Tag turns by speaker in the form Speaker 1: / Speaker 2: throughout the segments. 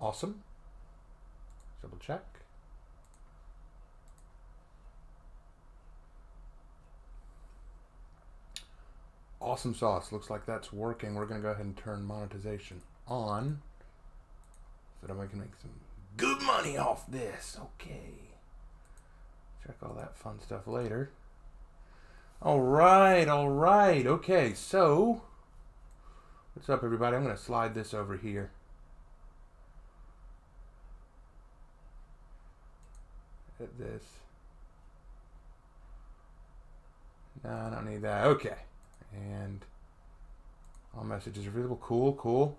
Speaker 1: Awesome. Double check. Awesome sauce. Looks like that's working. We're going to go ahead and turn monetization on so that I can make some good money off this. Okay. Check all that fun stuff later. All right. Okay, so what's up, everybody? I'm going to slide this over here. Hit this. No, I don't need that. Okay. And all messages are visible. Cool.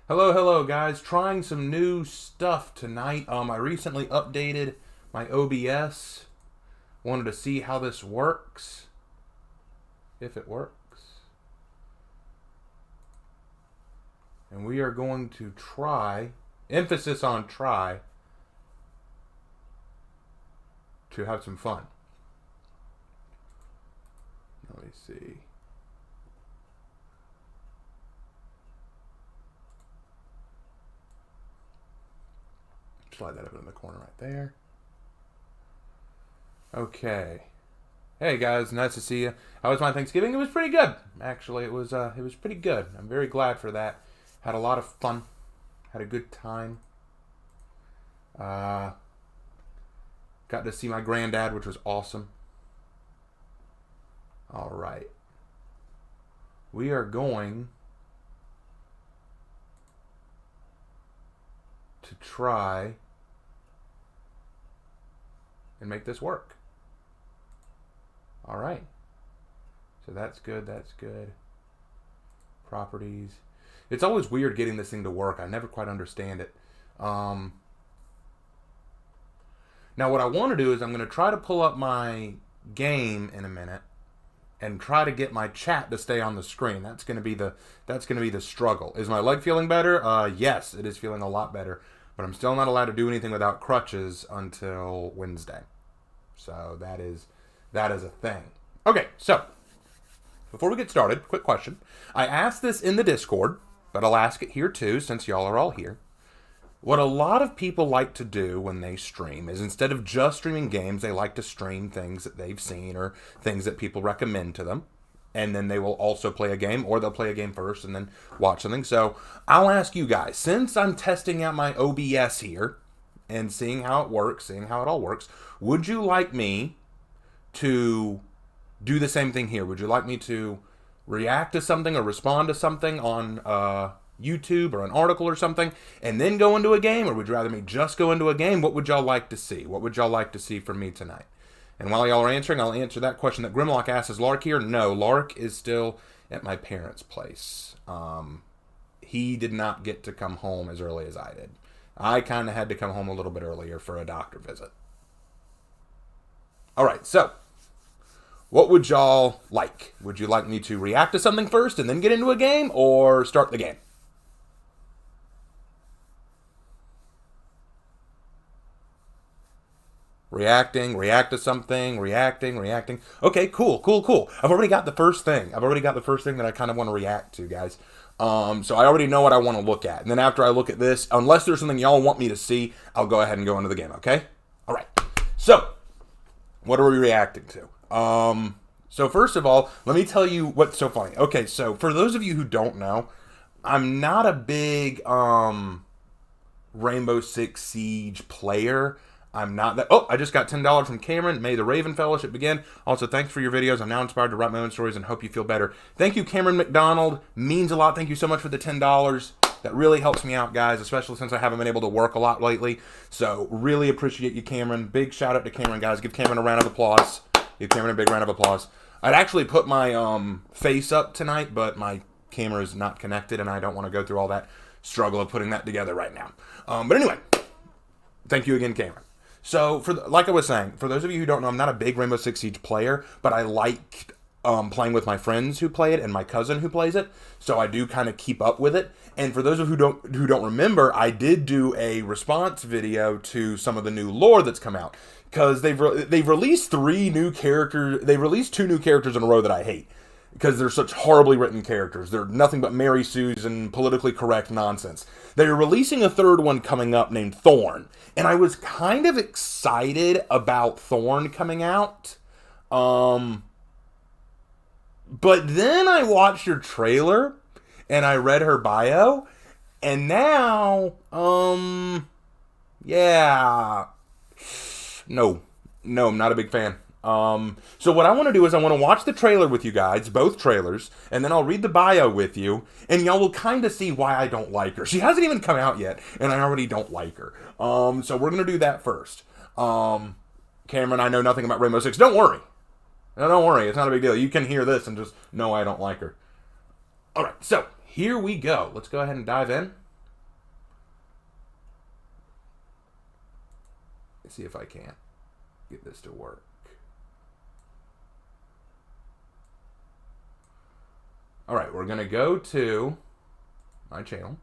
Speaker 1: Hello, guys. Trying some new stuff tonight. I recently updated my OBS. Wanted to see how this works. If it works. And we are going to try, emphasis on try, to have some fun. Let me see. Slide that up in the corner right there. Okay. Hey guys, nice to see you. How was my Thanksgiving? It was pretty good. Actually, it was pretty good. I'm very glad for that. Had a lot of fun. Had a good time. Got to see my granddad, which was awesome. All right. We are going to try and make this work. All right. So that's good. Properties. It's always weird getting this thing to work. I never quite understand it. Now what I want to do is I'm going to try to pull up my game in a minute and try to get my chat to stay on the screen. That's going to be the struggle. Is my leg feeling better? Yes, it is feeling a lot better, but I'm still not allowed to do anything without crutches until Wednesday. So that is a thing. Okay, so before we get started, quick question. I asked this in the Discord, but I'll ask it here too since y'all are all here. What a lot of people like to do when they stream is instead of just streaming games, they like to stream things that they've seen or things that people recommend to them. And then they will also play a game, or they'll play a game first and then watch something. So I'll ask you guys, since I'm testing out my OBS here and seeing how it works, seeing how it all works, would you like me to do the same thing here? Would you like me to react to something or respond to something on YouTube or an article or something and then go into a game, or would you rather me just go into a game? What would y'all like to see? What would y'all like to see from me tonight? And while y'all are answering, I'll answer that question that Grimlock asked. Is Lark here? No, Lark is still at my parents' place. He did not get to come home as early as I did. I kind of had to come home a little bit earlier for a doctor visit. All right, so what would y'all like? Would you like me to react to something first and then get into a game, or start the game? React to something, reacting. Okay, cool. I've already got the first thing. That I kind of want to react to, guys. So I already know what I want to look at. And then after I look at this, unless there's something y'all want me to see, I'll go ahead and go into the game, okay? All right. So, what are we reacting to? So first of all, let me tell you what's so funny. Okay, so for those of you who don't know, I'm not a big Rainbow Six Siege player. I'm not that. Oh, I just got $10 from Cameron. May the Raven Fellowship begin. Also, thanks for your videos. I'm now inspired to write my own stories and hope you feel better. Thank you, Cameron McDonald. Means a lot. Thank you so much for the $10. That really helps me out, guys, especially since I haven't been able to work a lot lately. So, really appreciate you, Cameron. Big shout out to Cameron, guys. Give Cameron a round of applause. Give Cameron a big round of applause. I'd actually put my face up tonight, but my camera is not connected, and I don't want to go through all that struggle of putting that together right now. But anyway, thank you again, Cameron. So, like I was saying, for those of you who don't know, I'm not a big Rainbow Six Siege player, but I like playing with my friends who play it and my cousin who plays it. So I do kind of keep up with it. And for those of you who don't remember, I did do a response video to some of the new lore that's come out, because they've released 3 new characters. They released 2 new characters in a row that I hate. because they're such horribly written characters. They're nothing but Mary Sue's and politically correct nonsense. They're releasing a third one coming up named Thorn, and I was kind of excited about Thorn coming out. But then I watched her trailer, and I read her bio, and now, yeah, no, I'm not a big fan. So what I want to do is I want to watch the trailer with you guys, both trailers, and then I'll read the bio with you, and y'all will kind of see why I don't like her. She hasn't even come out yet, and I already don't like her. So we're going to do that first. Cameron, I know nothing about Rainbow Six. Don't worry. No, don't worry. It's not a big deal. You can hear this and just know I don't like her. All right, so here we go. Let's go ahead and dive in. Let's see if I can get this to work. All right, we're going to go to my channel.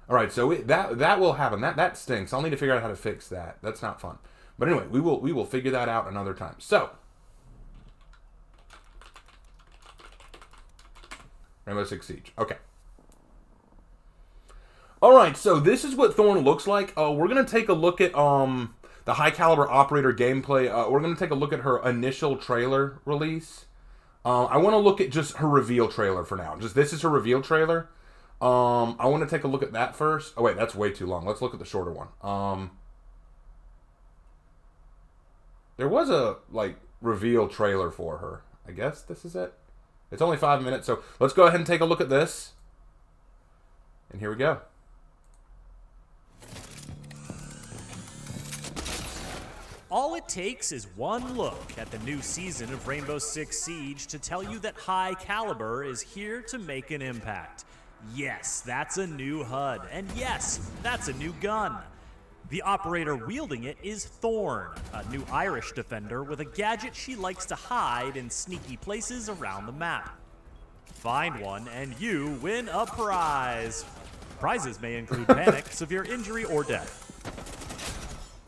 Speaker 1: All right, so that will happen. That stinks. I'll need to figure out how to fix that. That's not fun. But anyway, we will figure that out another time. So, Rainbow Six Siege. Okay. All right, so this is what Thorn looks like. We're going to take a look at the High Caliber Operator gameplay. We're going to take a look at her initial trailer release. I want to look at just her reveal trailer for now. This is her reveal trailer. I want to take a look at that first. Oh, wait, that's way too long. Let's look at the shorter one. There was a, reveal trailer for her. I guess this is it. It's only 5 minutes, so let's go ahead and take a look at this. And here we go.
Speaker 2: All it takes is one look at the new season of Rainbow Six Siege to tell you that High Caliber is here to make an impact. Yes, that's a new HUD, and yes, that's a new gun. The operator wielding it is Thorn, a new Irish defender with a gadget she likes to hide in sneaky places around the map. Find one and you win a prize. Prizes may include panic, severe injury, or death.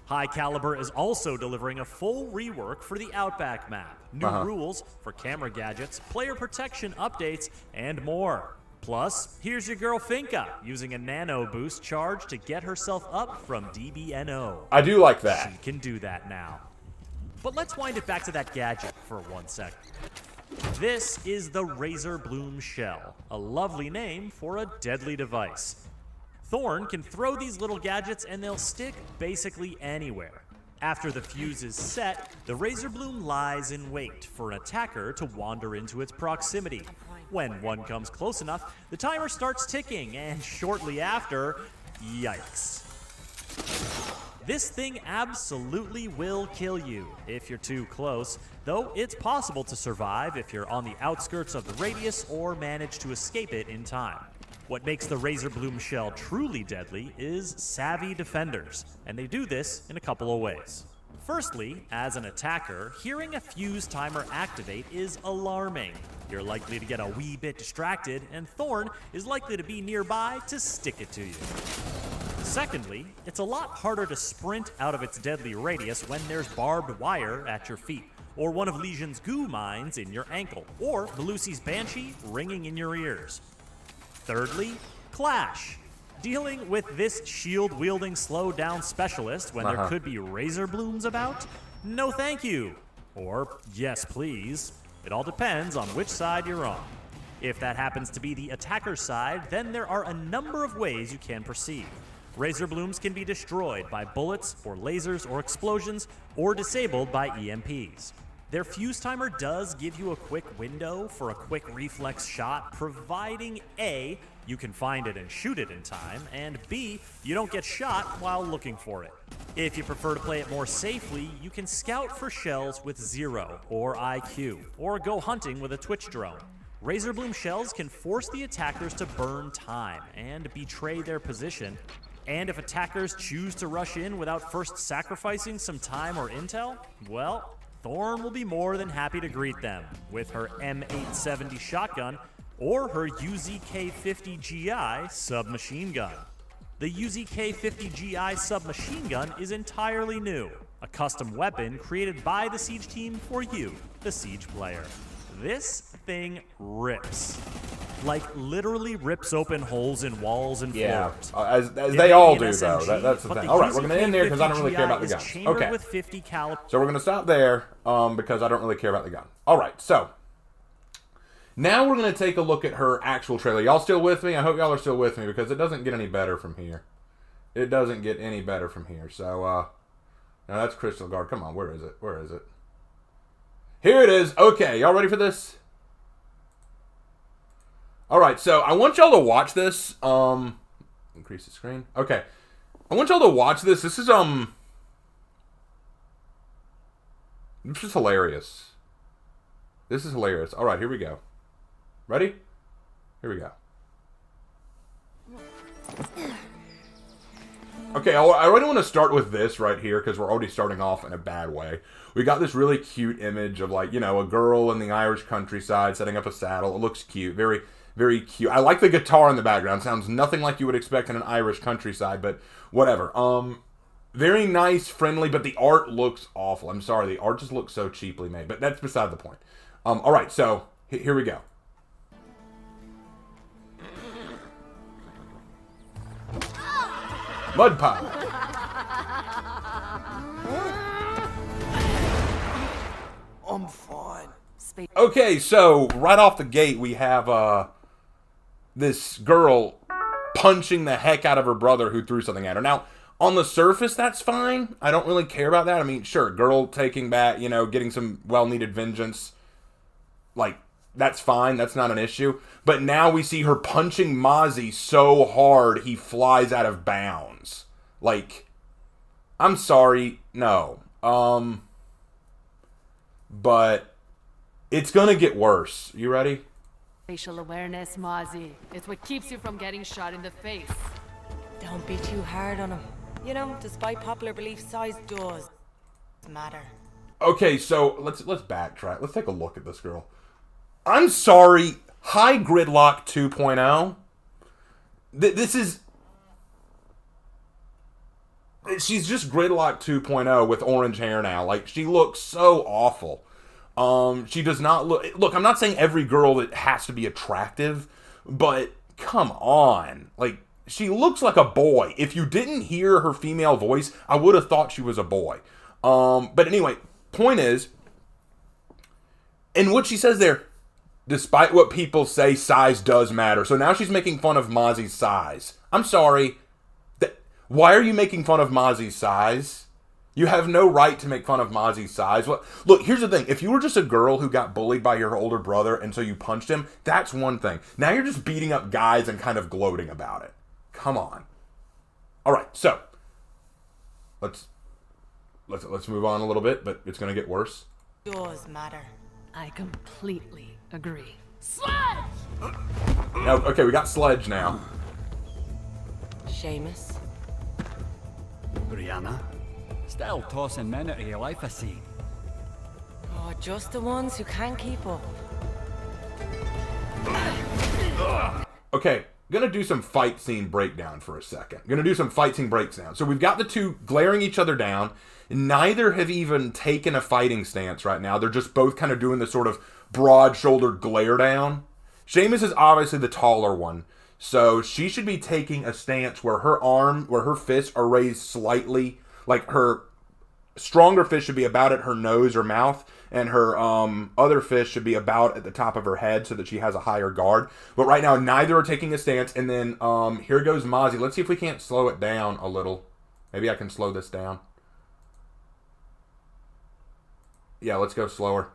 Speaker 2: High Caliber is also delivering a full rework for the Outback map, new rules for camera gadgets, player protection updates, and more. Plus, here's your girl Finka using a nano boost charge to get herself up from DBNO.
Speaker 1: I do like that.
Speaker 2: She can do that now. But let's wind it back to that gadget for 1 second. This is the Razor Bloom Shell, a lovely name for a deadly device. Thorn can throw these little gadgets and they'll stick basically anywhere. After the fuse is set, the Razor Bloom lies in wait for an attacker to wander into its proximity. When one comes close enough, the timer starts ticking, and shortly after, yikes. This thing absolutely will kill you if you're too close, though it's possible to survive if you're on the outskirts of the radius or manage to escape it in time. What makes the Razor Bloom Shell truly deadly is savvy defenders, and they do this in a couple of ways. Firstly, as an attacker, hearing a fuse timer activate is alarming. You're likely to get a wee bit distracted, and Thorn is likely to be nearby to stick it to you. Secondly, it's a lot harder to sprint out of its deadly radius when there's barbed wire at your feet, or one of Legion's goo mines in your ankle, or Belusi's Banshee ringing in your ears. Thirdly, Clash. Dealing with this shield-wielding slow-down specialist when there could be Razor Blooms about? No thank you. Or yes please. It all depends on which side you're on. If that happens to be the attacker's side, then there are a number of ways you can proceed. Razor Blooms can be destroyed by bullets or lasers or explosions, or disabled by EMPs. Their fuse timer does give you a quick window for a quick reflex shot, providing A, you can find it and shoot it in time, and B, you don't get shot while looking for it. If you prefer to play it more safely, you can scout for shells with 0 or IQ, or go hunting with a Twitch drone. Razor Bloom shells can force the attackers to burn time and betray their position, and if attackers choose to rush in without first sacrificing some time or intel, well, Thorn will be more than happy to greet them with her M870 shotgun or her UZK-50GI submachine gun. The UZK-50GI submachine gun is entirely new, a custom weapon created by the Siege team for you, the Siege player. This thing rips. Like, literally rips open holes in walls and floors.
Speaker 1: As they all do, though. That's the thing. All right, we're going to end there because I don't really care about the gun. Okay.
Speaker 2: With 50
Speaker 1: so we're going to stop there because I don't really care about the gun. All right, so now we're going to take a look at her actual trailer. Y'all still with me? I hope y'all are still with me because it doesn't get any better from here. It doesn't get any better from here. So, now that's Crystal Guard. Come on, where is it? Where is it? Here it is. Okay, y'all ready for this? All right, so I want y'all to watch this. Increase the screen. Okay, I want y'all to watch this. This is hilarious. This is hilarious. All right, here we go. Ready? Here we go. Okay, I already want to start with this right here because we're already starting off in a bad way. We got this really cute image of, like, you know, a girl in the Irish countryside setting up a saddle. It looks cute. Very, very cute. I like the guitar in the background. Sounds nothing like you would expect in an Irish countryside, but whatever. Very nice, friendly, but the art looks awful. I'm sorry, the art just looks so cheaply made, but that's beside the point. All right, so here we go. Mud pie.
Speaker 3: I'm fine.
Speaker 1: Okay, so right off the gate, we have this girl punching the heck out of her brother who threw something at her. Now, on the surface, that's fine. I don't really care about that. I mean, sure, girl taking back, you know, getting some well-needed vengeance. Like, that's fine. That's not an issue. But now we see her punching Mozzie so hard he flies out of bounds. Like, I'm sorry. No. But it's gonna get worse. You ready?
Speaker 4: Facial awareness, Mozzie. It's what keeps you from getting shot in the face.
Speaker 3: Don't be too hard on him. You know, despite popular belief, size does matter.
Speaker 1: Okay, so let's backtrack. Let's take a look at this girl. I'm sorry. Hi, Gridlock 2.0. This is... She's just Gridlock 2.0 with orange hair now. Like, she looks so awful. She does not look... Look, I'm not saying every girl that has to be attractive, but come on. Like, she looks like a boy. If you didn't hear her female voice, I would have thought she was a boy. But anyway, point is, and what she says there, despite what people say, size does matter. So now she's making fun of Mozzie's size. I'm sorry. Why are you making fun of Mozzie's size? You have no right to make fun of Mozzie's size. Look, here's the thing. If you were just a girl who got bullied by your older brother and so you punched him, that's one thing. Now you're just beating up guys and kind of gloating about it. Come on. All right, so let's move on a little bit, but it's going to get worse.
Speaker 3: Does matter.
Speaker 4: I completely agree.
Speaker 1: Now, okay, we got Sledge now.
Speaker 3: Seamus.
Speaker 5: Brianna. Still tossing men out of your life, I see.
Speaker 3: Oh, just the ones who can't keep up.
Speaker 1: Okay, gonna do some fight scene breakdown for a second. Gonna do some fight scene breakdown. So we've got the two glaring each other down. Neither have even taken a fighting stance right now. They're just both kind of doing the sort of broad-shouldered glare down. Seamus is obviously the taller one. So she should be taking a stance where her fists are raised slightly. Like her stronger fist should be about at her nose or mouth. And her other fist should be about at the top of her head so that she has a higher guard. But right now, neither are taking a stance. And then here goes Mozzie. Let's see if we can't slow it down a little. Maybe I can slow this down. Yeah, let's go slower.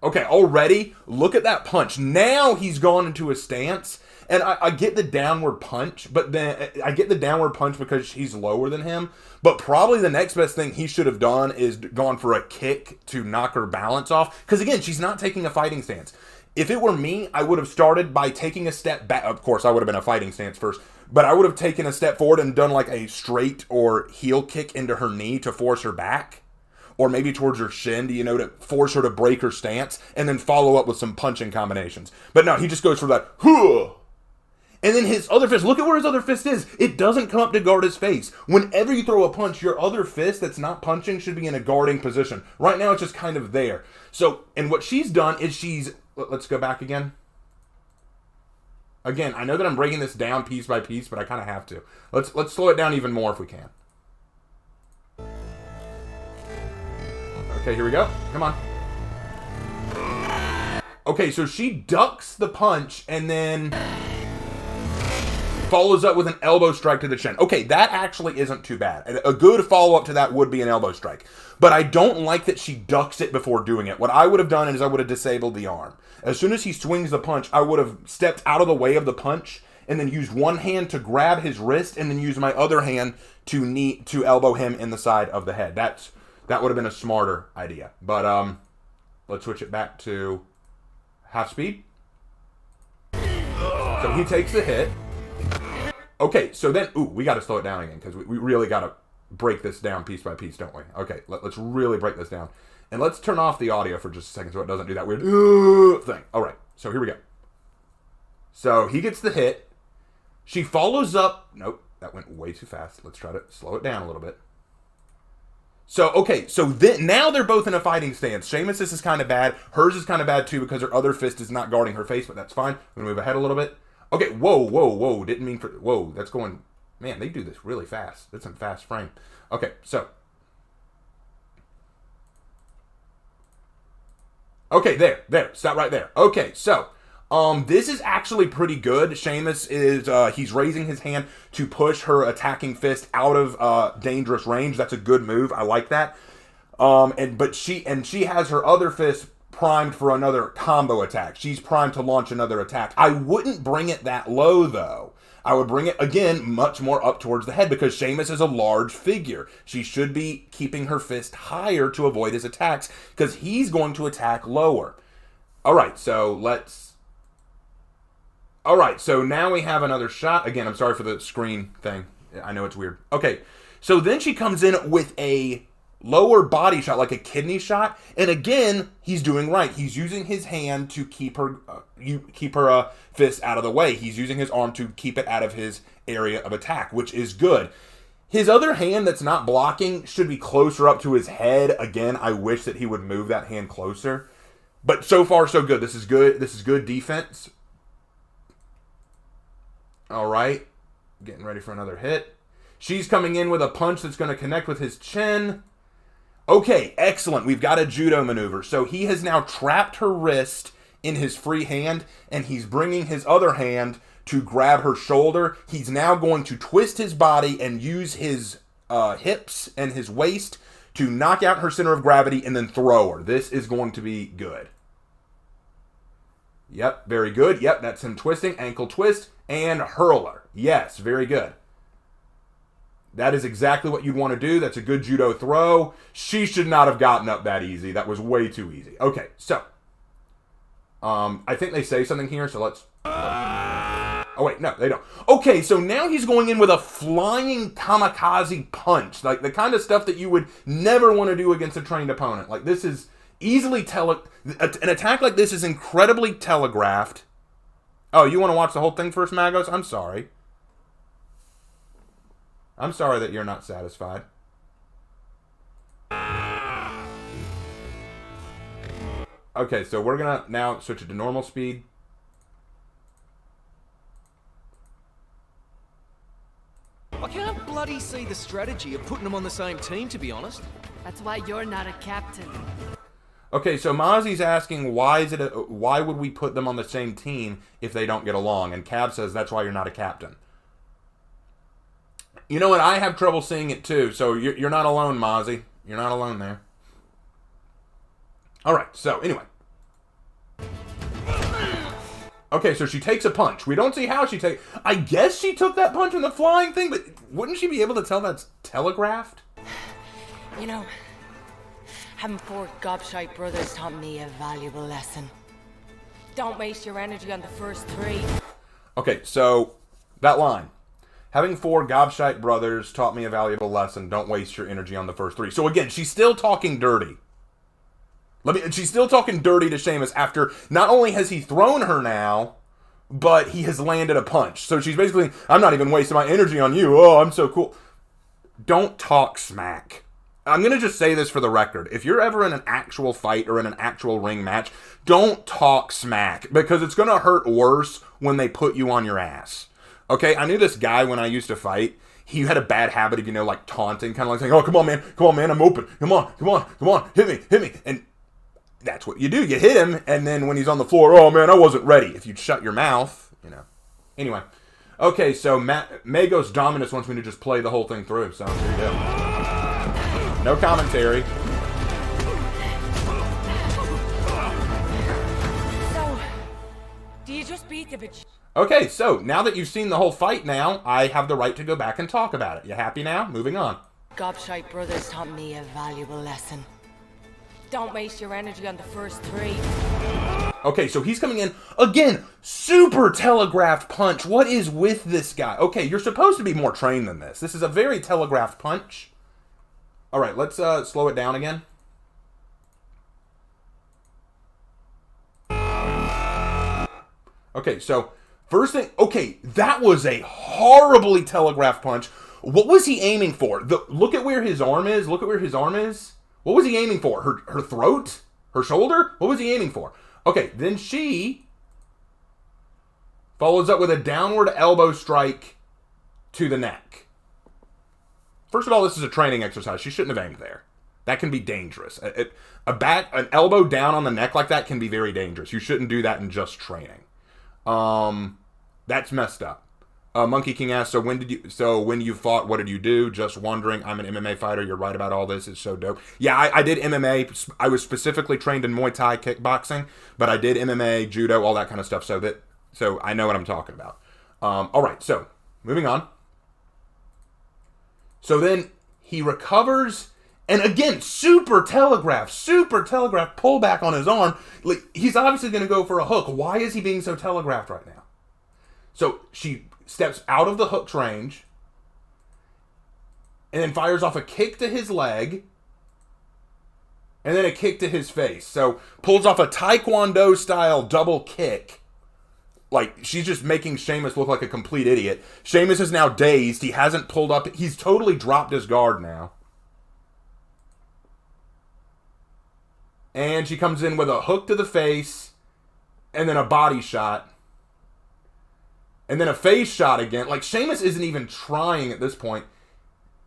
Speaker 1: Okay, already, look at that punch. Now he's gone into a stance, and I get the downward punch, but then I get the downward punch because he's lower than him, but probably the next best thing he should have done is gone for a kick to knock her balance off, because again, she's not taking a fighting stance. If it were me, I would have started by taking a step back. Of course, I would have been a fighting stance first, but I would have taken a step forward and done like a straight or heel kick into her knee to force her back. Or maybe towards her shin, to force her to break her stance, and then follow up with some punching combinations. But no, he just goes for that, huh! And then his other fist, look at where his other fist is. It doesn't come up to guard his face. Whenever you throw a punch, your other fist that's not punching should be in a guarding position. Right now, it's just kind of there. So, and what she's done is let's go back again. Again, I know that I'm breaking this down piece by piece, but I kind of have to. Let's slow it down even more if we can. Okay, here we go. Come on. Okay, so she ducks the punch and then follows up with an elbow strike to the chin. Okay, that actually isn't too bad. A good follow-up to that would be an elbow strike. But I don't like that she ducks it before doing it. What I would have done is I would have disabled the arm. As soon as he swings the punch, I would have stepped out of the way of the punch and then used one hand to grab his wrist and then use my other hand to elbow him in the side of the head. That would have been a smarter idea. But let's switch it back to half speed. So he takes the hit. Okay, so then, we got to slow it down again because we really got to break this down piece by piece, don't we? Okay, let's really break this down. And let's turn off the audio for just a second so it doesn't do that weird thing. All right, so here we go. So he gets the hit. She follows up. Nope, that went way too fast. Let's try to slow it down a little bit. So, okay, so then now they're both in a fighting stance. Sheamus's is kind of bad. Hers is kind of bad too because her other fist is not guarding her face, but that's fine. I'm going to move ahead a little bit. Okay, whoa. Didn't mean for... Whoa, that's going... Man, they do this really fast. That's some fast frame. Okay, so... Okay, there. Stop right there. Okay, so... this is actually pretty good. Sheamus is... he's raising his hand to push her attacking fist out of dangerous range. That's a good move. I like that. But she has her other fist primed for another combo attack. She's primed to launch another attack. I wouldn't bring it that low, though. I would bring it, again, much more up towards the head because Sheamus is a large figure. She should be keeping her fist higher to avoid his attacks because he's going to attack lower. All right, so let's... All right, so now we have another shot. Again, I'm sorry for the screen thing. I know it's weird. Okay, so then she comes in with a lower body shot, like a kidney shot. And again, he's doing right. He's using his hand to keep her fist out of the way. He's using his arm to keep it out of his area of attack, which is good. His other hand that's not blocking should be closer up to his head. Again, I wish that he would move that hand closer. But so far, so good. This is good. This is good defense. All right. Getting ready for another hit. She's coming in with a punch that's going to connect with his chin. Okay, excellent. We've got a judo maneuver. So he has now trapped her wrist in his free hand, and he's bringing his other hand to grab her shoulder. He's now going to twist his body and use his hips and his waist to knock out her center of gravity and then throw her. This is going to be good. Yep, very good. Yep, that's him twisting. Ankle twist and hurler. Yes, very good. That is exactly what you'd want to do. That's a good judo throw. She should not have gotten up that easy. That was way too easy. Okay, so. I think they say something here, so let's... Oh, wait, no, they don't. Okay, so now he's going in with a flying kamikaze punch. Like, the kind of stuff that you would never want to do against a trained opponent. Like, this is easily... An attack like this is incredibly telegraphed. Oh, you want to watch the whole thing first, Magos? I'm sorry. I'm sorry that you're not satisfied. Okay, so we're going to now switch it to normal speed.
Speaker 6: I can't bloody see the strategy of putting them on the same team, to be honest.
Speaker 4: That's why you're not a captain.
Speaker 1: Okay, so Mozzie's asking why would we put them on the same team if they don't get along? And Cab says that's why you're not a captain. You know what? I have trouble seeing it too. So you're not alone, Mozzie. You're not alone there. All right. So anyway. Okay, so she takes a punch. We don't see how she takes... I guess she took that punch in the flying thing, but wouldn't she be able to tell that's telegraphed?
Speaker 3: You know, having 4 gobshite brothers taught me a valuable lesson. Don't waste your energy on the first 3.
Speaker 1: Okay, so that line. Having 4 gobshite brothers taught me a valuable lesson. Don't waste your energy on the first 3. So again, she's still talking dirty. She's still talking dirty to Sheamus after not only has he thrown her now, but he has landed a punch. So she's basically, I'm not even wasting my energy on you. Oh, I'm so cool. Don't talk smack. I'm going to just say this for the record. If you're ever in an actual fight or in an actual ring match, don't talk smack, because it's going to hurt worse when they put you on your ass. Okay, I knew this guy when I used to fight. He had a bad habit of, like taunting, kind of like saying, oh, come on, man, I'm open. Come on, hit me. And that's what you do. You hit him, and then when he's on the floor, oh, man, I wasn't ready. If you'd shut your mouth, Anyway. Okay, so Magos Dominus wants me to just play the whole thing through, so here you go. No commentary.
Speaker 3: So, do you just beat the bitch?
Speaker 1: Okay, so now that you've seen the whole fight now, I have the right to go back and talk about it. You happy now? Moving on.
Speaker 3: Gobshite Brothers taught me a valuable lesson. Don't waste your energy on the first three.
Speaker 1: Okay, so he's coming in, again, super telegraphed punch. What is with this guy? Okay, you're supposed to be more trained than this. This is a very telegraphed punch. All right, let's slow it down again. Okay, so first thing, okay, that was a horribly telegraphed punch. What was he aiming for? Look at where his arm is. Look at where his arm is. What was he aiming for? Her throat? Her shoulder? What was he aiming for? Okay, then she follows up with a downward elbow strike to the neck. First of all, this is a training exercise. She shouldn't have aimed there. That can be dangerous. An elbow down on the neck like that can be very dangerous. You shouldn't do that in just training. That's messed up. Monkey King asks, so when you fought, what did you do? Just wondering. I'm an MMA fighter. You're right about all this. It's so dope. Yeah, I did MMA. I was specifically trained in Muay Thai kickboxing, but I did MMA, judo, all that kind of stuff. So I know what I'm talking about. All right. So moving on. So then he recovers, and again, super telegraph, pull back on his arm. Like, he's obviously going to go for a hook. Why is he being so telegraphed right now? So she steps out of the hook's range, and then fires off a kick to his leg, and then a kick to his face. So pulls off a Taekwondo-style double kick. Like, she's just making Sheamus look like a complete idiot. Sheamus is now dazed. He hasn't pulled up. He's totally dropped his guard now. And she comes in with a hook to the face, and then a body shot. And then a face shot again. Like, Sheamus isn't even trying at this point.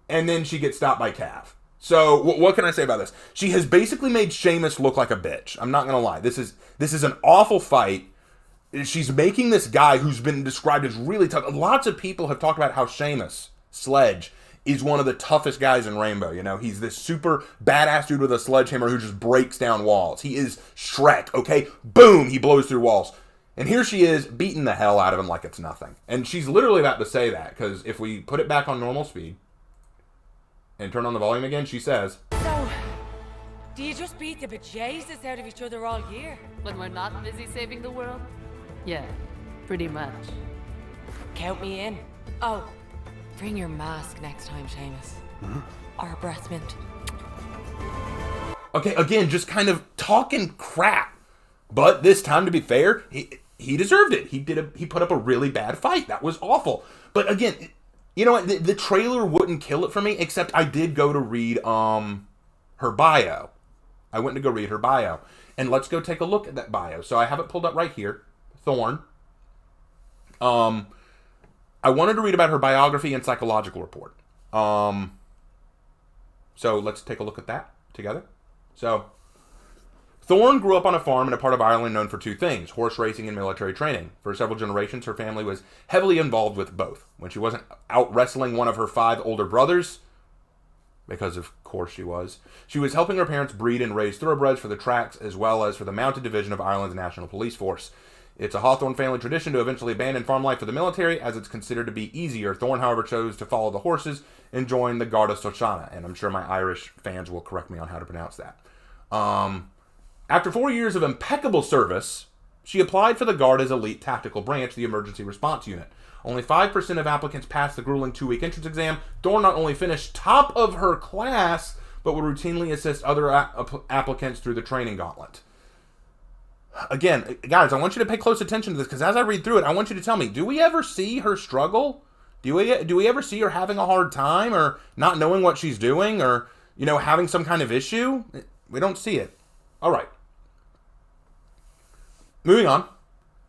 Speaker 1: And then she gets stopped by Cav. So, what can I say about this? She has basically made Sheamus look like a bitch. I'm not going to lie. This is an awful fight. She's making this guy who's been described as really tough. Lots of people have talked about how Sheamus, Sledge, is one of the toughest guys in Rainbow. He's this super badass dude with a sledgehammer who just breaks down walls. He is Shrek, okay? Boom, he blows through walls. And here she is, beating the hell out of him like it's nothing. And she's literally about to say that, because if we put it back on normal speed and turn on the volume again, she says,
Speaker 3: So, do you just beat the bejesus out of each other all year?
Speaker 4: When we're not busy saving the world? Yeah, pretty much.
Speaker 3: Count me in. Oh, bring your mask next time, Sheamus. Or a breath mint.
Speaker 1: okay, again, just kind of talking crap. But this time, to be fair, he deserved it. He put up a really bad fight. That was awful. But again, you know what? The trailer wouldn't kill it for me, except I did go to read her bio. I went to go read her bio. And let's go take a look at that bio. So I have it pulled up right here. Thorn. I wanted to read about her biography and psychological report. So let's take a look at that together. So Thorn grew up on a farm in a part of Ireland known for two things: horse racing and military training. For several generations, her family was heavily involved with both. When she wasn't out wrestling one of her 5 older brothers, because of course she was helping her parents breed and raise thoroughbreds for the tracks as well as for the mounted division of Ireland's National Police Force. It's a Hawthorne family tradition to eventually abandon farm life for the military, as it's considered to be easier. Thorn, however, chose to follow the horses and join the Garda Síochána, and I'm sure my Irish fans will correct me on how to pronounce that. After 4 years of impeccable service, she applied for the Garda's elite tactical branch, the Emergency Response Unit. Only 5% of applicants passed the grueling 2-week entrance exam. Thorn not only finished top of her class, but would routinely assist other applicants through the training gauntlet. again, guys, I want you to pay close attention to this, because as I read through it, I want you to tell me, do we ever see her struggle? Do we ever see her having a hard time, or not knowing what she's doing, or, you know, having some kind of issue? We don't see it. All right. Moving on.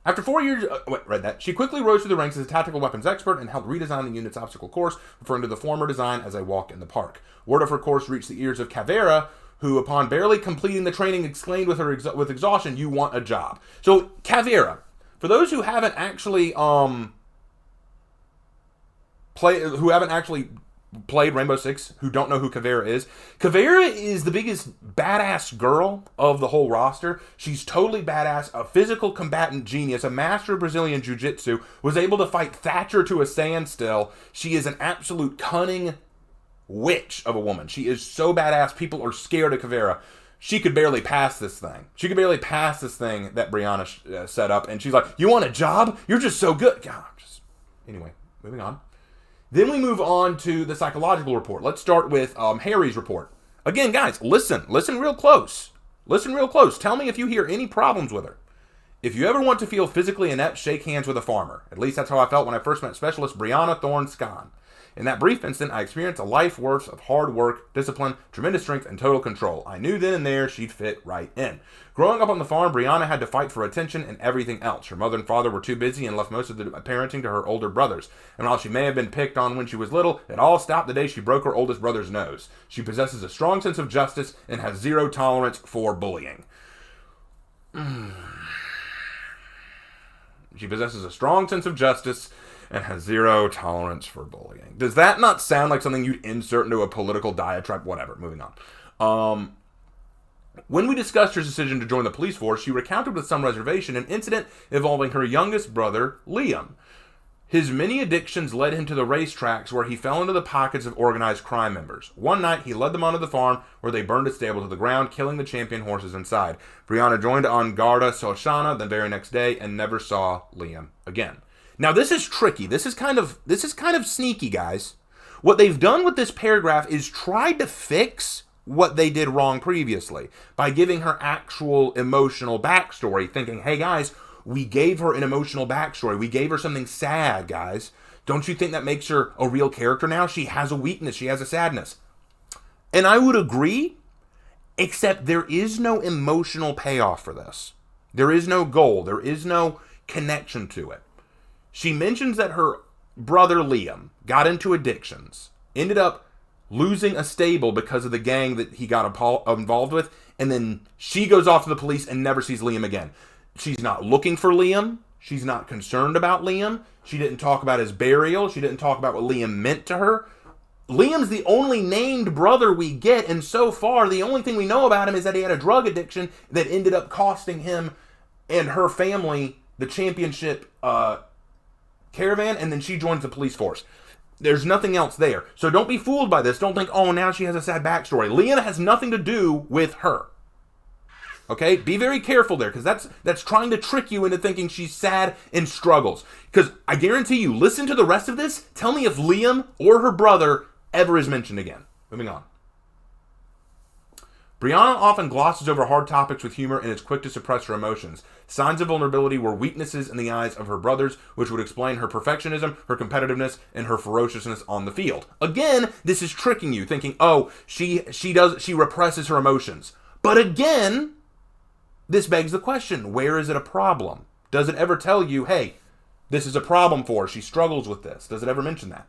Speaker 1: After 4 years, read that. She quickly rose through the ranks as a tactical weapons expert and helped redesign the unit's obstacle course, referring to the former design as a walk in the park. Word of her course reached the ears of Caveira, who, upon barely completing the training, exclaimed with exhaustion, "You want a job." So, Caveira, for those who haven't actually played Rainbow Six, who don't know who Caveira is the biggest badass girl of the whole roster. She's totally badass, a physical combatant genius, a master of Brazilian Jiu-Jitsu, was able to fight Thatcher to a standstill. She is an absolute cunning witch of a woman. She is so badass, people are scared of Caveira. She could barely pass this thing. She could barely pass this thing that Brianna set up, and she's like, "You want a job? You're just so good." God, anyway, moving on. Then we move on to the psychological report. Let's start with Harry's report. Again, guys, listen real close. Listen real close. Tell me if you hear any problems with her. If you ever want to feel physically inept, shake hands with a farmer. At least that's how I felt when I first met Specialist Brianna Thorne-Scan. In that brief instant, I experienced a life worth of hard work, discipline, tremendous strength, and total control. I knew then and there she'd fit right in. Growing up on the farm, Brianna had to fight for attention and everything else. Her mother and father were too busy and left most of the parenting to her older brothers. And while she may have been picked on when she was little, it all stopped the day she broke her oldest brother's nose. She possesses a strong sense of justice and has zero tolerance for bullying. She possesses a strong sense of justice and has zero tolerance for bullying. Does that not sound like something you'd insert into a political diatribe? Whatever, moving on. When we discussed her decision to join the police force, she recounted with some reservation an incident involving her youngest brother, Liam. His many addictions led him to the racetracks, where he fell into the pockets of organized crime members. One night, he led them onto the farm, where they burned his stable to the ground, killing the champion horses inside. Brianna joined on Garda Sochana the very next day and never saw Liam again. Now, this is tricky. This is kind of sneaky, guys. What they've done with this paragraph is tried to fix what they did wrong previously by giving her actual emotional backstory, thinking, hey, guys, we gave her an emotional backstory. We gave her something sad, guys. Don't you think that makes her a real character now? She has a weakness. She has a sadness. And I would agree, except there is no emotional payoff for this. There is no goal. There is no connection to it. She mentions that her brother Liam got into addictions, ended up losing a stable because of the gang that he got involved with, and then she goes off to the police and never sees Liam again. She's not looking for Liam. She's not concerned about Liam. She didn't talk about his burial. She didn't talk about what Liam meant to her. Liam's the only named brother we get, and so far, the only thing we know about him is that he had a drug addiction that ended up costing him and her family the championship caravan, and then she joins the police force. There's nothing else there. So don't be fooled by this. Don't think, oh, now she has a sad backstory. Liam has nothing to do with her. Okay? Be very careful there, because that's trying to trick you into thinking she's sad and struggles. Because I guarantee you, listen to the rest of this. Tell me if Liam or her brother ever is mentioned again. Moving on. Brianna often glosses over hard topics with humor and is quick to suppress her emotions. Signs of vulnerability were weaknesses in the eyes of her brothers, which would explain her perfectionism, her competitiveness, and her ferociousness on the field. Again, this is tricking you, thinking, oh, she represses her emotions. But again, this begs the question, where is it a problem? Does it ever tell you, hey, this is a problem for her, she struggles with this? Does it ever mention that?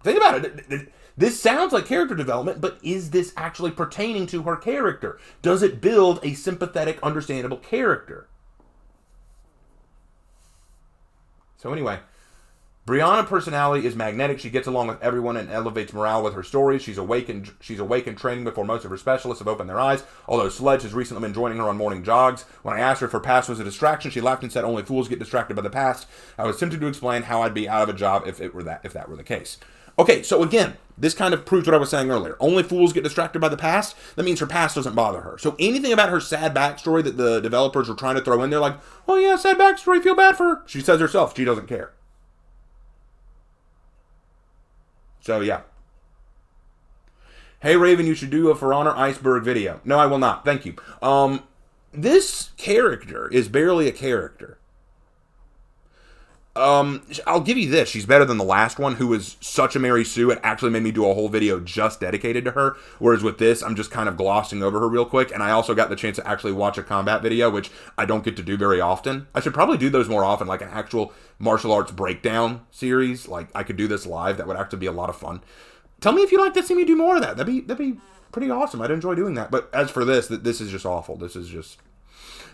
Speaker 1: Think about it. This sounds like character development, but is this actually pertaining to her character? Does it build a sympathetic, understandable character? So anyway, Brianna's personality is magnetic. She gets along with everyone and elevates morale with her stories. She's awake in training before most of her specialists have opened their eyes, although Sledge has recently been joining her on morning jogs. When I asked her if her past was a distraction, she laughed and said only fools get distracted by the past. I was tempted to explain how I'd be out of a job if that were the case. Okay, so again, this kind of proves what I was saying earlier. Only fools get distracted by the past. That means her past doesn't bother her. So anything about her sad backstory that the developers were trying to throw in there, like, oh yeah, sad backstory, feel bad for her. She says herself, she doesn't care. So yeah. Hey Raven, you should do a For Honor Iceberg video. No, I will not. Thank you. this character is barely a character. I'll give you this. She's better than the last one, who was such a Mary Sue. It actually made me do a whole video just dedicated to her. Whereas with this, I'm just kind of glossing over her real quick. And I also got the chance to actually watch a combat video, which I don't get to do very often. I should probably do those more often, like an actual martial arts breakdown series. Like, I could do this live. That would actually be a lot of fun. Tell me if you'd like to see me do more of that. That'd be pretty awesome. I'd enjoy doing that. But as for this is just awful. This is just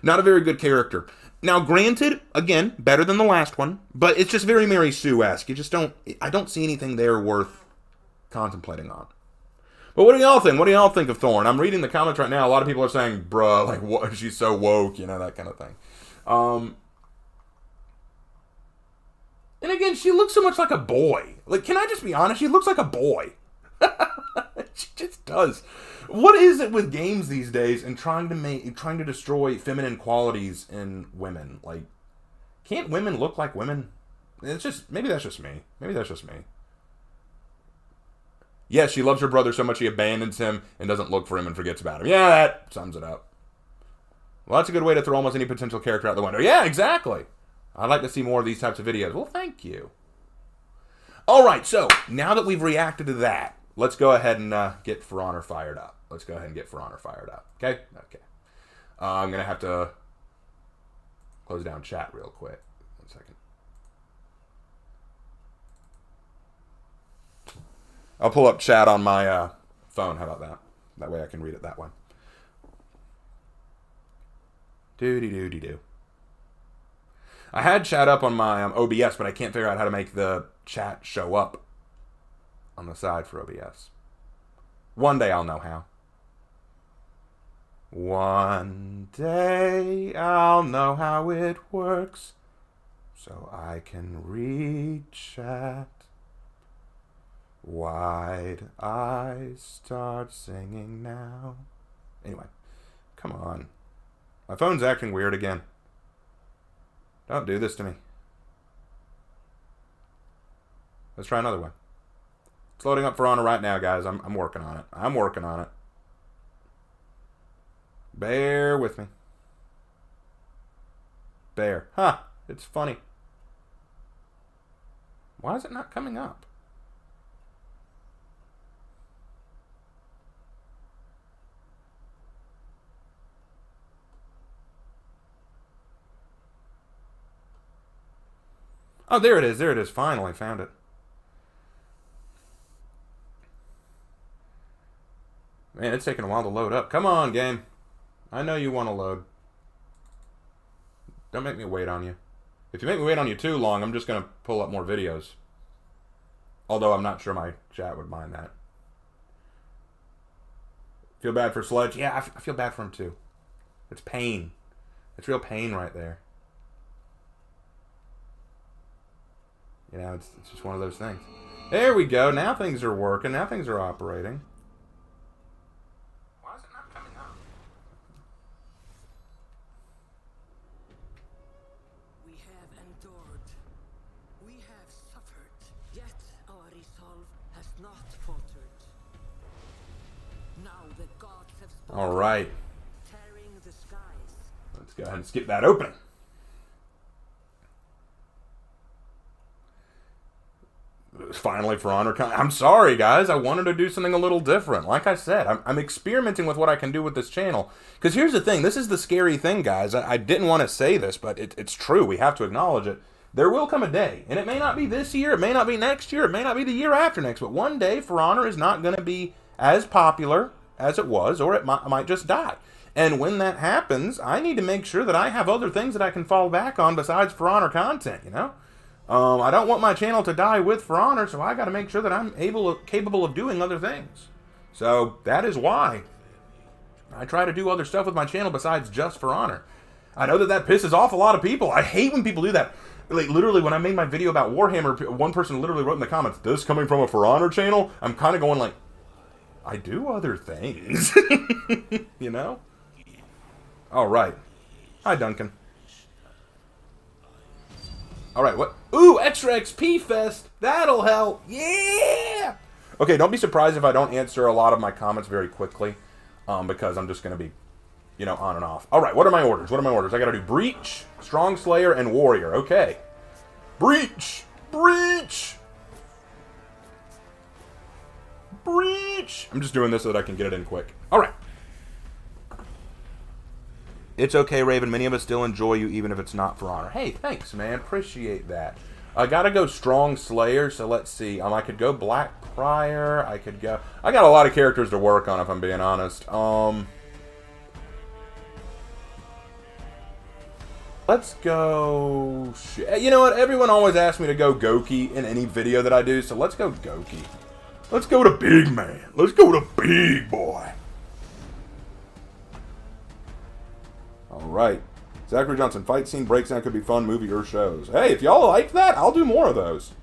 Speaker 1: not a very good character. Now, granted, again, better than the last one, but it's just very Mary Sue-esque. I don't see anything there worth contemplating on. But what do y'all think? What do y'all think of Thorn? I'm reading the comments right now. A lot of people are saying, bruh, like, what? She's so woke, that kind of thing. And again, she looks so much like a boy. Like, can I just be honest? She looks like a boy. She just does. What is it with games these days and trying to destroy feminine qualities in women? Like, can't women look like women? Maybe that's just me. Yes, she loves her brother so much she abandons him and doesn't look for him and forgets about him. Yeah, that sums it up. Well, that's a good way to throw almost any potential character out the window. Yeah, exactly. I'd like to see more of these types of videos. Well, thank you. All right, so now that we've reacted to that, let's go ahead and get For Honor fired up. Okay? Okay. I'm going to have to close down chat real quick. 1 second. I'll pull up chat on my phone. How about that? That way I can read it that way. Doody-doody-doo. I had chat up on my OBS, but I can't figure out how to make the chat show up on the side for OBS. One day I'll know how. One day I'll know how it works, so I can read chat. Why'd I start singing now? Anyway, come on. My phone's acting weird again. Don't do this to me. Let's try another one. It's loading up For Honor right now, guys. I'm working on it. Bear with me. Bear. Huh. It's funny. Why is it not coming up? Oh, there it is. Finally found it. Man, it's taking a while to load up. Come on, game. I know you want to load. Don't make me wait on you. If you make me wait on you too long, I'm just going to pull up more videos. Although I'm not sure my chat would mind that. Feel bad for Sledge? Yeah, I feel bad for him too. It's pain. It's real pain right there. It's just one of those things. There we go. Now things are working. Now things are operating. Why is it not coming up?
Speaker 7: We have endured. We have suffered. Yet our resolve has not faltered. Now the gods have spoken.
Speaker 1: All right.
Speaker 7: Tearing the skies.
Speaker 1: Let's go ahead and skip that opening. Finally, For Honor. I'm sorry, guys. I wanted to do something a little different. Like I said, I'm experimenting with what I can do with this channel. Because here's the thing. This is the scary thing, guys. I didn't want to say this, but it's true. We have to acknowledge it. There will come a day, and it may not be this year, it may not be next year, it may not be the year after next, but one day For Honor is not going to be as popular as it was, or it might just die. And when that happens, I need to make sure that I have other things that I can fall back on besides For Honor content, I don't want my channel to die with For Honor, so I got to make sure that I'm capable of doing other things. So that is why I try to do other stuff with my channel besides just For Honor. I know that pisses off a lot of people. I hate when people do that. Like, literally, when I made my video about Warhammer, one person literally wrote in the comments, "This coming from a For Honor channel?" I'm kind of going like, I do other things. All right. Hi, Duncan. All right, what? Ooh, Extra XP Fest. That'll help. Yeah! Okay, don't be surprised if I don't answer a lot of my comments very quickly, because I'm just going to be you know, on and off. All right, what are my orders? What are my orders? I got to do Breach, Strong Slayer, and Warrior. Okay. Breach! Breach! Breach! I'm just doing this so that I can get it in quick. All right. It's okay, Raven. Many of us still enjoy you, even if it's not for honor. Hey, thanks, man. Appreciate that. I gotta go Strong Slayer, so let's see. I could go Black Prior. I could go... I got a lot of characters to work on, if I'm being honest. Let's go... You know what? Everyone always asks me to go Goki in any video that I do, so let's go Goki. Let's go to Big Man. Let's go to Big Boy. Alright. Zachary Johnson, fight scene breakdown could be fun, movie or shows. Hey, if y'all like that, I'll do more of those.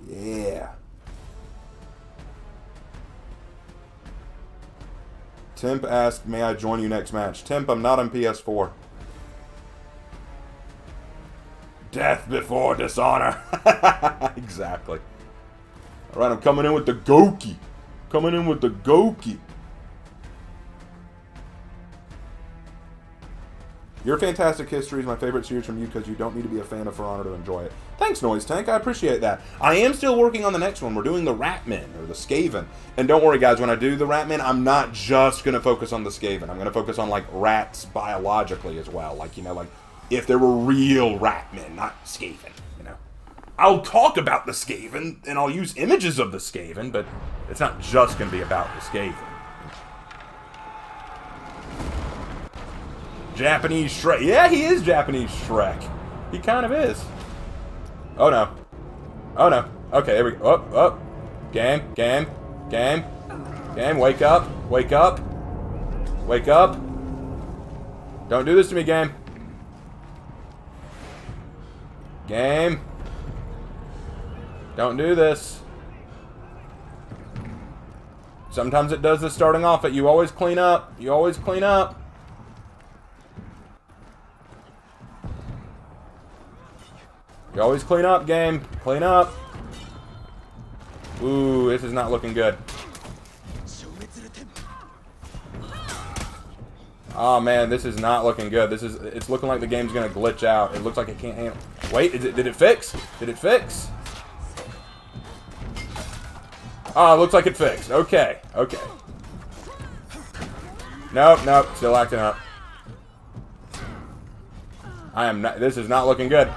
Speaker 1: Yeah. Temp asked, may I join you next match? Temp, I'm not on PS4. Death before dishonor. Exactly. Alright, I'm coming in with the Goki. Coming in with the Goki. Your Fantastic History is my favorite series from you because you don't need to be a fan of For Honor to enjoy it. Thanks, Noise Tank. I appreciate that. I am still working on the next one. We're doing the Ratmen, or the Skaven. And don't worry, guys, when I do the Ratmen, I'm not just going to focus on the Skaven. I'm going to focus on, like, rats biologically as well. Like, you know, like, if there were real Ratmen, not Skaven, you know. I'll talk about the Skaven, and I'll use images of the Skaven, but it's not just going to be about the Skaven. Japanese Shrek. Yeah, he is Japanese Shrek. He kind of is. Oh, no. Oh, no. Okay, there we go. Oh, oh. Game, game, game. Game, wake up. Wake up. Wake up. Don't do this to me, game. Game. Don't do this. Sometimes it does this starting off, but you always clean up. You always clean up. You always clean up, game. Clean up. Ooh, this is not looking good. Oh man, this is not looking good. It's looking like the game's gonna glitch out. It looks like it can't handle. Wait, did it fix? Did it fix? Oh, it looks like it fixed. Okay, okay. Nope, nope, still acting up. I am not. This is not looking good.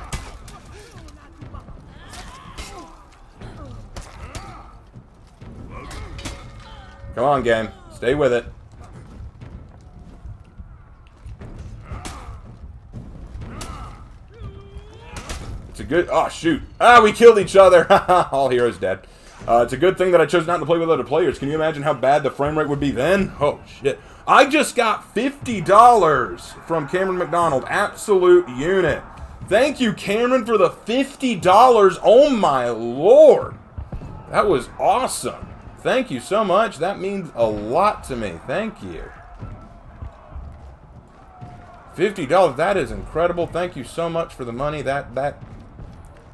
Speaker 1: Come on, game. Stay with it. It's a good... Oh, shoot. Ah, we killed each other. All heroes dead. It's a good thing that I chose not to play with other players. Can you imagine how bad the frame rate would be then? Oh, shit. I just got $50 from Cameron McDonald. Absolute unit. Thank you, Cameron, for the $50. Oh, my Lord. That was awesome. Thank you so much. That means a lot to me. Thank you. $50. That is incredible. Thank you so much for the money. That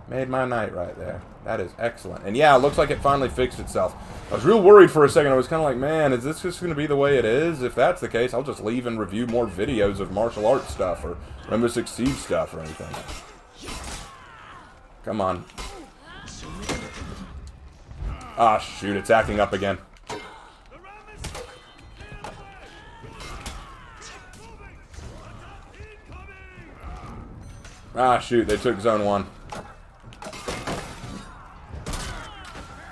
Speaker 1: made my night right there. That is excellent. And yeah, it looks like it finally fixed itself. I was real worried for a second. I was kind of like, man, is this just going to be the way it is? If that's the case, I'll just leave and review more videos of martial arts stuff or Rainbow Six Siege stuff or anything. Come on. Ah, shoot, it's acting up again. Ah, shoot, they took zone 1.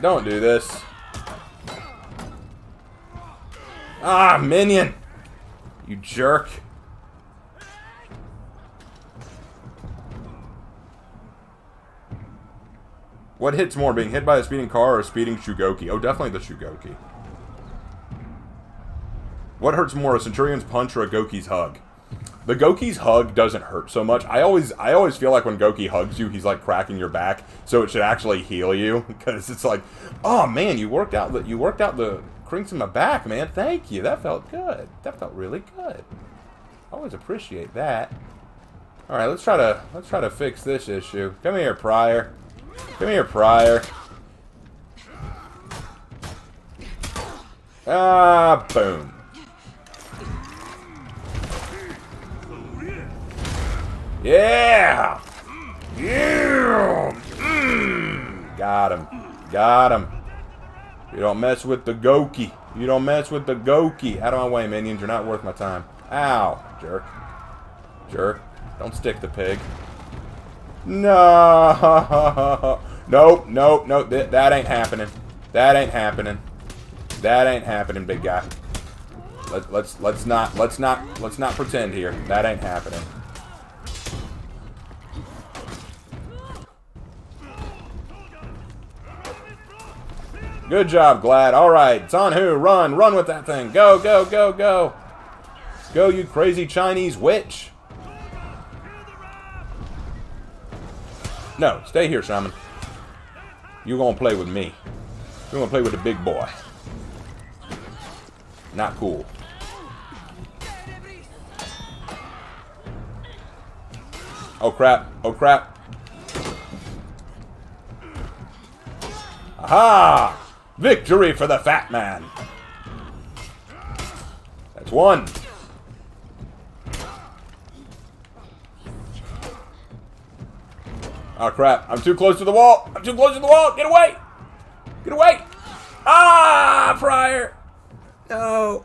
Speaker 1: Don't do this. Ah, minion! You jerk. What hits more, being hit by a speeding car or a speeding Shugoki? Oh, definitely the Shugoki. What hurts more, a Centurion's punch or a Goki's hug? The Goki's hug doesn't hurt so much. I always feel like when Goki hugs you, he's like cracking your back, so it should actually heal you, because it's like, oh man, you worked out the crinks in my back, man. Thank you. That felt good. That felt really good. I always appreciate that. All right, let's try to fix this issue. Come here, Pryor. Come here, Pryor. Ah, boom. Yeah! Yeah! Got him. Got him. You don't mess with the Goki. You don't mess with the Goki. Out of my way, minions. You're not worth my time. Ow. Jerk. Jerk. Don't stick the pig. No. Nope. Nope. Nope. That ain't happening. That ain't happening. That ain't happening, big guy. Let's not pretend here. That ain't happening. Good job, Glad. All right, it's on who? Run. Run with that thing. Go, go, go, go. Go, you crazy Chinese witch. No, stay here, Shaman. You're going to play with me. You're going to play with the big boy. Not cool. Oh, crap. Oh, crap. Aha! Victory for the fat man. That's one. Oh, crap. I'm too close to the wall. I'm too close to the wall. Get away. Get away. Ah, Pryor. No.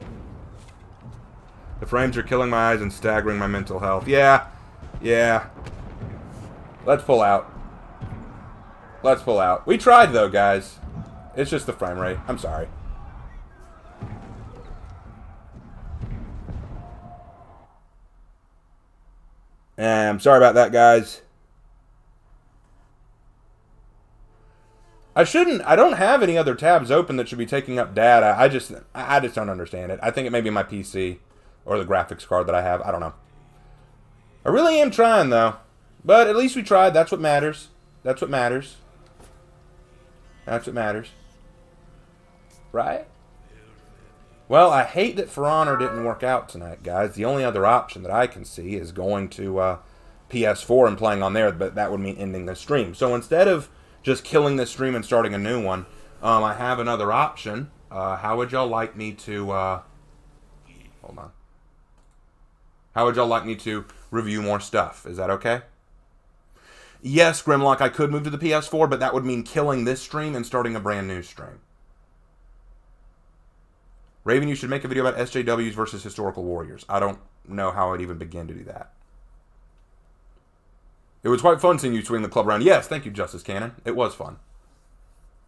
Speaker 1: The frames are killing my eyes and staggering my mental health. Yeah. Yeah. Let's pull out. Let's pull out. We tried, though, guys. It's just the frame rate. I'm sorry. I'm sorry about that, guys. I don't have any other tabs open that should be taking up data. I just don't understand it. I think it may be my PC or the graphics card that I have. I don't know. I really am trying, though. But at least we tried. That's what matters. That's what matters. That's what matters. Right? Well, I hate that For Honor didn't work out tonight, guys. The only other option that I can see is going to PS4 and playing on there, but that would mean ending the stream. So instead of just killing this stream and starting a new one, I have another option. How would y'all like me to... hold on. How would y'all like me to review more stuff? Is that okay? Yes, Grimlock, I could move to the PS4, but that would mean killing this stream and starting a brand new stream. Raven, you should make a video about SJWs versus historical warriors. I don't know how I'd even begin to do that. It was quite fun seeing you swing the club around. Yes, thank you, Justice Cannon. It was fun.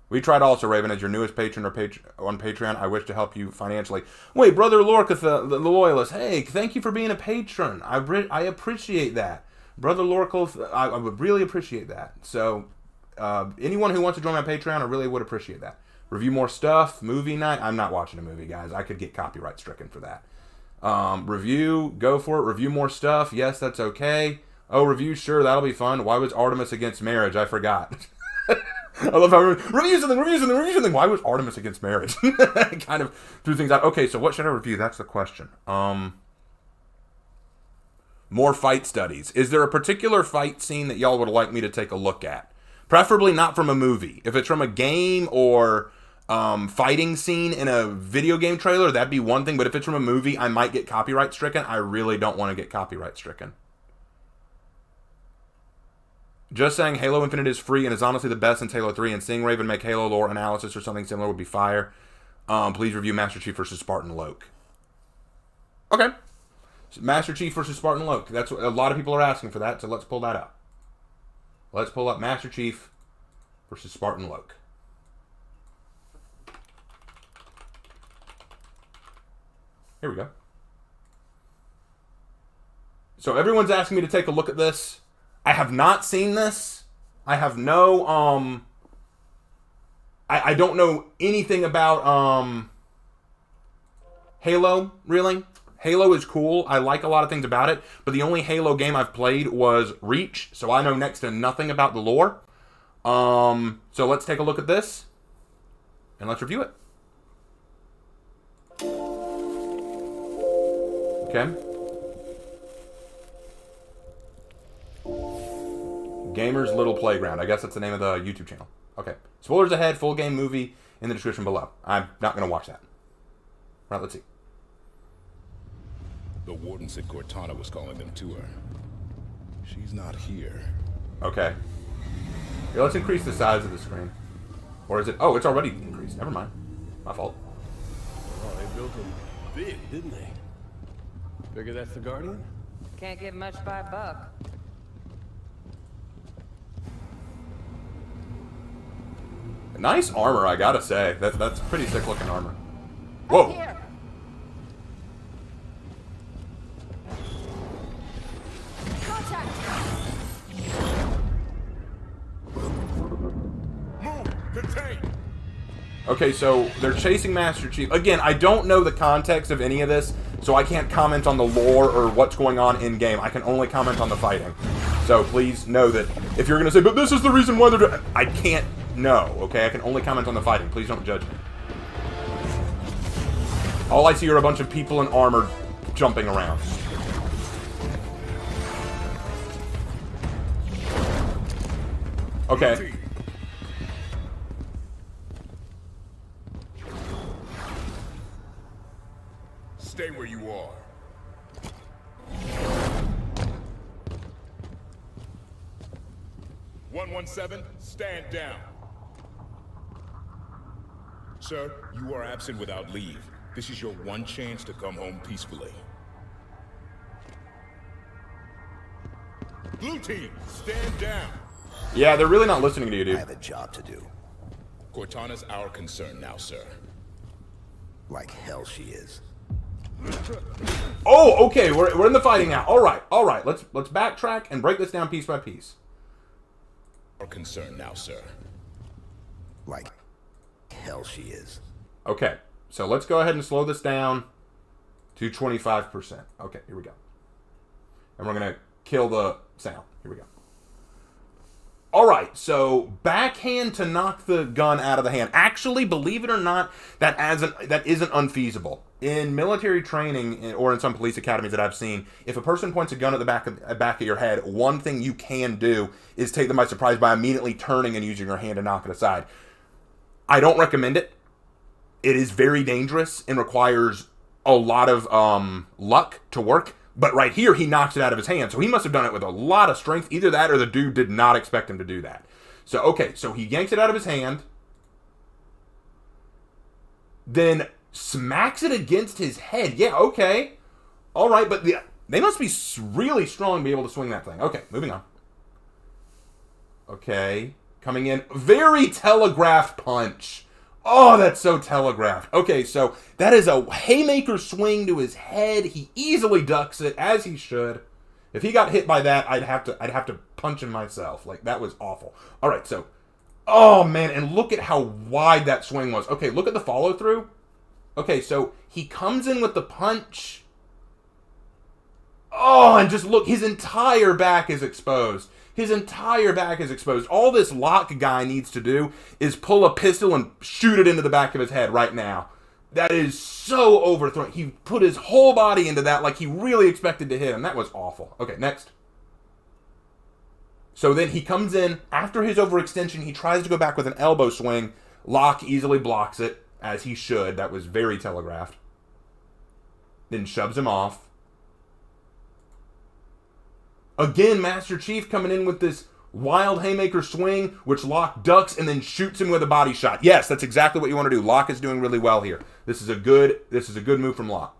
Speaker 1: We tried also, Raven, as your newest patron or on Patreon. I wish to help you financially. Wait, Brother Lorca, the loyalist. Hey, thank you for being a patron. I appreciate that. Brother Lorca, I would really appreciate that. So, anyone who wants to join my Patreon, I really would appreciate that. Review more stuff, movie night. I'm not watching a movie, guys. I could get copyright stricken for that. Review, go for it. Review more stuff. Yes, that's okay. Oh, review, sure, that'll be fun. Why was Artemis against marriage? I forgot. I love how review something. Why was Artemis against marriage? Kind of threw things out. Okay, so what should I review? That's the question. More fight studies. Is there a particular fight scene that y'all would like me to take a look at? Preferably not from a movie. If it's from a game or fighting scene in a video game trailer, that'd be one thing. But if it's from a movie, I might get copyright stricken. I really don't want to get copyright stricken. Just saying Halo Infinite is free and is honestly the best since Halo 3, and seeing Raven make Halo lore analysis or something similar would be fire. Please review Master Chief versus Spartan Loke. Okay. Master Chief versus Spartan Loke. That's what a lot of people are asking for that, so let's pull that up. Let's pull up Master Chief versus Spartan Loke. Here we go. So everyone's asking me to take a look at this. I have not seen this. I have no, I don't know anything about, Halo, really. Halo is cool. I like a lot of things about it, but the only Halo game I've played was Reach, so I know next to nothing about the lore. So let's take a look at this, and let's review it. Okay. Gamers Little Playground. I guess that's the name of the YouTube channel. Okay. Spoilers ahead. Full game movie in the description below. I'm not going to watch that. Right, let's see.
Speaker 8: The warden said Cortana was calling them to her. She's not here.
Speaker 1: Okay. Here, let's increase the size of the screen. Or is it? Oh, it's already increased. Never mind. My fault.
Speaker 9: Oh, they built them big, didn't they? Figure that's the Guardian?
Speaker 3: Can't get much by a buck.
Speaker 1: Nice armor, I gotta say. That's pretty sick looking armor. Whoa.
Speaker 3: Here.
Speaker 1: Okay, so they're chasing Master Chief. Again, I don't know the context of any of this, so I can't comment on the lore or what's going on in-game. I can only comment on the fighting. So please know that if you're going to say, but this is the reason why they're doing... I can't know, okay? I can only comment on the fighting. Please don't judge me. All I see are a bunch of people in armor jumping around. Okay.
Speaker 8: Stay where you are. "117, stand down. Sir, you are absent without leave. This is your one chance to come home peacefully. Blue team, stand down.
Speaker 1: Yeah, they're really not listening to you, dude.
Speaker 10: I have a job to do.
Speaker 8: Cortana's our concern now, sir.
Speaker 10: Like hell she is.
Speaker 1: Oh, okay, we're in the fighting now. All right. Let's backtrack and break this down piece by piece.
Speaker 8: Our concern now, sir.
Speaker 10: Like hell she is.
Speaker 1: Okay, so let's go ahead and slow this down to 25%. Okay, here we go. And we're gonna kill the sound. Here we go. All right, so backhand to knock the gun out of the hand. Actually, believe it or not, that isn't unfeasible. In military training or in some police academies that I've seen, if a person points a gun at the back of your head, one thing you can do is take them by surprise by immediately turning and using your hand to knock it aside. I don't recommend it. It is very dangerous and requires a lot of luck to work. But right here, he knocks it out of his hand. So he must have done it with a lot of strength. Either that or the dude did not expect him to do that. So, okay, so he yanks it out of his hand. Then smacks it against his head. Yeah, okay. All right, but they must be really strong to be able to swing that thing. Okay, moving on. Okay, coming in. Very telegraphed punch. Oh, that's so telegraphed. Okay, so that is a haymaker swing to his head. He easily ducks it, as he should. If he got hit by that, I'd have to punch him myself. Like, that was awful. All right, so, oh man, and look at how wide that swing was. Okay, look at the follow through. Okay, so he comes in with the punch. Oh, and just look, his entire back is exposed. His entire back is exposed. All this Locke guy needs to do is pull a pistol and shoot it into the back of his head right now. That is so overthrown. He put his whole body into that like he really expected to hit him. That was awful. Okay, next. So then he comes in. After his overextension, he tries to go back with an elbow swing. Locke easily blocks it, as he should. That was very telegraphed. Then shoves him off. Again, Master Chief coming in with this wild haymaker swing, which Locke ducks and then shoots him with a body shot. Yes, that's exactly what you want to do. Locke is doing really well here. This is a good move from Locke.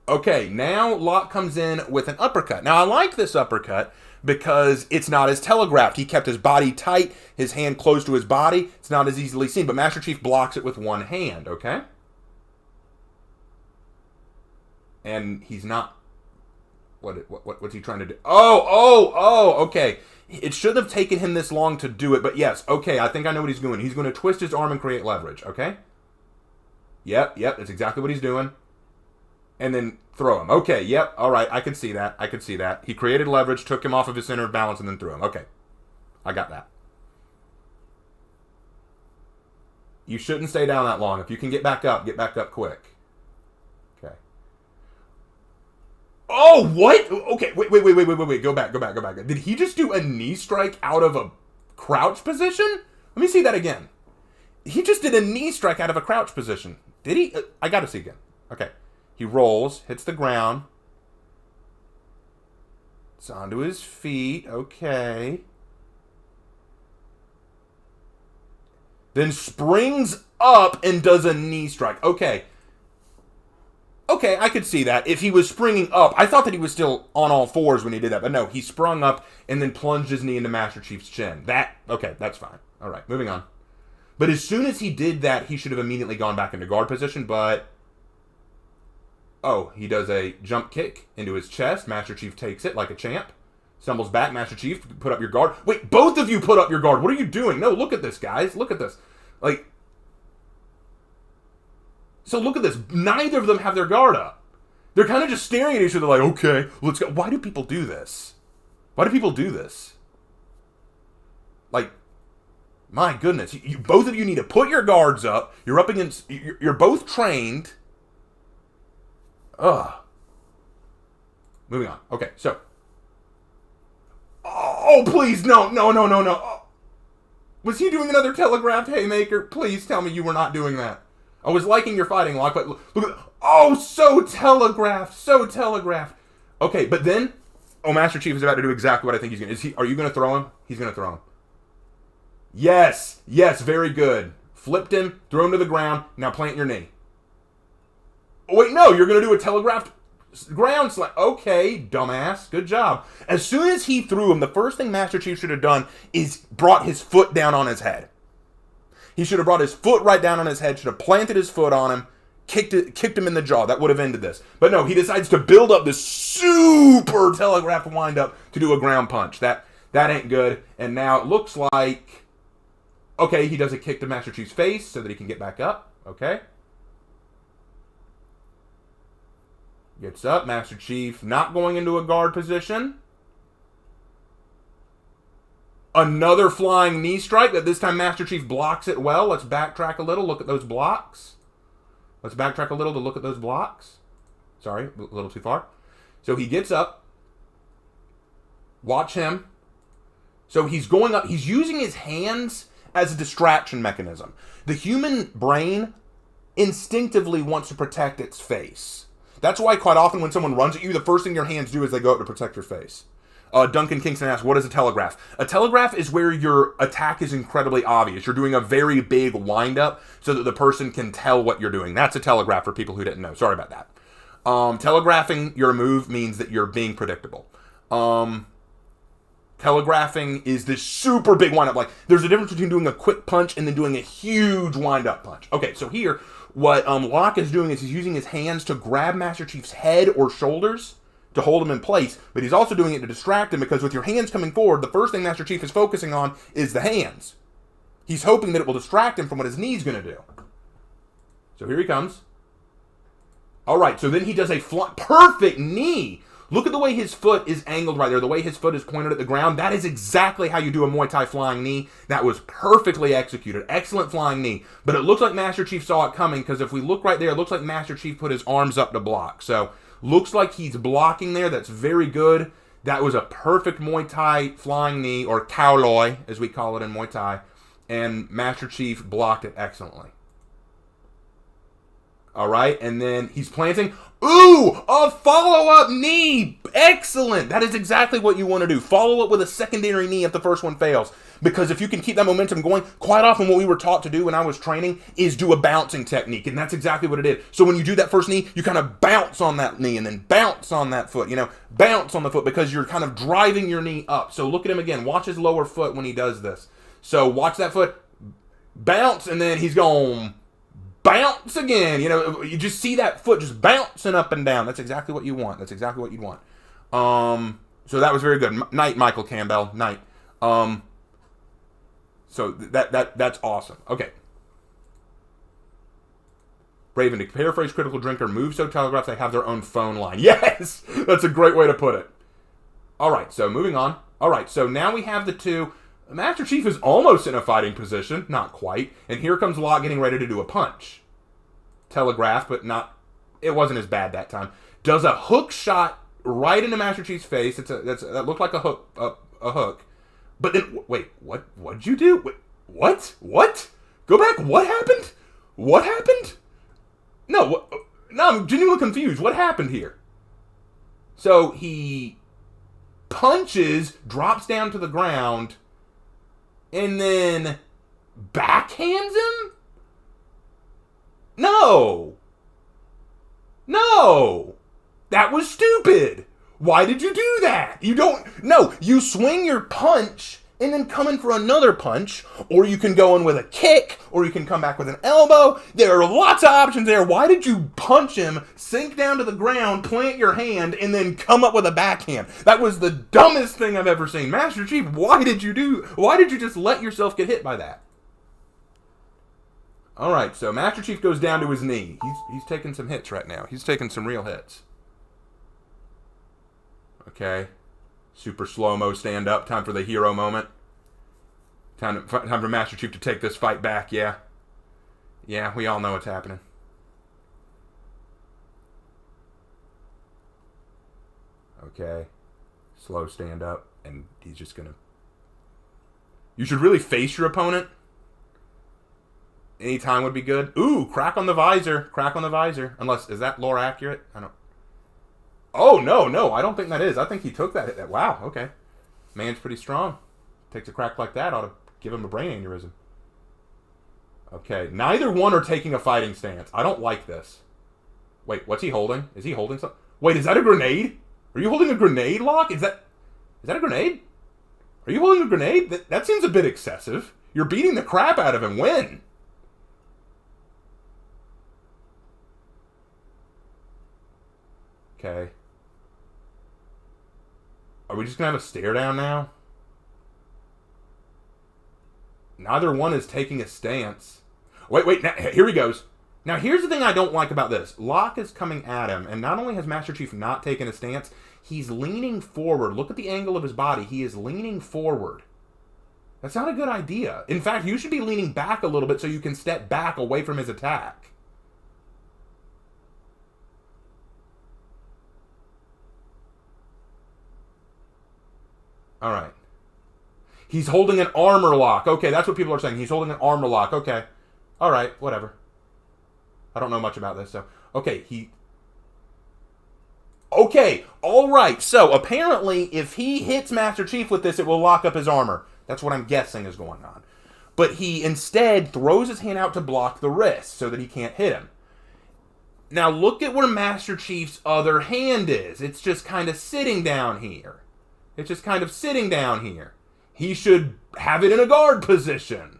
Speaker 1: Okay, now Locke comes in with an uppercut. Now, I like this uppercut because it's not as telegraphed. He kept his body tight, his hand close to his body. It's not as easily seen, but Master Chief blocks it with one hand, okay? And he's not... What's he trying to do? Oh, okay. It shouldn't have taken him this long to do it, but yes, okay, I think I know what he's doing. He's going to twist his arm and create leverage, okay? Yep, that's exactly what he's doing. And then throw him. Okay, yep, all right, I can see that. He created leverage, took him off of his center of balance, and then threw him. Okay, I got that. You shouldn't stay down that long. If you can get back up quick. Okay. Oh, what? Okay, wait. Go back. Did he just do a knee strike out of a crouch position? Let me see that again. He just did a knee strike out of a crouch position. Did he? I gotta see again. Okay. He rolls, hits the ground. It's onto his feet. Okay. Then springs up and does a knee strike. Okay. Okay, I could see that. If he was springing up, I thought that he was still on all fours when he did that. But no, he sprung up and then plunged his knee into Master Chief's chin. Okay, that's fine. All right, moving on. But as soon as he did that, he should have immediately gone back into guard position, but... Oh, he does a jump kick into his chest. Master Chief takes it like a champ. Stumbles back. Master Chief, put up your guard. Wait, both of you put up your guard. What are you doing? No, look at this, guys. Look at this. Like... So look at this. Neither of them have their guard up. They're kind of just staring at each other like, okay, let's go. Why do people do this? Why do people do this? Like... My goodness, both of you need to put your guards up. You're up against, you're both trained. Ugh. Moving on. Okay, so. Oh, please, no. Oh. Was he doing another telegraphed haymaker? Please tell me you were not doing that. I was liking your fighting, Locke, but look at, oh, so telegraphed. Okay, but then, Master Chief is about to do exactly what I think he's going to. Are you going to throw him? He's going to throw him. Yes, very good. Flipped him, threw him to the ground, now plant your knee. Oh, wait, no, you're going to do a telegraphed ground slam. Okay, dumbass, good job. As soon as he threw him, the first thing Master Chief should have done is brought his foot down on his head. He should have brought his foot right down on his head, should have planted his foot on him, kicked him in the jaw. That would have ended this. But no, he decides to build up this super telegraphed wind-up to do a ground punch. That ain't good. And now it looks like... Okay, he does a kick to Master Chief's face so that he can get back up. Okay. Gets up. Master Chief not going into a guard position. Another flying knee strike, that this time Master Chief blocks it well. Let's backtrack a little. Look at those blocks. Let's backtrack a little to look at those blocks. Sorry, a little too far. So he gets up. Watch him. So he's going up. He's using his hands as a distraction mechanism. The human brain instinctively wants to protect its face. That's why quite often when someone runs at you, the first thing your hands do is they go up to protect your face. Duncan Kingston asks, what is a telegraph? A telegraph is where your attack is incredibly obvious. You're doing a very big wind-up so that the person can tell what you're doing. That's a telegraph for people who didn't know. Sorry about that. Telegraphing your move means that you're being predictable. Telegraphing is this super big wind-up. Like, there's a difference between doing a quick punch and then doing a huge wind-up punch. Okay, so here, what Locke is doing is he's using his hands to grab Master Chief's head or shoulders to hold him in place, but he's also doing it to distract him, because with your hands coming forward, the first thing Master Chief is focusing on is the hands. He's hoping that it will distract him from what his knee's going to do. So here he comes. All right, so then he does a perfect knee. Look at the way his foot is angled right there, the way his foot is pointed at the ground. That is exactly how you do a Muay Thai flying knee. That was perfectly executed. Excellent flying knee. But it looks like Master Chief saw it coming, because if we look right there, it looks like Master Chief put his arms up to block. So, looks like he's blocking there. That's very good. That was a perfect Muay Thai flying knee, or Khao Loi, as we call it in Muay Thai. And Master Chief blocked it excellently. All right, and then he's planting. Ooh, a follow-up knee. Excellent. That is exactly what you want to do. Follow up with a secondary knee if the first one fails. Because if you can keep that momentum going, quite often what we were taught to do when I was training is do a bouncing technique. And that's exactly what it is. So when you do that first knee, you kind of bounce on that knee and then bounce on that foot. You know, bounce on the foot because you're kind of driving your knee up. So look at him again. Watch his lower foot when he does this. So watch that foot bounce, and then he's going bounce again. You know, you just see that foot just bouncing up and down. That's exactly what you want. That's exactly what you'd want. So that was very good. Night, Michael Campbell. Night. So that's awesome. Okay. Raven, to paraphrase Critical Drinker, move so telegraphs they have their own phone line. Yes! That's a great way to put it. All right, so moving on. All right, so now we have the two. Master Chief is almost in a fighting position. Not quite. And here comes Locke getting ready to do a punch. Telegraph, but not... It wasn't as bad that time. Does a hook shot right into Master Chief's face. That looked like a hook. A hook. But then... Wait, what did you do? Wait, what? Go back. What happened? What happened? No, I'm genuinely confused. What happened here? So he punches, drops down to the ground, and then backhands him? No. No. That was stupid. Why did you do that? You don't... No, you swing your punch and then come in for another punch, or you can go in with a kick, or you can come back with an elbow. There are lots of options there. Why did you punch him, sink down to the ground, plant your hand, and then come up with a backhand? That was the dumbest thing I've ever seen. Master Chief, why did you just let yourself get hit by that? All right, so Master Chief goes down to his knee. He's taking some hits right now. He's taking some real hits. Okay. Super slow-mo stand up. Time for the hero moment. Time for Master Chief to take this fight back, yeah. Yeah, we all know what's happening. Okay. Slow stand up. And he's just gonna... You should really face your opponent. Any time would be good. Ooh, crack on the visor. Crack on the visor. Unless, is that lore accurate? I don't... Oh, no, I don't think that is. I think he took that hit. Wow, okay. Man's pretty strong. Takes a crack like that, ought to give him a brain aneurysm. Okay, neither one are taking a fighting stance. I don't like this. Wait, what's he holding? Is he holding something? Wait, is that a grenade? Are you holding a grenade, Locke? Is that a grenade? Are you holding a grenade? That seems a bit excessive. You're beating the crap out of him. When? Okay. Are we just going to have a stare down now? Neither one is taking a stance. Wait, now, here he goes. Now, here's the thing I don't like about this. Locke is coming at him, and not only has Master Chief not taken a stance, he's leaning forward. Look at the angle of his body. He is leaning forward. That's not a good idea. In fact, you should be leaning back a little bit so you can step back away from his attack. All right. He's holding an armor lock. Okay, that's what people are saying. He's holding an armor lock. Okay. All right, whatever. I don't know much about this, so... Okay, Okay, all right. So, apparently, if he hits Master Chief with this, it will lock up his armor. That's what I'm guessing is going on. But he instead throws his hand out to block the wrist so that he can't hit him. Now, look at where Master Chief's other hand is. It's just kind of sitting down here. It's just kind of sitting down here. He should have it in a guard position.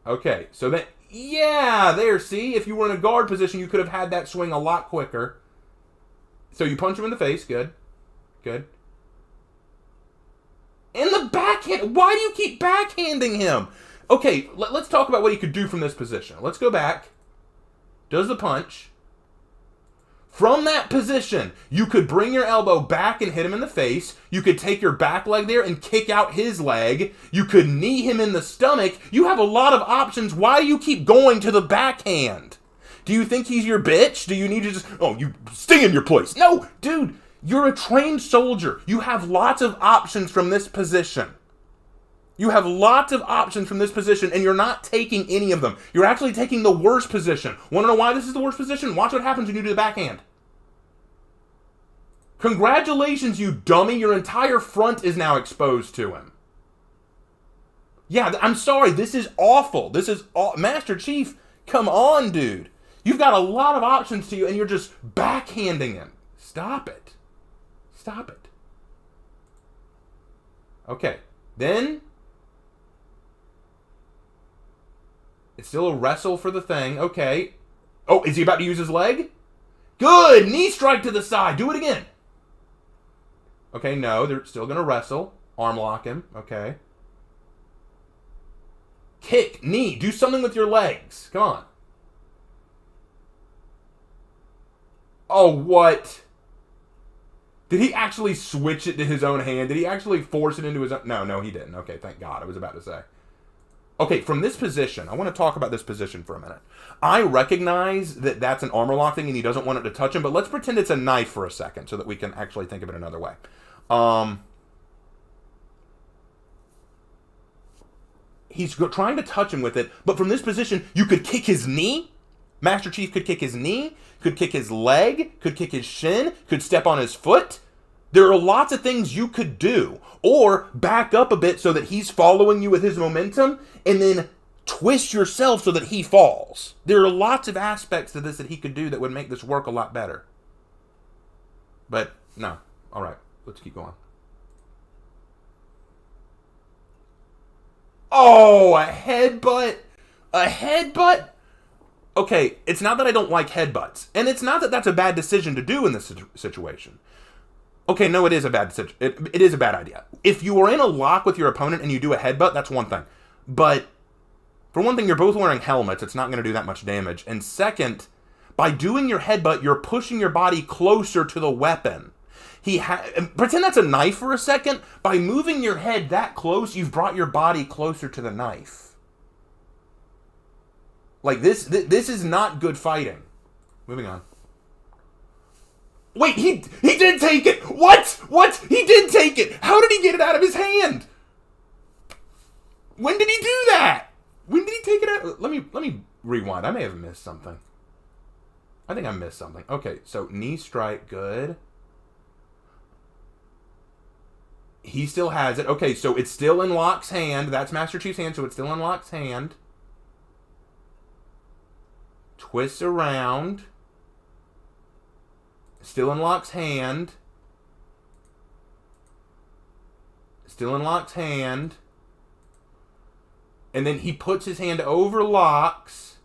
Speaker 1: Okay, so then... Yeah, there, see? If you were in a guard position, you could have had that swing a lot quicker. So you punch him in the face. Good. Good. And the backhand... Why do you keep backhanding him? Okay, let's talk about what he could do from this position. Let's go back. Does the punch... From that position, you could bring your elbow back and hit him in the face. You could take your back leg there and kick out his leg. You could knee him in the stomach. You have a lot of options. Why do you keep going to the backhand? Do you think he's your bitch? Do you need to just... Oh, you stay in your place. No, dude, you're a trained soldier. You have lots of options from this position. You have lots of options from this position, and you're not taking any of them. You're actually taking the worst position. Want to know why this is the worst position? Watch what happens when you do the backhand. Congratulations, you dummy. Your entire front is now exposed to him. Yeah, I'm sorry. This is awful. This is... Master Chief, come on, dude. You've got a lot of options to you, and you're just backhanding him. Stop it. Stop it. Okay. Then... It's still a wrestle for the thing. Okay. Oh, is he about to use his leg? Good! Knee strike to the side. Do it again. Okay, no. They're still going to wrestle. Arm lock him. Okay. Kick. Knee. Do something with your legs. Come on. Oh, what? Did he actually switch it to his own hand? Did he actually force it into his own... No, he didn't. Okay, thank God. I was about to say. Okay, from this position, I want to talk about this position for a minute. I recognize that that's an armor lock thing and he doesn't want it to touch him, but let's pretend it's a knife for a second so that we can actually think of it another way. he's trying to touch him with it, but from this position, you could kick his knee. Master Chief could kick his knee, could kick his leg, could kick his shin, could step on his foot. There are lots of things you could do. Or back up a bit so that he's following you with his momentum, and then twist yourself so that he falls. There are lots of aspects to this that he could do that would make this work a lot better. But, no. All right, let's keep going. Oh, a headbutt? A headbutt? Okay, it's not that I don't like headbutts. And it's not that that's a bad decision to do in this situation. Okay, no, it is a bad decision. It is a bad idea. If you are in a lock with your opponent and you do a headbutt, that's one thing. But, for one thing, you're both wearing helmets. It's not going to do that much damage. And second, by doing your headbutt, you're pushing your body closer to the weapon. Pretend that's a knife for a second. By moving your head that close, you've brought your body closer to the knife. Like, this is not good fighting. Moving on. Wait, he did take it! What? He did take it! How did he get it out of his hand? When did he do that? When did he take it out? Let me rewind. I may have missed something. I think I missed something. Okay, so knee strike, good. He still has it. Okay, so it's still in Locke's hand. That's Master Chief's hand, so it's still in Locke's hand. Twists around. Still in Locke's hand. Still in Locke's hand. And then he puts his hand over Locke's.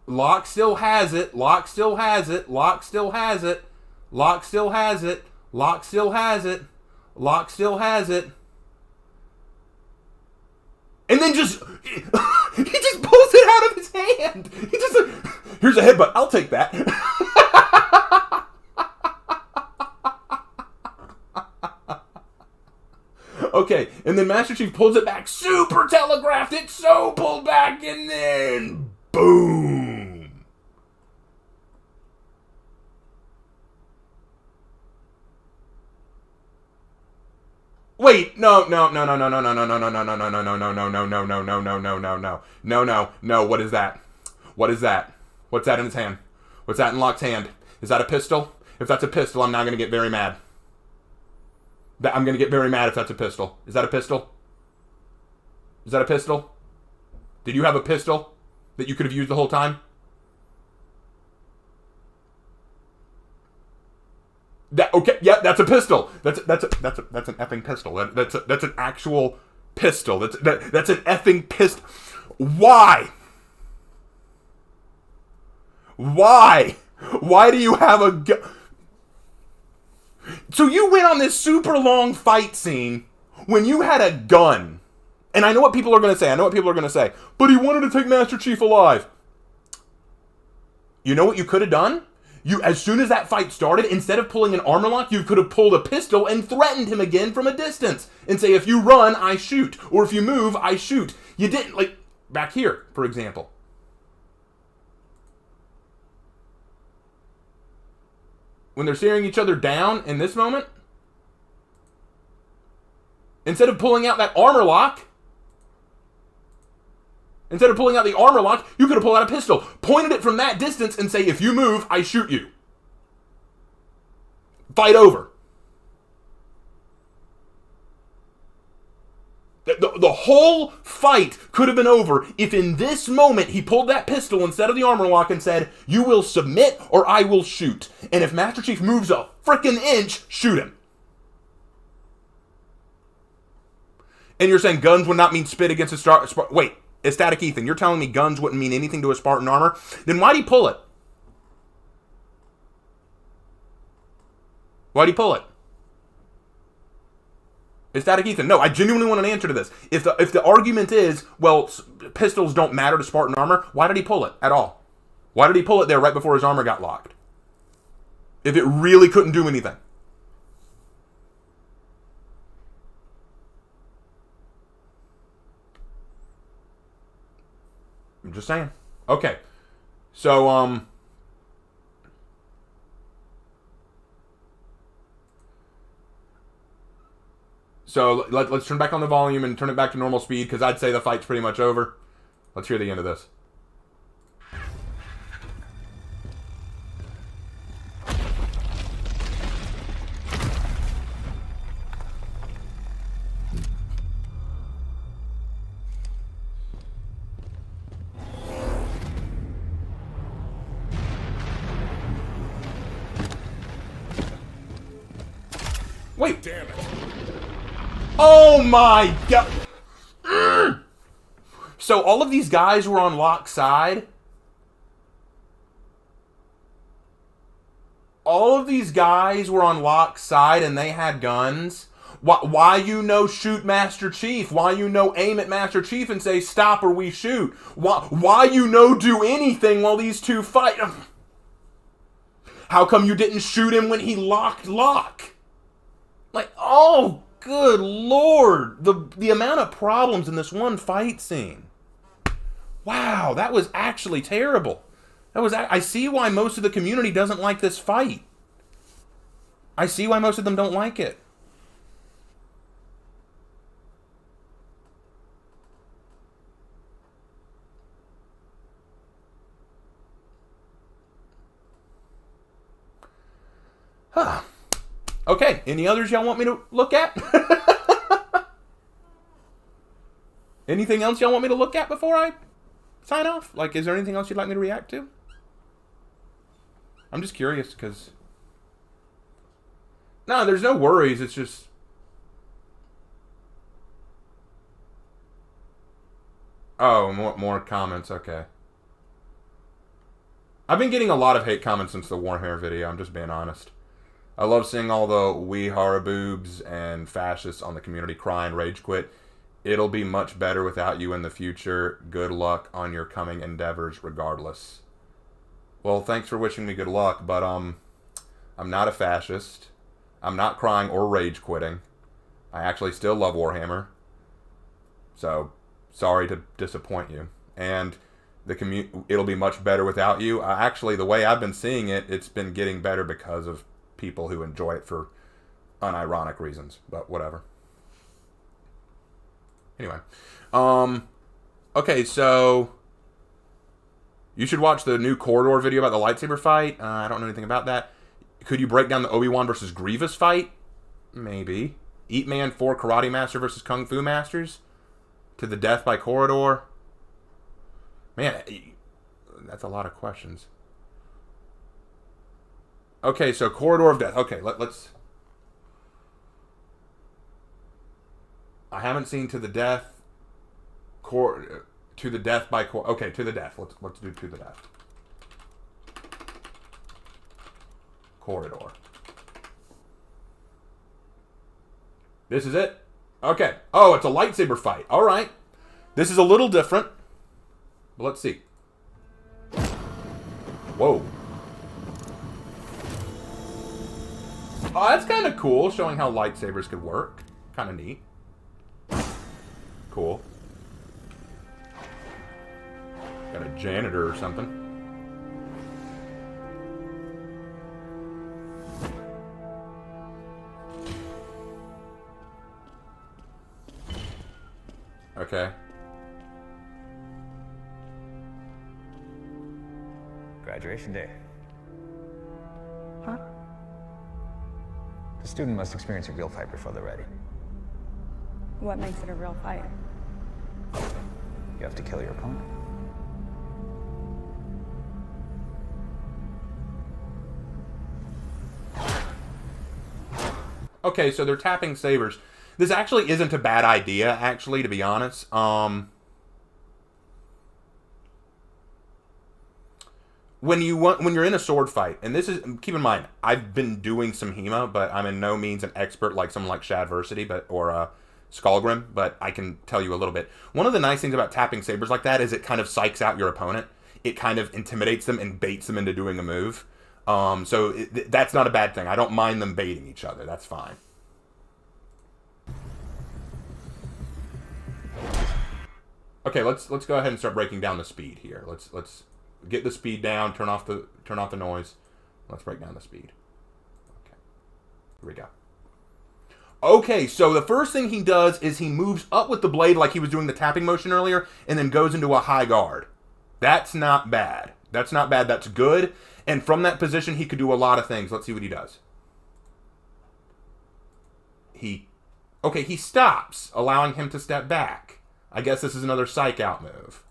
Speaker 1: Locke still has it. Locke still has it. Locke still has it. Locke still has it. Locke still has it. Locke still has it. And then just... he just pulls it out of his hand. He just... Here's a headbutt. I'll take that. Okay, and then Master Chief pulls it back. Super telegraphed. It's so pulled back, and then... boom. Wait, no, what is that? What is that? What's that in his hand? What's that in Locke's hand? Is that a pistol? If that's a pistol, I'm now going to get very mad. I'm going to get very mad if that's a pistol. Is that a pistol? Is that a pistol? Did you have a pistol that you could have used the whole time? Okay, yeah, that's a pistol. That's an effing pistol. That's an actual pistol. That's an effing pistol. Why? Why? Why do you have a gun? So you went on this super long fight scene when you had a gun. And I know what people are going to say. But he wanted to take Master Chief alive. You know what you could have done? As soon as that fight started, instead of pulling an armor lock, you could have pulled a pistol and threatened him again from a distance. And say, if you run, I shoot. Or if you move, I shoot. You didn't, like, back here, for example. When they're staring each other down in this moment, instead of pulling out that armor lock, instead of pulling out the armor lock, you could have pulled out a pistol, pointed it from that distance, and say, if you move, I shoot you. Fight over. The whole fight could have been over if in this moment he pulled that pistol instead of the armor lock and said, you will submit or I will shoot. And if Master Chief moves a frickin' inch, shoot him. And you're saying guns would not mean spit against a wait. Ecstatic Ethan, you're telling me guns wouldn't mean anything to a Spartan armor? Then why'd he pull it? Why'd he pull it? Ecstatic Ethan, no, I genuinely want an answer to this. If the argument is, well, pistols don't matter to Spartan armor, why did he pull it at all? Why did he pull it there right before his armor got locked? If it really couldn't do anything. I'm just saying. Okay. So, So let's turn back on the volume and turn it back to normal speed, because I'd say the fight's pretty much over. Let's hear the end of this. Wait.
Speaker 8: Damn it.
Speaker 1: Oh my god. So all of these guys were on Locke's side. All of these guys were on Locke's side and they had guns. Why you know shoot Master Chief? Why you know aim at Master Chief and say stop or we shoot? Why you know do anything while these two fight? How come you didn't shoot him when he locked Locke? Like, oh, good lord. The amount of problems in this one fight scene. Wow, that was actually terrible. I see why most of the community doesn't like this fight. I see why most of them don't like it. Huh. Okay, any others y'all want me to look at? Anything else y'all want me to look at before I sign off? Like, is there anything else you'd like me to react to? I'm just curious, because... No, there's no worries, it's just... Oh, more comments, okay. I've been getting a lot of hate comments since the Warhammer video, I'm just being honest. I love seeing all the wee haraboobs and fascists on the community crying rage quit. It'll be much better without you in the future. Good luck on your coming endeavors regardless. Well, thanks for wishing me good luck, but I'm not a fascist. I'm not crying or rage quitting. I actually still love Warhammer. So, sorry to disappoint you. And it'll be much better without you. Actually, the way I've been seeing it, it's been getting better because of people who enjoy it for unironic reasons, but whatever. Anyway, okay, so you should watch the new Corridor video about the lightsaber fight. I don't know anything about that. Could you break down the Obi-Wan versus Grievous fight? Maybe. Eat Man 4 Karate Master versus Kung Fu Masters? To the death by Corridor? Man, that's a lot of questions. Okay, so Corridor of Death. Okay, let's... I haven't seen To the Death. To the Death by... Okay, To the Death. Let's do To the Death. Corridor. This is it? Okay. Oh, it's a lightsaber fight. All right. This is a little different. But let's see. Whoa. Oh, that's kind of cool, showing how lightsabers could work. Kind of neat. Cool. Got a janitor or something. Okay.
Speaker 11: Graduation day. Huh? The student must experience a real fight before they're ready.
Speaker 12: What makes it a real fight?
Speaker 11: You have to kill your opponent.
Speaker 1: Okay, so they're tapping sabers. This actually isn't a bad idea, actually, to be honest. When you're in a sword fight, and this is, keep in mind, I've been doing some HEMA, but I'm in no means an expert like someone like Shadversity, or Skullgrim, but I can tell you a little bit. One of the nice things about tapping sabers like that is it kind of psychs out your opponent. It kind of intimidates them and baits them into doing a move. So that's not a bad thing. I don't mind them baiting each other. That's fine. Okay, let's go ahead and start breaking down the speed here. Let's get the speed down. Turn off the noise. Let's break down the speed. Okay, here we go. Okay, so the first thing he does is he moves up with the blade like he was doing the tapping motion earlier, and then goes into a high guard. That's not bad. That's not bad. That's good. And from that position, he could do a lot of things. Let's see what he does. Okay, he stops, allowing him to step back. I guess this is another psych out move.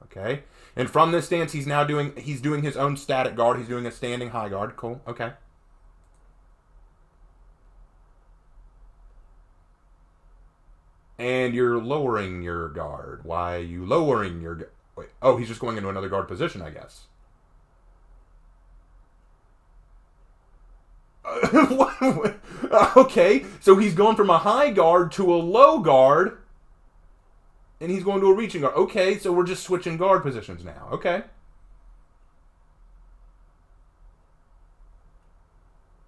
Speaker 1: Okay. And from this stance, he's doing his own static guard. He's doing a standing high guard. Cool. Okay. And you're lowering your guard. Why are you lowering your... Wait. Oh, he's just going into another guard position, I guess. Okay, so he's going from a high guard to a low guard. And he's going to a reaching guard. Okay, so we're just switching guard positions now. Okay.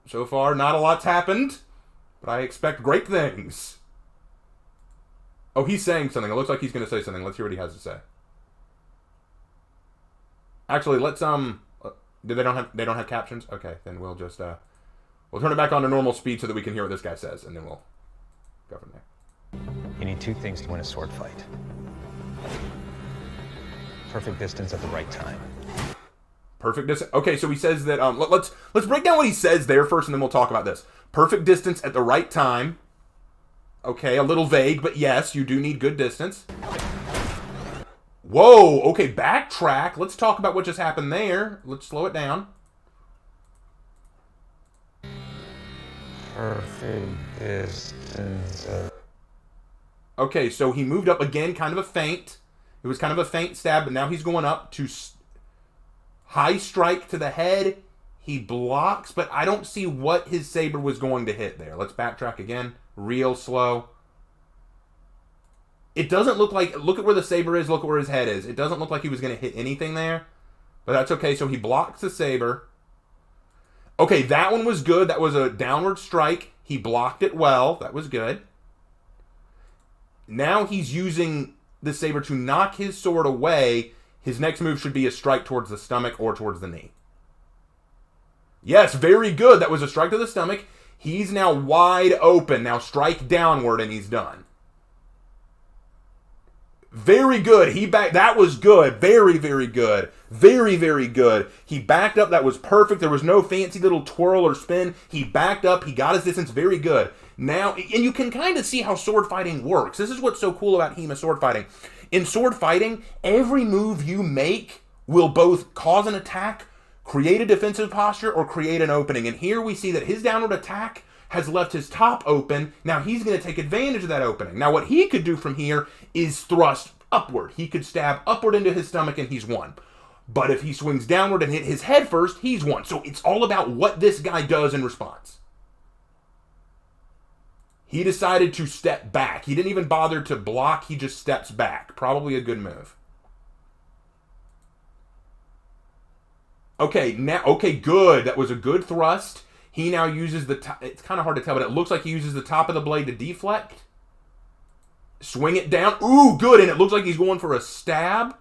Speaker 1: So far, not a lot's happened. But I expect great things. Oh, he's saying something. It looks like he's going to say something. Let's hear what he has to say. Actually, let's they don't have captions? Okay, then we'll just we'll turn it back on to normal speed so that we can hear what this guy says, and then we'll go from there.
Speaker 11: You need two things to win a sword fight. Perfect distance at the right time.
Speaker 1: Perfect distance. Okay, so he says that let's break down what he says there first, and then we'll talk about this. Perfect distance at the right time. Okay, a little vague, but yes, you do need good distance. Whoa, okay, backtrack. Let's talk about what just happened there. Let's slow it down.
Speaker 13: Perfect distance.
Speaker 1: Okay, so he moved up again, kind of a feint. It was kind of a feint stab, but now he's going up to high strike to the head. He blocks, but I don't see what his saber was going to hit there. Let's backtrack again. Real slow. It doesn't look like... Look at where the saber is. Look at where his head is. It doesn't look like he was going to hit anything there. But that's okay. So he blocks the saber. Okay, that one was good. That was a downward strike. He blocked it well. That was good. Now he's using the saber to knock his sword away. His next move should be a strike towards the stomach or towards the knee. Yes, very good. That was a strike to the stomach. He's now wide open. Now strike downward and he's done. Very good. That was good. Very, very good. Very, very good. He backed up. That was perfect. There was no fancy little twirl or spin. He backed up. He got his distance. Very good. Now, and you can kind of see how sword fighting works. This is what's so cool about HEMA sword fighting. In sword fighting, every move you make will both cause an attack, create a defensive posture, or create an opening. And here we see that his downward attack has left his top open. Now he's going to take advantage of that opening. Now what he could do from here is thrust upward. He could stab upward into his stomach and he's won. But if he swings downward and hit his head first, he's won. So it's all about what this guy does in response. He decided to step back. He didn't even bother to block. He just steps back. Probably a good move. Okay, good. That was a good thrust. He now uses the top. It's kind of hard to tell, but it looks like he uses the top of the blade to deflect. Swing it down. Ooh, good. And it looks like he's going for a stab.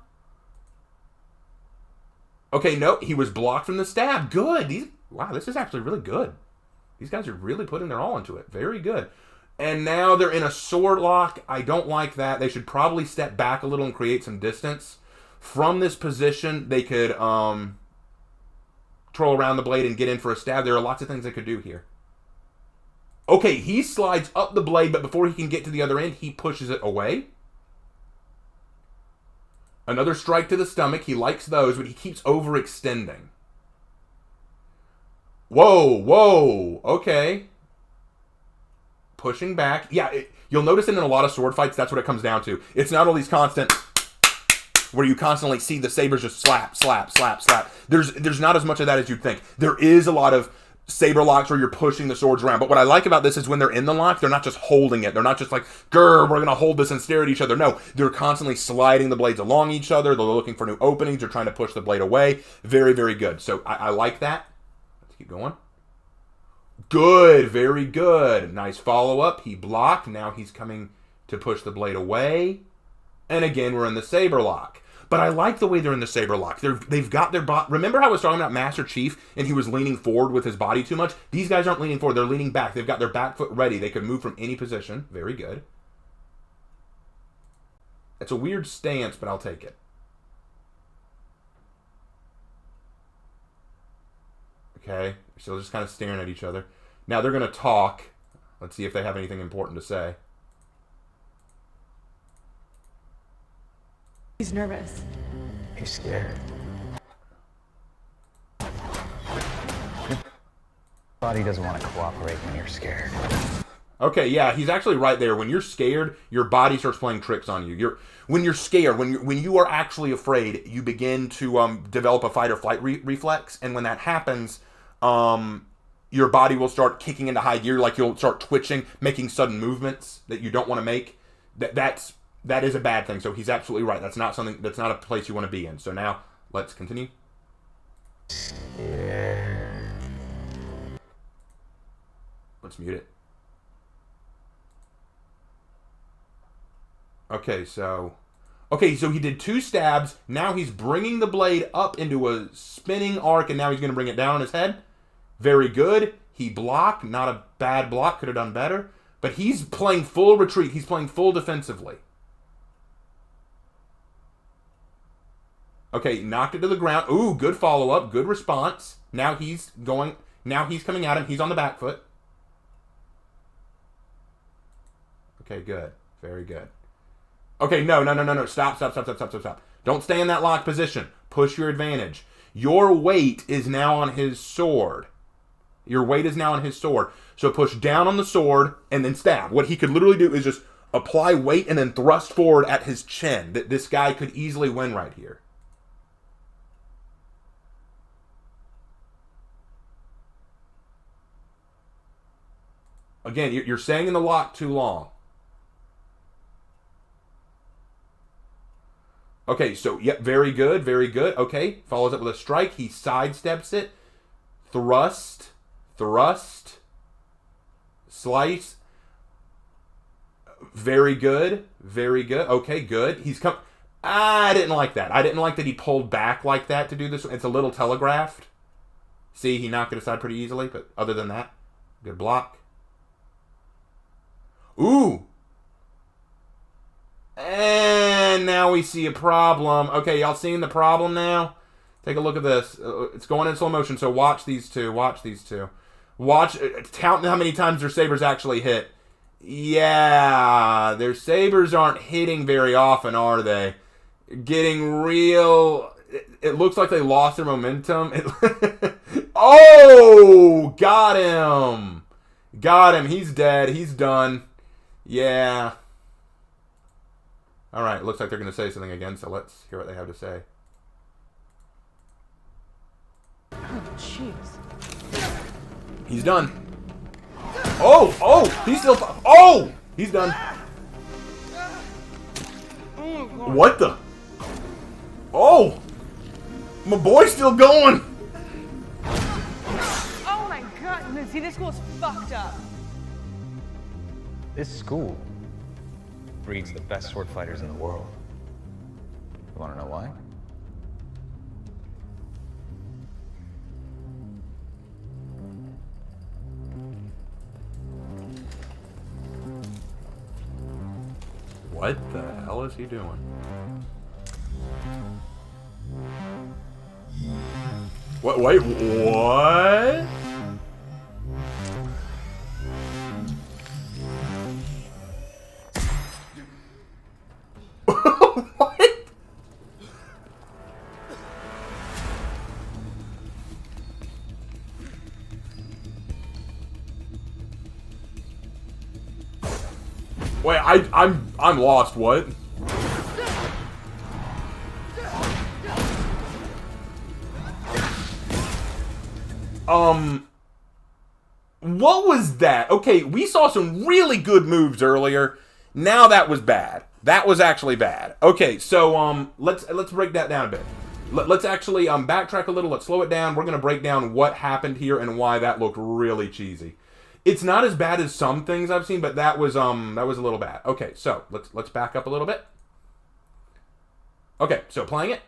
Speaker 1: Okay, no, he was blocked from the stab. Good. Wow, this is actually really good. These guys are really putting their all into it. Very good. And now they're in a sword lock. I don't like that. They should probably step back a little and create some distance. From this position, they could twirl around the blade and get in for a stab. There are lots of things they could do here. Okay, he slides up the blade, but before he can get to the other end, he pushes it away. Another strike to the stomach. He likes those, but he keeps overextending. Whoa. Okay. Pushing back. Yeah, you'll notice in a lot of sword fights, that's what it comes down to. It's not all these constant... where you constantly see the sabers just slap. There's not as much of that as you'd think. There is a lot of saber locks where you're pushing the swords around. But what I like about this is when they're in the lock, they're not just holding it. They're not just like, grr, we're going to hold this and stare at each other. No, they're constantly sliding the blades along each other. They're looking for new openings. They're trying to push the blade away. Very, very good. So I like that. Let's keep going. Good. Very good. Nice follow-up. He blocked. Now he's coming to push the blade away. And again, we're in the saber lock. But I like the way they're in the saber lock. They've got their bot. Remember how I was talking about Master Chief and he was leaning forward with his body too much? These guys aren't leaning forward. They're leaning back. They've got their back foot ready. They could move from any position. Very good. It's a weird stance, but I'll take it. Okay. So they're just kind of staring at each other. Now they're going to talk. Let's see if they have anything important to say.
Speaker 12: He's nervous.
Speaker 11: He's scared. Body doesn't want to cooperate when you're scared.
Speaker 1: Okay, yeah, he's actually right there. When you're scared, your body starts playing tricks on you. When you're scared, when you are actually afraid, you begin to develop a fight or flight reflex, and when that happens, your body will start kicking into high gear, like you'll start twitching, making sudden movements that you don't want to make. That is a bad thing. So he's absolutely right. That's not a place you want to be in. So now let's continue. Let's mute it. Okay, so he did 2 stabs. Now he's bringing the blade up into a spinning arc, and now he's going to bring it down on his head. Very good. He blocked. Not a bad block. Could have done better. But he's playing full retreat. He's playing full defensively. Okay, knocked it to the ground. Ooh, good follow-up. Good response. Now he's coming at him. He's on the back foot. Okay, good. Very good. Okay, no. Stop. Don't stay in that locked position. Push your advantage. Your weight is now on his sword. So push down on the sword and then stab. What he could literally do is just apply weight and then thrust forward at his chin. This guy could easily win right here. Again, you're staying in the lock too long. Okay, so, yep, very good. Okay, follows up with a strike. He sidesteps it. Thrust. Slice. Very good. Okay, good. He's come. I didn't like that. I didn't like that he pulled back like that to do this. It's a little telegraphed. See, he knocked it aside pretty easily, but other than that, good block. Ooh. And now we see a problem. Okay, y'all seeing the problem now? Take a look at this. It's going in slow motion, so watch these two. Count how many times their sabers actually hit. Yeah, their sabers aren't hitting very often, are they? Getting real... It looks like they lost their momentum. Oh! Got him. He's dead. He's done. Yeah. Alright, looks like they're going to say something again, so let's hear what they have to say.
Speaker 12: Oh, jeez.
Speaker 1: He's done. Oh! He's still... Oh! He's done. What the... Oh! My boy's still going!
Speaker 12: Oh my god, see, this school's fucked up.
Speaker 11: This school breeds the best sword fighters in the world. You want to know why?
Speaker 1: What the hell is he doing? What? Wait, what? What? Wait, I'm lost. What? What was that? Okay, we saw some really good moves earlier. Now that was bad. That was actually bad. Okay, so let's break that down a bit. Let's actually backtrack a little. Let's slow it down. We're gonna break down what happened here and why that looked really cheesy. It's not as bad as some things I've seen, but that was a little bad. Okay, so let's back up a little bit. Okay, so playing it.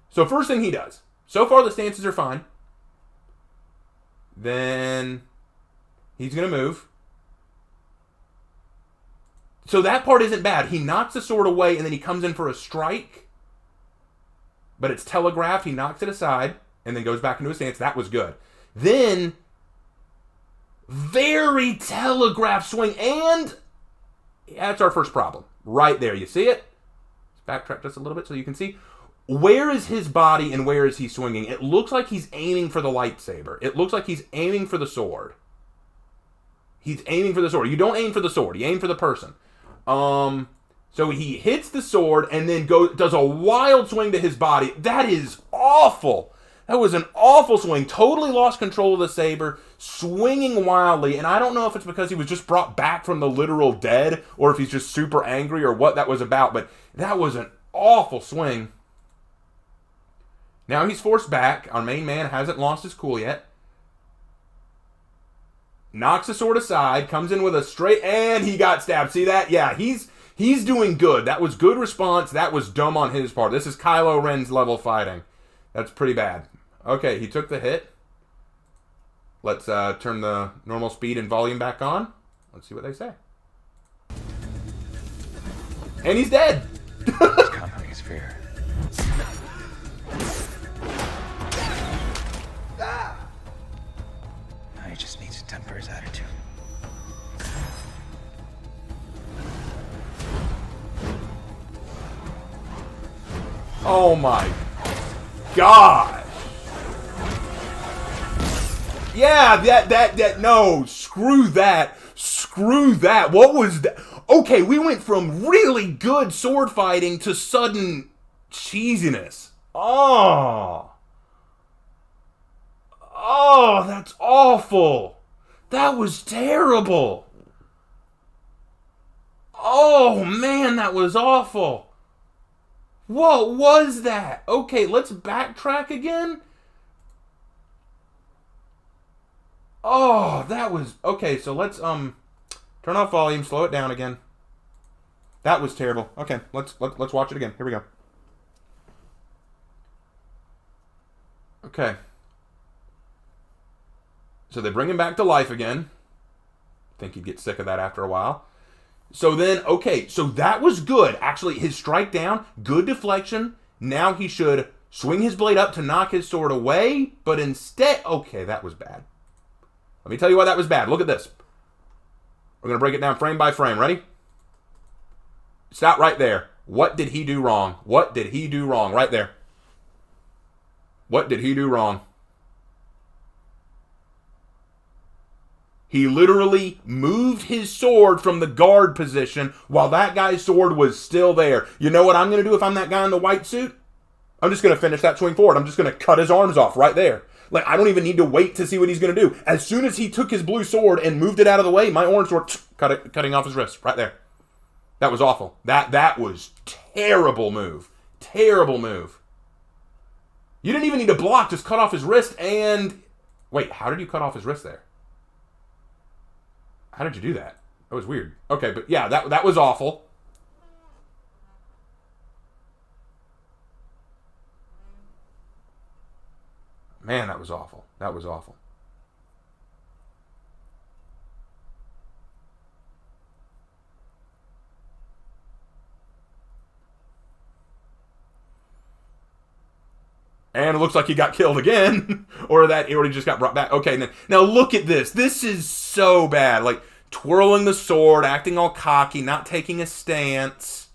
Speaker 1: So first thing he does. So far the stances are fine. Then he's going to move. So that part isn't bad. He knocks the sword away and then he comes in for a strike. But it's telegraphed. He knocks it aside and then goes back into his stance. That was good. Then, very telegraphed swing. And that's our first problem. Right there. You see it? Let's backtrack just a little bit so you can see. Where is his body and where is he swinging? It looks like he's aiming for the lightsaber. It looks like he's aiming for the sword. He's aiming for the sword. You don't aim for the sword. You aim for the person. So he hits the sword and then does a wild swing to his body. That is awful. That was an awful swing. Totally lost control of the saber, swinging wildly. And I don't know if it's because he was just brought back from the literal dead or if he's just super angry or what that was about. But that was an awful swing. Now he's forced back. Our main man hasn't lost his cool yet. Knocks the sword aside, comes in with a straight, and he got stabbed. See that? Yeah, he's doing good. That was good response. That was dumb on his part. This is Kylo Ren's level fighting. That's pretty bad. Okay, he took the hit. Let's turn the normal speed and volume back on. Let's see what they say. And he's dead.
Speaker 11: Conquering his fear. Now he just needs to temper his attitude.
Speaker 1: Oh my God. Yeah, that, no, screw that. Screw that. What was that? Okay, we went from really good sword fighting to sudden cheesiness. Oh, that's awful. That was terrible. Oh, man, that was awful. What was that? Okay, let's backtrack again. Oh, that was... Okay, so let's turn off volume, slow it down again. That was terrible. Okay, let's watch it again. Here we go. Okay. So they bring him back to life again. I think he'd get sick of that after a while. So then, okay, so that was good. Actually, his strike down, good deflection. Now he should swing his blade up to knock his sword away, but instead... Okay, that was bad. Let me tell you why that was bad. Look at this. We're going to break it down frame by frame. Ready? Stop right there. What did he do wrong? What did he do wrong? Right there. What did he do wrong? He literally moved his sword from the guard position while that guy's sword was still there. You know what I'm going to do if I'm that guy in the white suit? I'm just going to finish that swing forward. I'm just going to cut his arms off right there. Like, I don't even need to wait to see what he's going to do. As soon as he took his blue sword and moved it out of the way, my orange sword, cutting off his wrist right there. That was awful. That was terrible move. Terrible move. You didn't even need to block. Just cut off his wrist and... Wait, how did you cut off his wrist there? How did you do that? That was weird. Okay, but yeah, that was awful. Man, that was awful. That was awful. And it looks like he got killed again. Or he just got brought back. Okay, now look at this. This is so bad. Like, twirling the sword, acting all cocky, not taking a stance.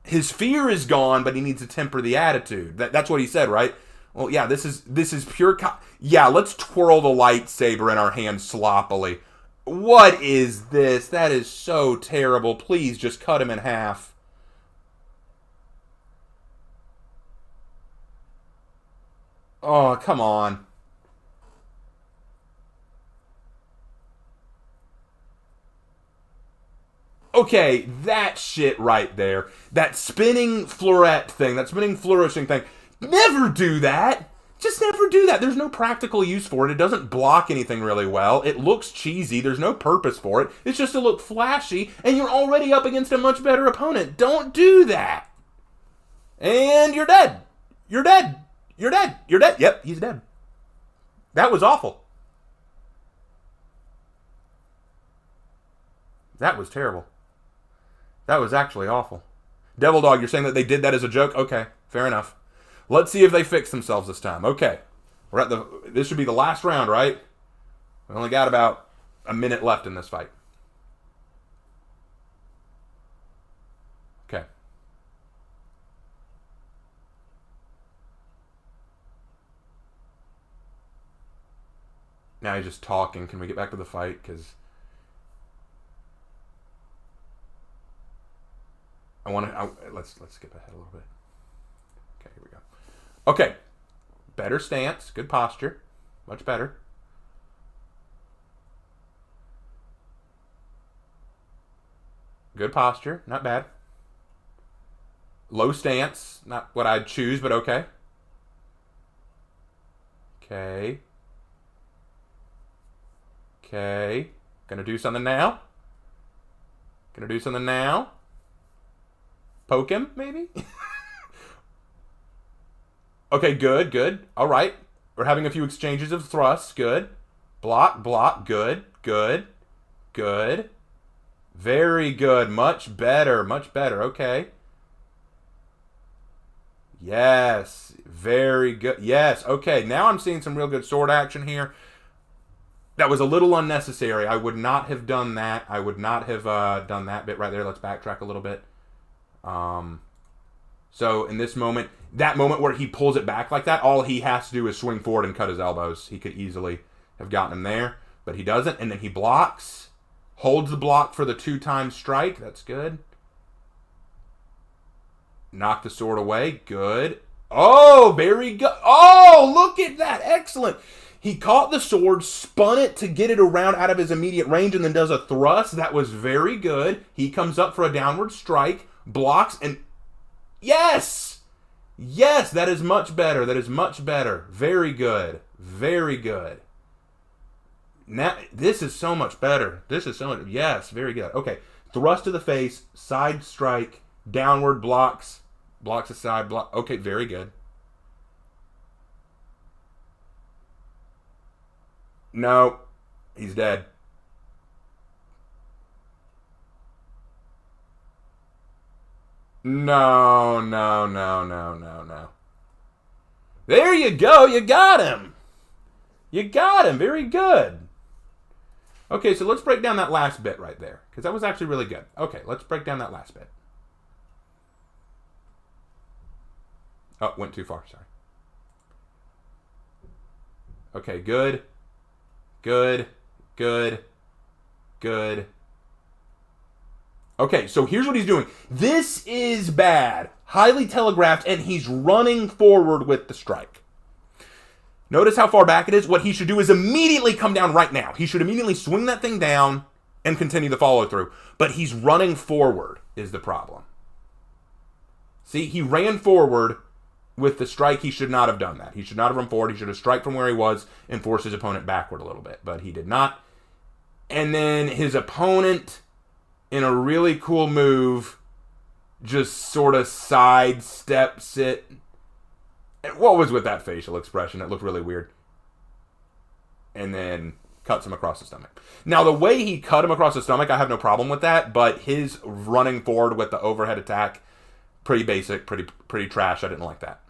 Speaker 1: His fear is gone, but he needs to temper the attitude. That's what he said, right? Well, yeah, this is pure... Yeah, let's twirl the lightsaber in our hand sloppily. What is this? That is so terrible. Please, just cut him in half. Oh, come on. Okay, that shit right there. That spinning floret thing, that spinning flourishing thing. Never do that. Just never do that. There's no practical use for it. It doesn't block anything really well. It looks cheesy. There's no purpose for it. It's just to look flashy, and you're already up against a much better opponent. Don't do that. And you're dead. You're dead. You're dead. You're dead. Yep, he's dead. That was awful. That was terrible. That was actually awful. Devil Dog, you're saying that they did that as a joke? Okay, fair enough. Let's see if they fix themselves this time. Okay. We're at this should be the last round, right? We only got about a minute left in this fight. Okay. Now he's just talking. Can we get back to the fight? Because I want to. Let's skip ahead a little bit. Okay, here we go. Okay, better stance, good posture, much better. Good posture, not bad. Low stance, not what I'd choose, but okay. Okay. Okay. Gonna do something now. Gonna do something now. Poke him, maybe? Okay, good, good. All right. We're having a few exchanges of thrusts. Good. Block, block. Good, good, good. Very good. Much better, much better. Okay. Yes. Very good. Yes. Okay, now I'm seeing some real good sword action here. That was a little unnecessary. I would not have done that. I would not have done that bit right there. Let's backtrack a little bit. So in this moment, that moment where he pulls it back like that, all he has to do is swing forward and cut his elbows. He could easily have gotten him there, but he doesn't. And then he blocks, holds the block for the 2-time strike. That's good. Knock the sword away. Good. Oh, very good. Oh, look at that. Excellent. He caught the sword, spun it to get it around out of his immediate range, and then does a thrust. That was very good. He comes up for a downward strike, blocks, and yes! Yes, that is much better. That is much better. Very good. Very good. Now, this is so much better. This is so much... Yes, very good. Okay, thrust to the face, side strike, downward blocks, blocks aside, block. Okay, very good. No, he's dead. No, no, no, no, no, no. There you go. You got him. You got him. Very good. Okay, so let's break down that last bit right there, because that was actually really good. Okay, let's break down that last bit. Oh, went too far. Sorry. Okay, good. Good. Good. Good. Okay, so here's what he's doing. This is bad. Highly telegraphed, and he's running forward with the strike. Notice how far back it is. What he should do is immediately come down right now. He should immediately swing that thing down and continue the follow through. But he's running forward is the problem. See, he ran forward with the strike. He should not have done that. He should not have run forward. He should have struck from where he was and forced his opponent backward a little bit. But he did not. And then his opponent, in a really cool move, just sort of sidesteps it. What was with that facial expression? It looked really weird. And then cuts him across the stomach. Now, the way he cut him across the stomach, I have no problem with that. But his running forward with the overhead attack, pretty basic, pretty trash. I didn't like that.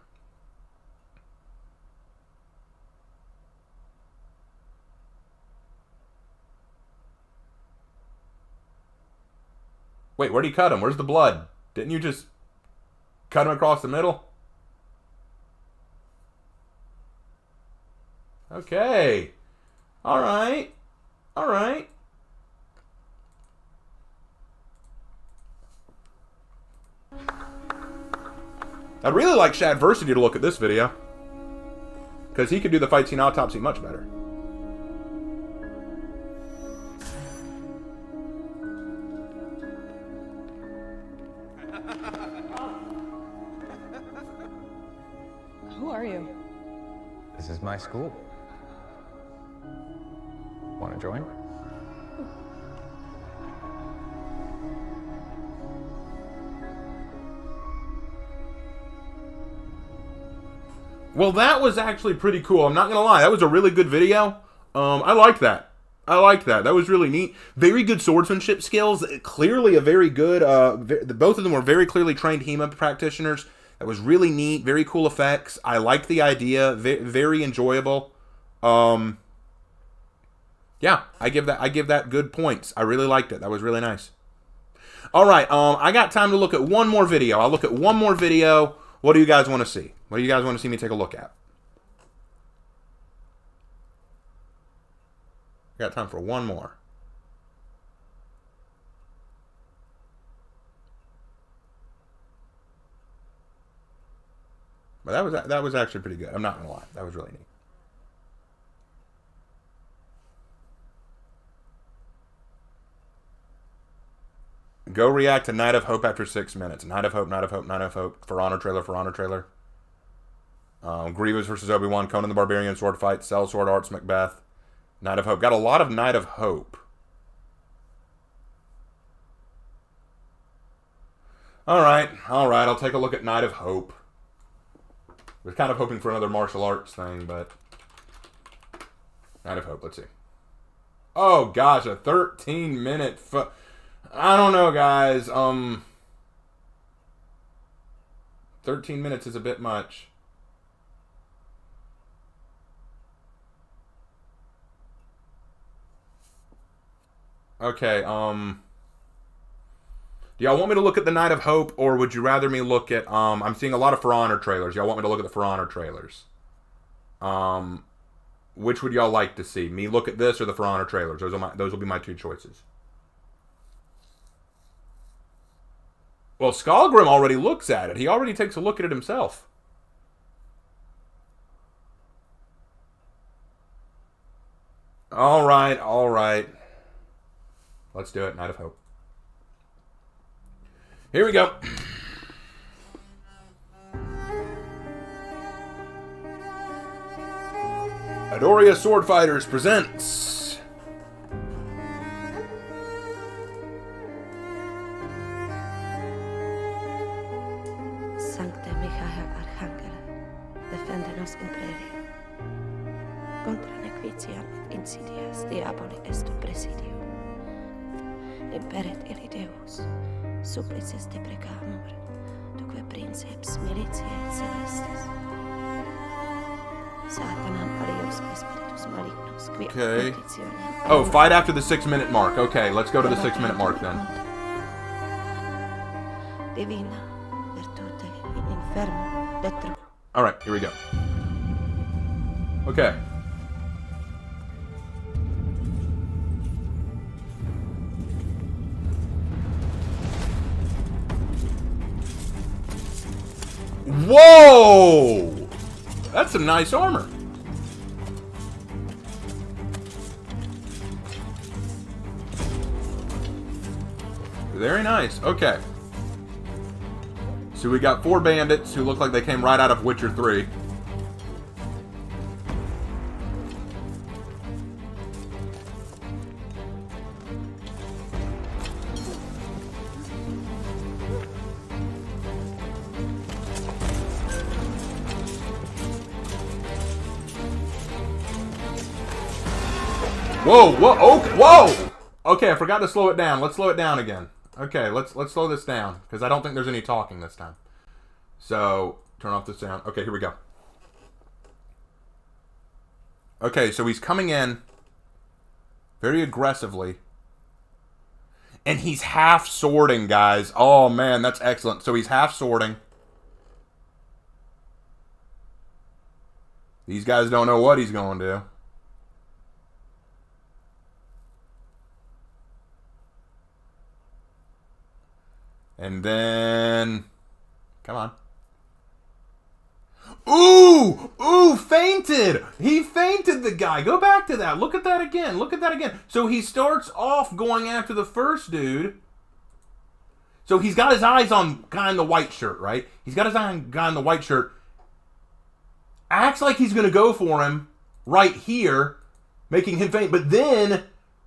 Speaker 1: Wait, where'd he cut him? Where's the blood? Didn't you just cut him across the middle? Okay. All right. All right. I'd really like Shadversity to look at this video, because he could do the fight scene autopsy much better.
Speaker 12: Who are you?
Speaker 11: This is my school. Want to join?
Speaker 1: Well, that was actually pretty cool. I'm not going to lie. That was a really good video. I liked that. That was really neat. Very good swordsmanship skills. Clearly a very good... both of them were very clearly trained HEMA practitioners. That was really neat. Very cool effects. I like the idea. Very enjoyable. Yeah, I give that good points. I really liked it. That was really nice. All right, I got time to look at one more video. I'll look at one more video. What do you guys want to see? What do you guys want to see me take a look at? I got time for one more. But that was actually pretty good. I'm not gonna lie. That was really neat. Go react to Night of Hope after 6 minutes. Night of Hope, Night of Hope, Night of Hope. For Honor trailer, For Honor trailer. Grievous versus Obi-Wan, Conan the Barbarian, sword fight, Cell, Sword Arts, Macbeth. Night of Hope. Got a lot of Night of Hope. Alright. I'll take a look at Night of Hope. Was kind of hoping for another martial arts thing, but... Night of Hope, let's see. Oh, gosh, a 13-minute... I don't know, guys. 13 minutes is a bit much. Okay, do y'all want me to look at the Night of Hope, or would you rather me look at, I'm seeing a lot of For Honor trailers. Y'all want me to look at the For Honor trailers? Which would y'all like to see? Me look at this or the For Honor trailers? Those will be my two choices. Well, Skullgrim already looks at it. He already takes a look at it himself. All right. Let's do it. Night of Hope. Here we go. Adoria Sword Fighters presents...
Speaker 14: Sancte Michael Archangel, defende nos imperio. Contra nequitiam et insidias diaboli esto presidio. Imperet ili Deus, supplices de precamur, duque princeps militiae celestis. Satanam alios spiritus malignos, qui
Speaker 1: okay. Oh, fight after the 6-minute mark. Okay, let's go to the 6-minute mark then.
Speaker 14: Divina virtute in inferno detru.
Speaker 1: All right, here we go. Okay. Whoa! That's some nice armor. Very nice. Okay. So we got 4 bandits who look like they came right out of Witcher 3. Whoa! Okay, I forgot to slow it down. Let's slow it down again. Okay, let's slow this down, because I don't think there's any talking this time. So, turn off the sound. Okay, here we go. Okay, so he's coming in very aggressively. And he's half swording, guys. Oh, man, that's excellent. So he's half swording. These guys don't know what he's going to do. And then... Come on. Ooh, fainted. He fainted, the guy. Go back to that. Look at that again. So he starts off going after the first dude. So he's got his eyes on guy in the white shirt, right? He's got his eye on guy in the white shirt. Acts like he's going to go for him right here, making him faint. But then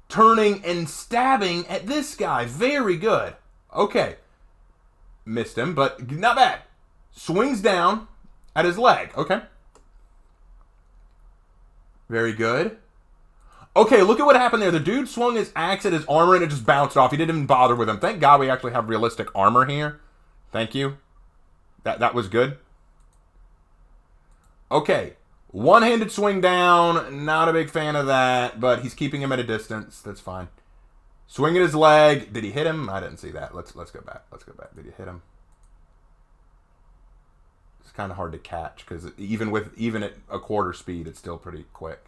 Speaker 1: turning and stabbing at this guy. Very good. Okay. Missed him, but not bad. Swings down at his leg. Okay. Very good. Okay, look at what happened there. The dude swung his axe at his armor and it just bounced off. He didn't even bother with him. Thank God we actually have realistic armor here. Thank you. That was good. Okay. One-handed swing down. Not a big fan of that, but he's keeping him at a distance. That's fine. Swinging his leg. Did he hit him? I didn't see that. Let's go back. Let's go back. Did he hit him? It's kind of hard to catch because even at a quarter speed, it's still pretty quick.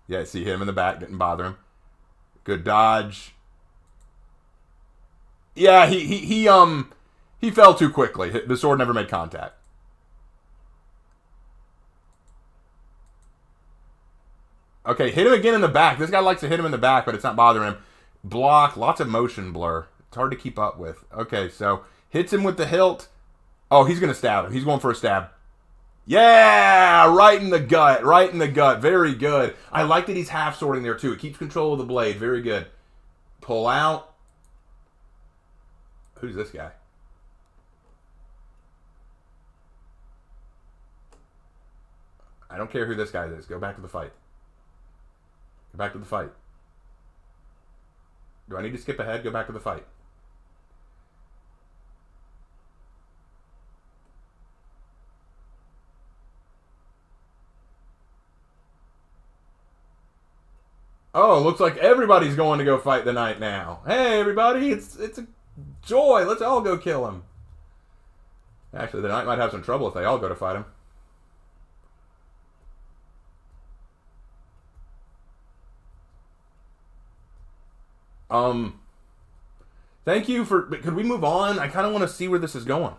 Speaker 1: Yeah, see, hit him in the back, didn't bother him. Good dodge. Yeah, he fell too quickly. The sword never made contact. Okay, hit him again in the back. This guy likes to hit him in the back, but it's not bothering him. Block, lots of motion blur. It's hard to keep up with. Okay, so hits him with the hilt. Oh, he's going to stab him. He's going for a stab. Yeah, right in the gut. Right in the gut. Very good. I like that he's half swording there, too. It keeps control of the blade. Very good. Pull out. Who's this guy? I don't care who this guy is. Go back to the fight. Go back to the fight. Do I need to skip ahead? Go back to the fight. Oh, looks like everybody's going to go fight the knight now. Hey, everybody, it's a joy. Let's all go kill him. Actually, the knight might have some trouble if they all go to fight him. Thank you for... Could we move on? I kind of want to see where this is going.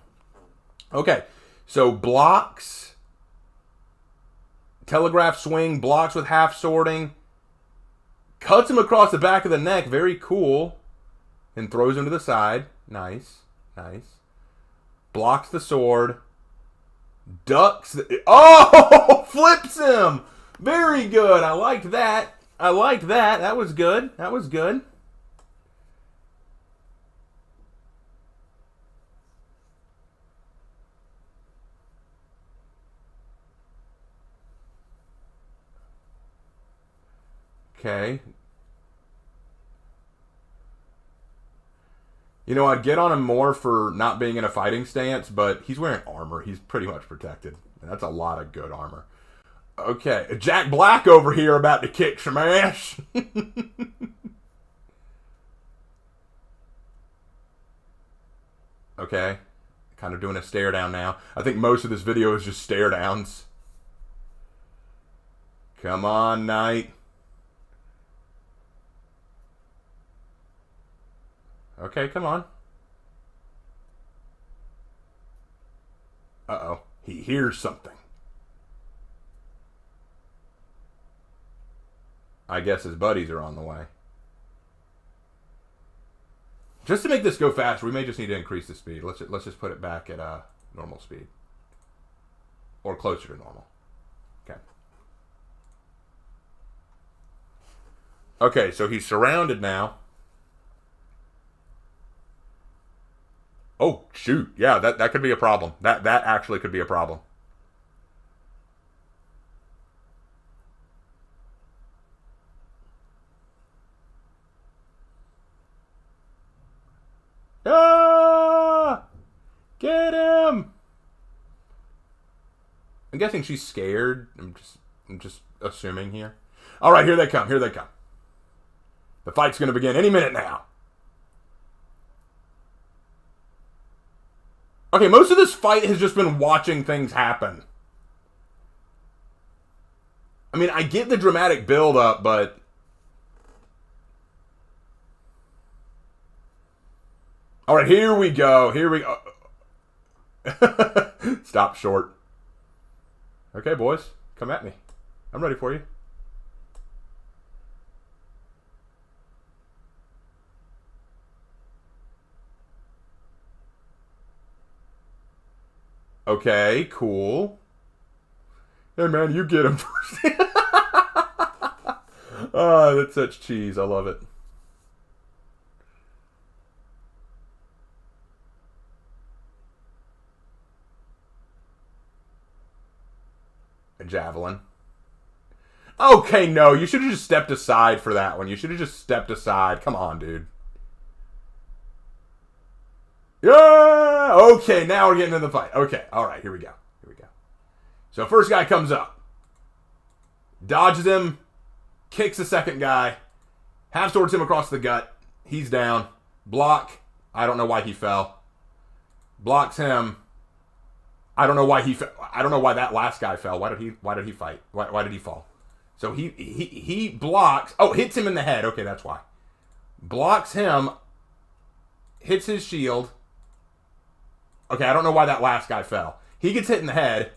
Speaker 1: Okay, so blocks. Telegraph swing, blocks with half swording. Cuts him across the back of the neck. Very cool. And throws him to the side. Nice. Nice. Blocks the sword. Ducks. Oh! Flips him! Very good. I liked that. I liked that. That was good. That was good. Okay. You know, I'd get on him more for not being in a fighting stance, but he's wearing armor. He's pretty much protected. And that's a lot of good armor. Okay. Jack Black over here about to kick some ass. Okay. Kind of doing a stare down now. I think most of this video is just stare downs. Come on, knight. Okay, come on. Uh-oh. He hears something. I guess his buddies are on the way. Just to make this go faster, we may just need to increase the speed. Let's just put it back at normal speed. Or closer to normal. Okay. Okay, so he's surrounded now. Oh, shoot. Yeah, that could be a problem. That actually could be a problem. Ah! Get him! I'm guessing she's scared. I'm just assuming here. All right, here they come. Here they come. The fight's going to begin any minute now. Okay, most of this fight has just been watching things happen. I mean, I get the dramatic build-up, but... Alright, here we go. Here we go. Stop short. Okay, boys. Come at me. I'm ready for you. Okay, cool. Hey, man, you get him first. Oh, that's such cheese. I love it. javelin. Okay, no, you should have just stepped aside for that one. You should have just stepped aside. Come on, dude. Yeah! Okay, now we're getting into the fight. Okay, alright, here we go. Here we go. So first guy comes up. Dodges him. Kicks the second guy. Half swords him across the gut. He's down. Block. I don't know why he fell. Blocks him. I don't know why he fell. I don't know why that last guy fell. Why did he fight? Why did he fall? So he blocks. Oh, hits him in the head. Okay, that's why. Blocks him. Hits his shield. Okay, I don't know why that last guy fell. He gets hit in the head.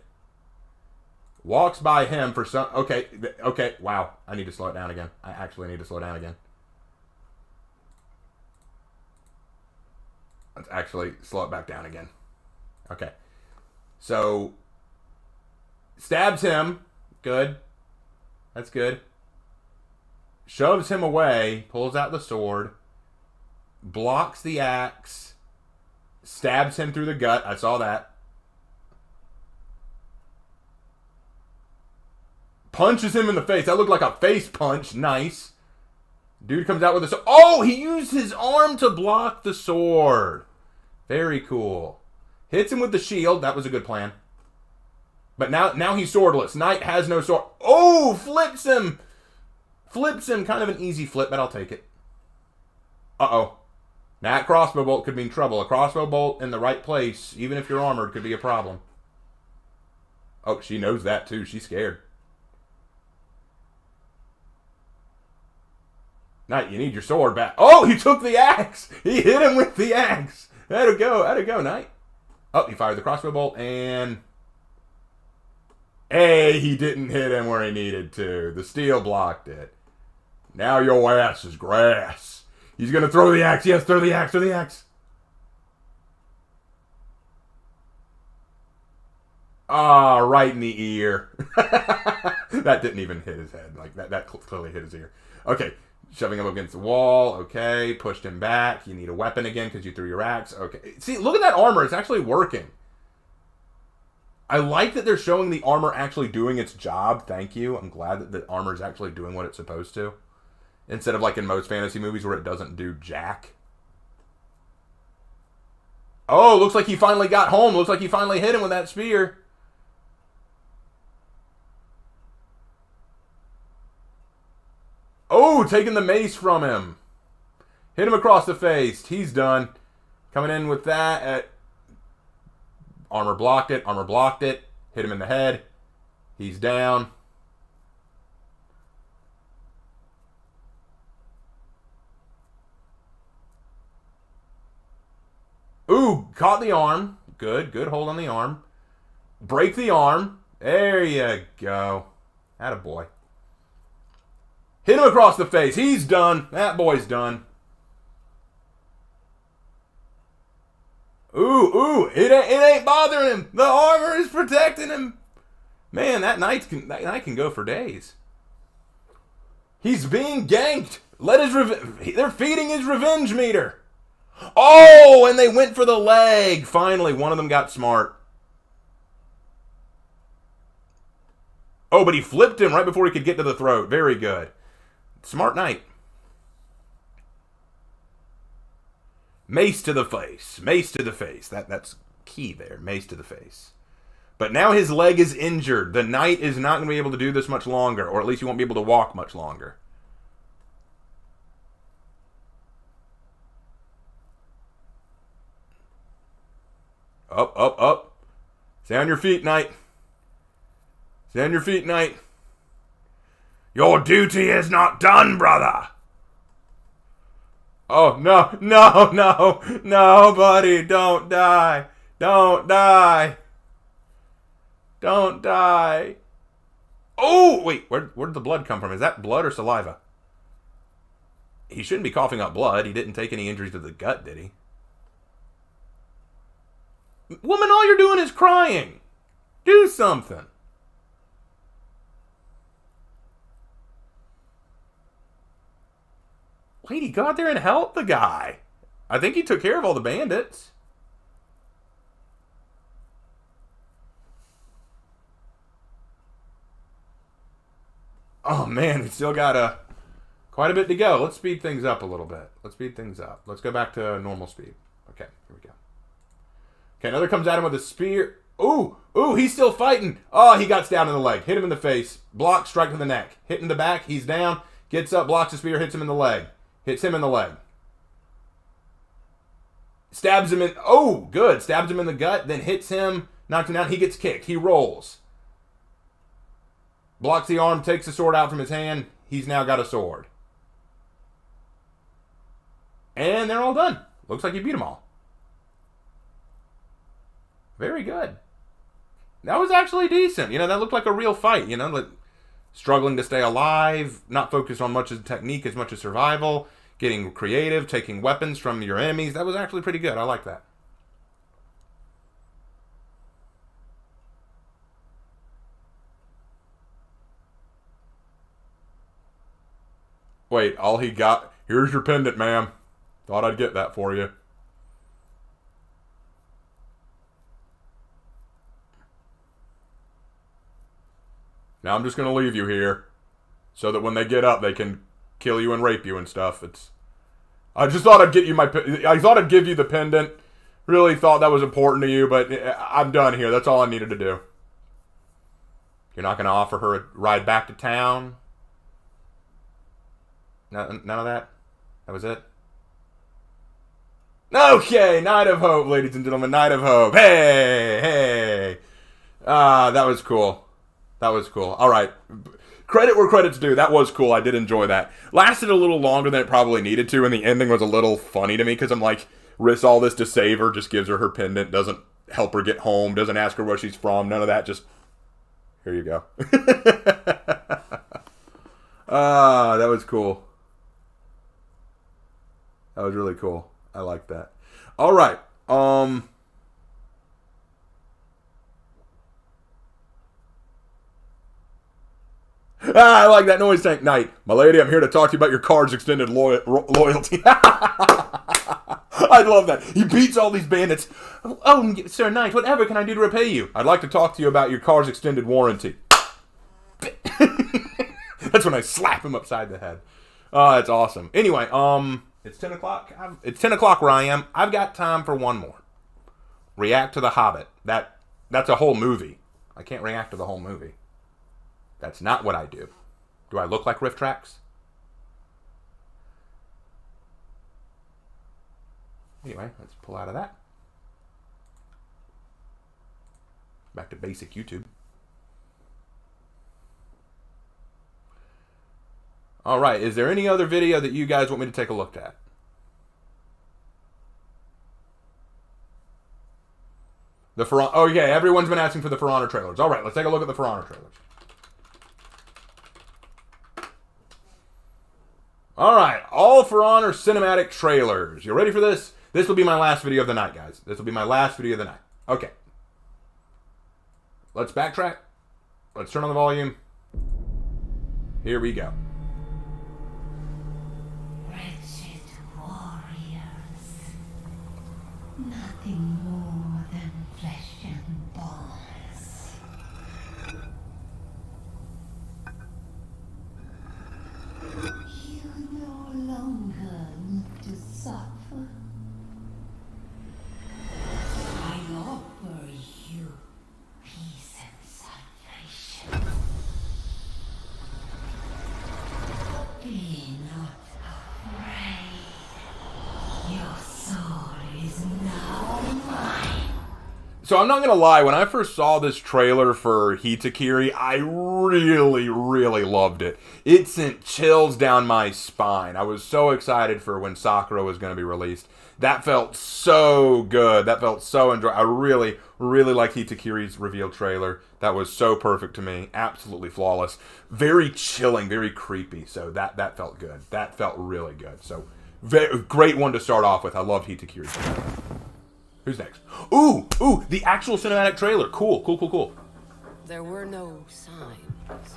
Speaker 1: Walks by him for some... Okay, okay, wow. I need to slow it down again. I actually need to slow down again. Let's actually slow it back down again. Okay. So, stabs him. Good. That's good. Shoves him away. Pulls out the sword. Blocks the axe. Stabs him through the gut. I saw that. Punches him in the face. That looked like a face punch. Nice. Dude comes out with a sword. Oh, he used his arm to block the sword. Very cool. Hits him with the shield. That was a good plan. But now he's swordless. Knight has no sword. Oh, flips him. Flips him. Kind of an easy flip, but I'll take it. Uh-oh. That crossbow bolt could mean trouble. A crossbow bolt in the right place, even if you're armored, could be a problem. Oh, she knows that too. She's scared. Knight, you need your sword back. Oh, he took the axe. He hit him with the axe. That'll go. That'll go, Knight. Oh, he fired the crossbow bolt and... Hey, he didn't hit him where he needed to. The steel blocked it. Now your ass is grass. He's going to throw the axe. Yes, throw the axe. Throw the axe. Ah, right in the ear. That didn't even hit his head. Like that clearly hit his ear. Okay. Shoving him against the wall. Okay. Pushed him back. You need a weapon again because you threw your axe. Okay. See, look at that armor. It's actually working. I like that they're showing the armor actually doing its job. Thank you. I'm glad that the armor is actually doing what it's supposed to. Instead of like in most fantasy movies where it doesn't do jack. Oh, looks like he finally got home. Looks like he finally hit him with that spear. Oh, taking the mace from him. Hit him across the face. He's done. Coming in with that. Armor blocked it. Armor blocked it. Hit him in the head. He's down. Ooh, caught the arm. Good. Good hold on the arm. Break the arm. There you go. Attaboy. Hit him across the face. He's done. That boy's done. Ooh. It ain't bothering him. The armor is protecting him. Man, that knight can go for days. He's being ganked. They're feeding his revenge meter. Oh, and they went for the leg. Finally, one of them got smart. Oh, but he flipped him right before he could get to the throat. Very good. Smart knight. Mace to the face. Mace to the face. That's key there. Mace to the face. But now his leg is injured. The knight is not going to be able to do this much longer. Or at least he won't be able to walk much longer. Up. Stay on your feet, knight. Stay on your feet, knight. Your duty is not done, brother. Oh, no, buddy, don't die. Don't die. Don't die. Oh, wait, where did the blood come from? Is that blood or saliva? He shouldn't be coughing up blood. He didn't take any injuries to the gut, did he? Woman, all you're doing is crying. Do something. Lady, go out there and help the guy. I think he took care of all the bandits. Oh man, we still got quite a bit to go. Let's speed things up a little bit. Let's speed things up. Let's go back to normal speed. Okay, here we go. Okay, another comes at him with a spear. Ooh, he's still fighting. Oh, he got stabbed in the leg. Hit him in the face. Block, strike to the neck. Hit in the back. He's down. Gets up, blocks the spear, hits him in the leg. Hits him in the leg. Stabs him in... Oh, good. Stabs him in the gut, then hits him, knocks him down. He gets kicked. He rolls. Blocks the arm, takes the sword out from his hand. He's now got a sword. And they're all done. Looks like he beat them all. Very good. That was actually decent. You know, that looked like a real fight. You know, like struggling to stay alive, not focused on much as technique as much as survival, getting creative, taking weapons from your enemies. That was actually pretty good. I like that. Wait, all he got... Here's your pendant, ma'am. Thought I'd get that for you. Now I'm just going to leave you here so that when they get up, they can kill you and rape you and stuff. I just thought I'd get you I thought I'd give you the pendant. Really thought that was important to you, but I'm done here. That's all I needed to do. You're not going to offer her a ride back to town? None of that? That was it? Okay, Knight of Hope, ladies and gentlemen. Knight of Hope. Hey! That was cool. That was cool. All right. Credit where credit's due. That was cool. I did enjoy that. Lasted a little longer than it probably needed to, and the ending was a little funny to me because I'm like, risks all this to save her, just gives her her pendant, doesn't help her get home, doesn't ask her where she's from, none of that, just, here you go. That was cool. That was really cool. I like that. All right. I like that noise tank. Knight. My lady, I'm here to talk to you about your card's extended loyalty. I love that. He beats all these bandits. Oh, Sir Knight, whatever can I do to repay you? I'd like to talk to you about your car's extended warranty. That's when I slap him upside the head. That's awesome. Anyway, it's 10 o'clock. It's 10 o'clock where I am. I've got time for one more. React to The Hobbit. That's a whole movie. I can't react to the whole movie. That's not what I do. Do I look like RiffTrax? Anyway, let's pull out of that. Back to basic YouTube. Alright, is there any other video that you guys want me to take a look at? Okay, everyone's been asking for the For Honor trailers. Alright, let's take a look at the For Honor trailers. Alright, all For Honor cinematic trailers. You ready for this? This will be my last video of the night, guys. This will be my last video of the night. Okay. Let's backtrack. Let's turn on the volume. Here we go.
Speaker 15: Wretched warriors. Nothing more than flesh and bones. You no longer need to suffer. I offer you peace and salvation. Be not afraid. Your soul is now mine.
Speaker 1: So I'm not going to lie, when I first saw this trailer for Hitakiri, I really, really loved it. It sent chills down my spine. I was so excited for when Sakura was going to be released. That felt so good. That felt so enjoyable. I really, really like Hitakiri's reveal trailer. That was so perfect to me. Absolutely flawless. Very chilling, very creepy. So that felt good. That felt really good. So great one to start off with. I love Hitakiri's trailer. Who's next? Ooh, the actual cinematic trailer. Cool.
Speaker 3: There were no signs.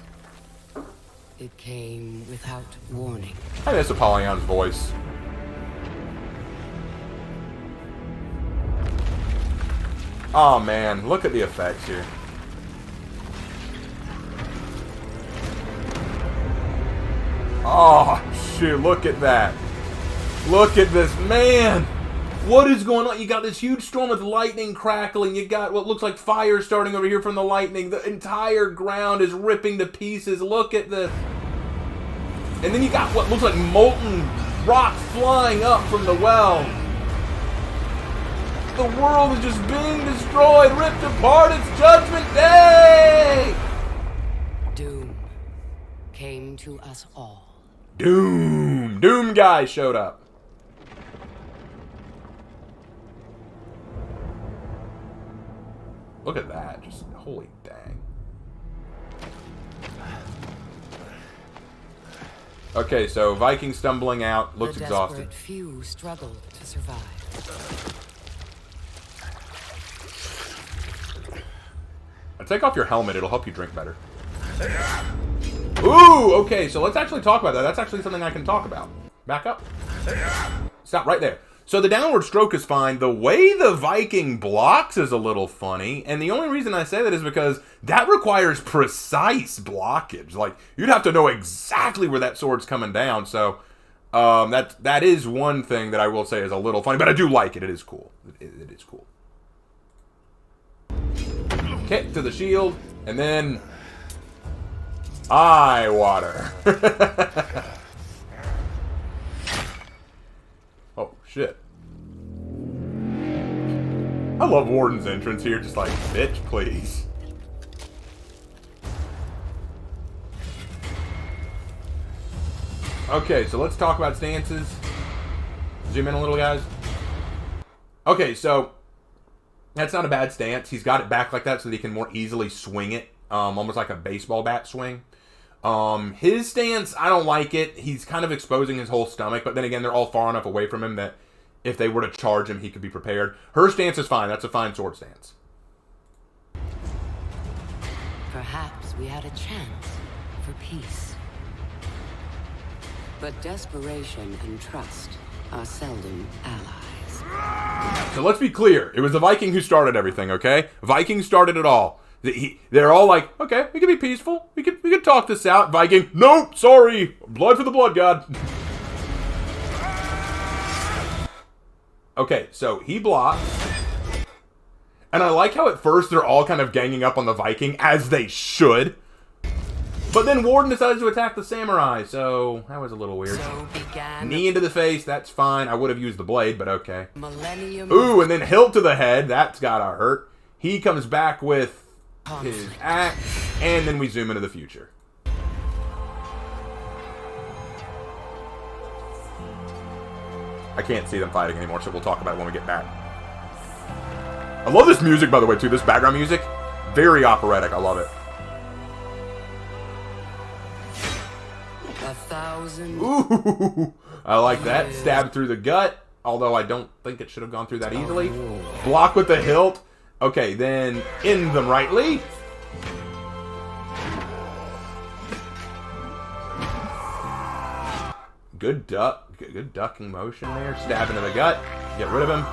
Speaker 3: It came without warning.
Speaker 1: I miss Apollyon's voice. Oh man, look at the effects here. Oh, shoot, look at that. Look at this, man. What is going on? You got this huge storm with lightning crackling. You got what looks like fire starting over here from the lightning. The entire ground is ripping to pieces. Look at this. And then you got what looks like molten rock flying up from the well. The world is just being destroyed, ripped apart. It's Judgment Day!
Speaker 3: Doom came to us all.
Speaker 1: Doom! Doom guy showed up. Look at that. Just, holy dang. Okay, so Viking stumbling out, looks exhausted.
Speaker 3: The desperate few struggled to survive.
Speaker 1: Take off your helmet, it'll help you drink better. Ooh, okay, so let's actually talk about that. That's actually something I can talk about. Back up. Stop right there. So the downward stroke is fine. The way the Viking blocks is a little funny. And the only reason I say that is because that requires precise blockage. Like, you'd have to know exactly where that sword's coming down. So that is one thing that I will say is a little funny. But I do like it. It is cool. It is cool. Kick to the shield, and then eye water. Oh, shit. I love Warden's entrance here, just like, bitch, please. Okay, so let's talk about stances. Zoom in a little, guys. Okay, so that's not a bad stance. He's got it back like that so that he can more easily swing it. Almost like a baseball bat swing. His stance, I don't like it. He's kind of exposing his whole stomach. But then again, they're all far enough away from him that if they were to charge him, he could be prepared. Her stance is fine. That's a fine sword stance.
Speaker 3: Perhaps we had a chance for peace. But desperation and trust are seldom allies.
Speaker 1: So let's be clear. It was the Viking who started everything, okay? Viking started it all. They're all like, okay, we can be peaceful. We could talk this out. Viking, nope, sorry. Blood for the blood god. Okay, so he blocks. And I like how at first they're all kind of ganging up on the Viking, as they should. But then Warden decided to attack the samurai, so that was a little weird.
Speaker 3: So began
Speaker 1: Knee into the face, that's fine. I would have used the blade, but okay.
Speaker 3: Millennium.
Speaker 1: Ooh, and then hilt to the head. That's gotta hurt. He comes back with his axe, and then we zoom into the future. I can't see them fighting anymore, so we'll talk about it when we get back. I love this music, by the way, too. This background music. Very operatic. I love it.
Speaker 3: 1,000.
Speaker 1: Ooh, I like that. Stab through the gut, although I don't think it should have gone through that easily. Block with the hilt. Okay, then end them rightly. Good duck. Good ducking motion there. Stab into the gut. Get rid of him.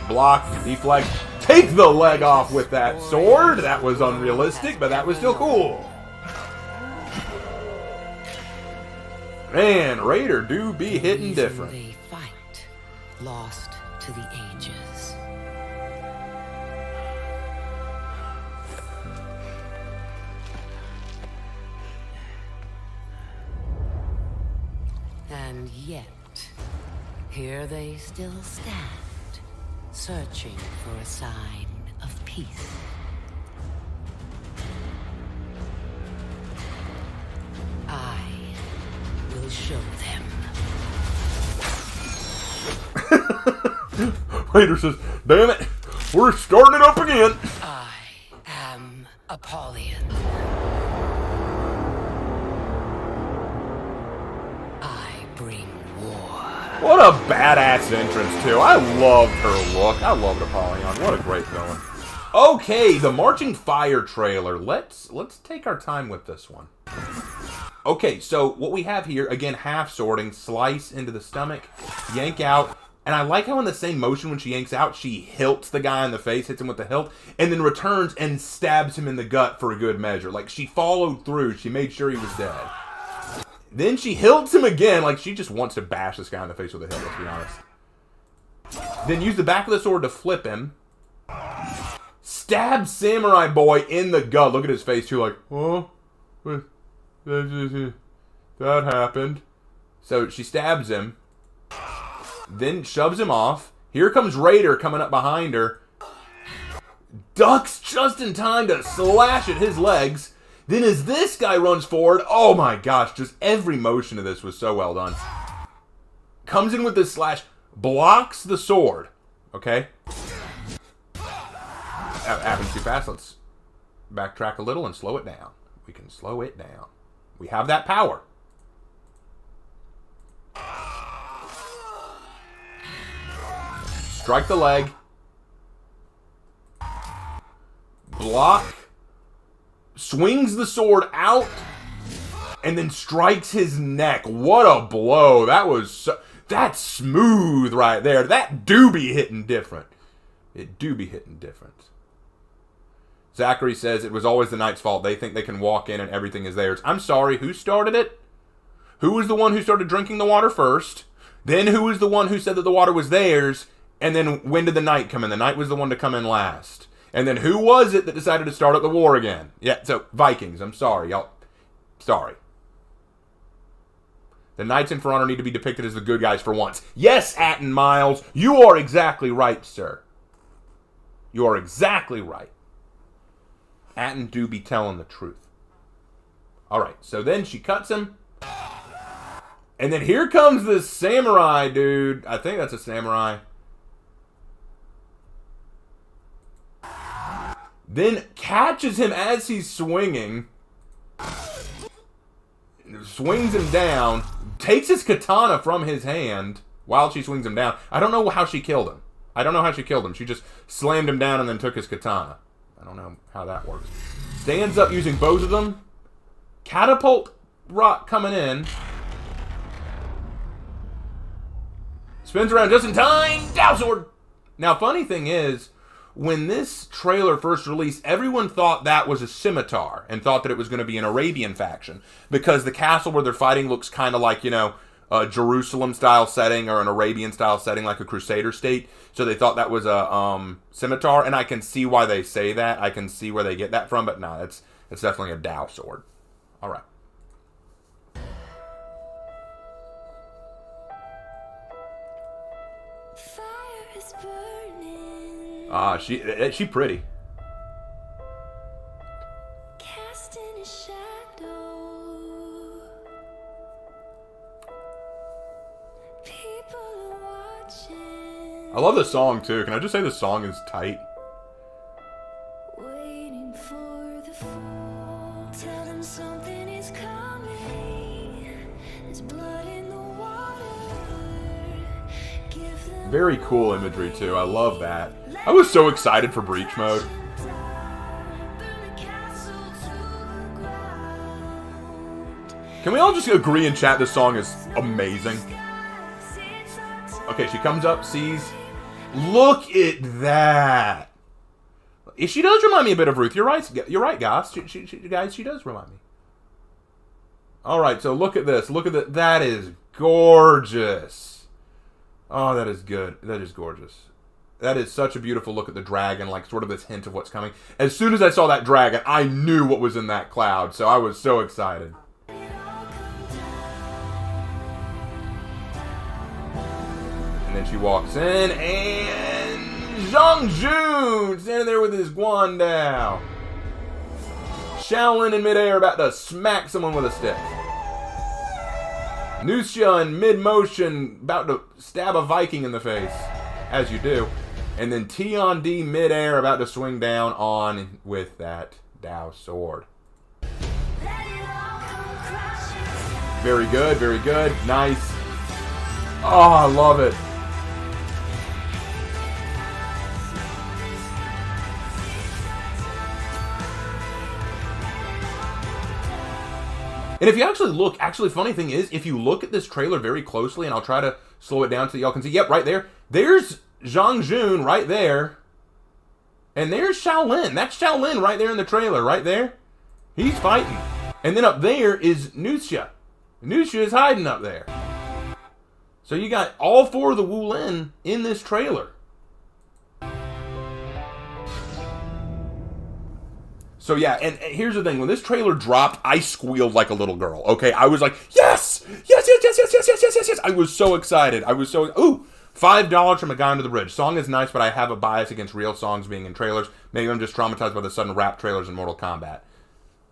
Speaker 1: Block. Deflect. Take the leg off with that sword. That was unrealistic, but that was still cool. Man, Raider do be hitting different.
Speaker 3: They fight, lost to the ages. And yet, here they still stand, searching for a sign of peace. I will show them.
Speaker 1: Raider says, damn it, we're starting it up again.
Speaker 3: I am Apollyon. I bring war.
Speaker 1: What a badass entrance, too. I loved her look. I loved Apollyon. What a great villain. Okay, the Marching Fire trailer. Let's take our time with this one. Okay, so what we have here, again, half sorting, slice into the stomach, yank out, and I like how in the same motion when she yanks out, she hilts the guy in the face, hits him with the hilt, and then returns and stabs him in the gut for a good measure. Like, she followed through. She made sure he was dead. Then she hilts him again. Like, she just wants to bash this guy in the face with a hilt, let's be honest. Then use the back of the sword to flip him. Stab Samurai Boy in the gut. Look at his face, too, like, oh, that happened. So she stabs him. Then shoves him off. Here comes Raider coming up behind her. Ducks just in time to slash at his legs. Then as this guy runs forward, oh my gosh, just every motion of this was so well done. Comes in with this slash, blocks the sword. Okay? That happened too fast. Let's backtrack a little and slow it down. We can slow it down. We have that power. Strike the leg. Block. Swings the sword out. And then strikes his neck. What a blow. That was so, that's smooth right there. That do be hitting different. It do be hitting different. Zachary says it was always the Knight's fault. They think they can walk in and everything is theirs. I'm sorry, who started it? Who was the one who started drinking the water first? Then who was the one who said that the water was theirs? And then when did the Knight come in? The Knight was the one to come in last. And then who was it that decided to start up the war again? Yeah, so Vikings. I'm sorry, y'all. Sorry. The Knights in For Honor need to be depicted as the good guys for once. Yes, Atten Miles, you are exactly right, sir. You are exactly right. Atten do be telling the truth. Alright, so then she cuts him. And then here comes this samurai dude. I think that's a samurai. Then catches him as he's swinging. Swings him down. Takes his katana from his hand while she swings him down. I don't know how she killed him. I don't know how she killed him. She just slammed him down and then took his katana. I don't know how that works. Stands up using both of them. Catapult rock coming in. Spins around just in time. Dow sword. Now, funny thing is, when this trailer first released, everyone thought that was a scimitar and thought that it was going to be an Arabian faction because the castle where they're fighting looks kind of like, you know, a Jerusalem-style setting or an Arabian-style setting like a Crusader state. So they thought that was a scimitar, and I can see why they say that. I can see where they get that from, but no, it's definitely a Dow sword. All right. Ah, she pretty. I love the song too. Can I just say the song is tight?
Speaker 15: Waiting for the fall. Tell them something is coming. There's blood in the water. Give them
Speaker 1: Very cool imagery too. I love that. I was so excited for Breach mode. Can we all just agree in chat this song is amazing? Okay, she comes up, sees. Look at that. She does remind me a bit of Ruth. You're right. You're right, guys. Guys, she does remind me. All right, so look at this. Look at that. That is gorgeous. Oh, that is good. That is gorgeous. That is such a beautiful look at the dragon, like sort of this hint of what's coming. As soon as I saw that dragon, I knew what was in that cloud, so I was so excited. And then she walks in, and Zhang Jun standing there with his Guandao. Shaolin in midair about to smack someone with a stick. Nusha in mid-motion about to stab a Viking in the face, as you do. And then T-on-D midair about to swing down on with that Dow sword. Very good, very good. Nice. Oh, I love it. And if you actually look, funny thing is, if you look at this trailer very closely, and I'll try to slow it down so that y'all can see, yep, right there. There's Zhang Jun right there. And there's Shaolin. That's Shaolin right there in the trailer, right there. He's fighting. And then up there is Nusha. I knew she was hiding up there. So you got all 4 of the Wu Lin in this trailer. So yeah, and here's the thing. When this trailer dropped, I squealed like a little girl, okay? I was like, yes! Yes, yes, yes, yes, yes, yes, yes, yes, yes! I was so excited. Ooh! $5 from A Guy Under the Bridge. Song is nice, but I have a bias against real songs being in trailers. Maybe I'm just traumatized by the sudden rap trailers in Mortal Kombat.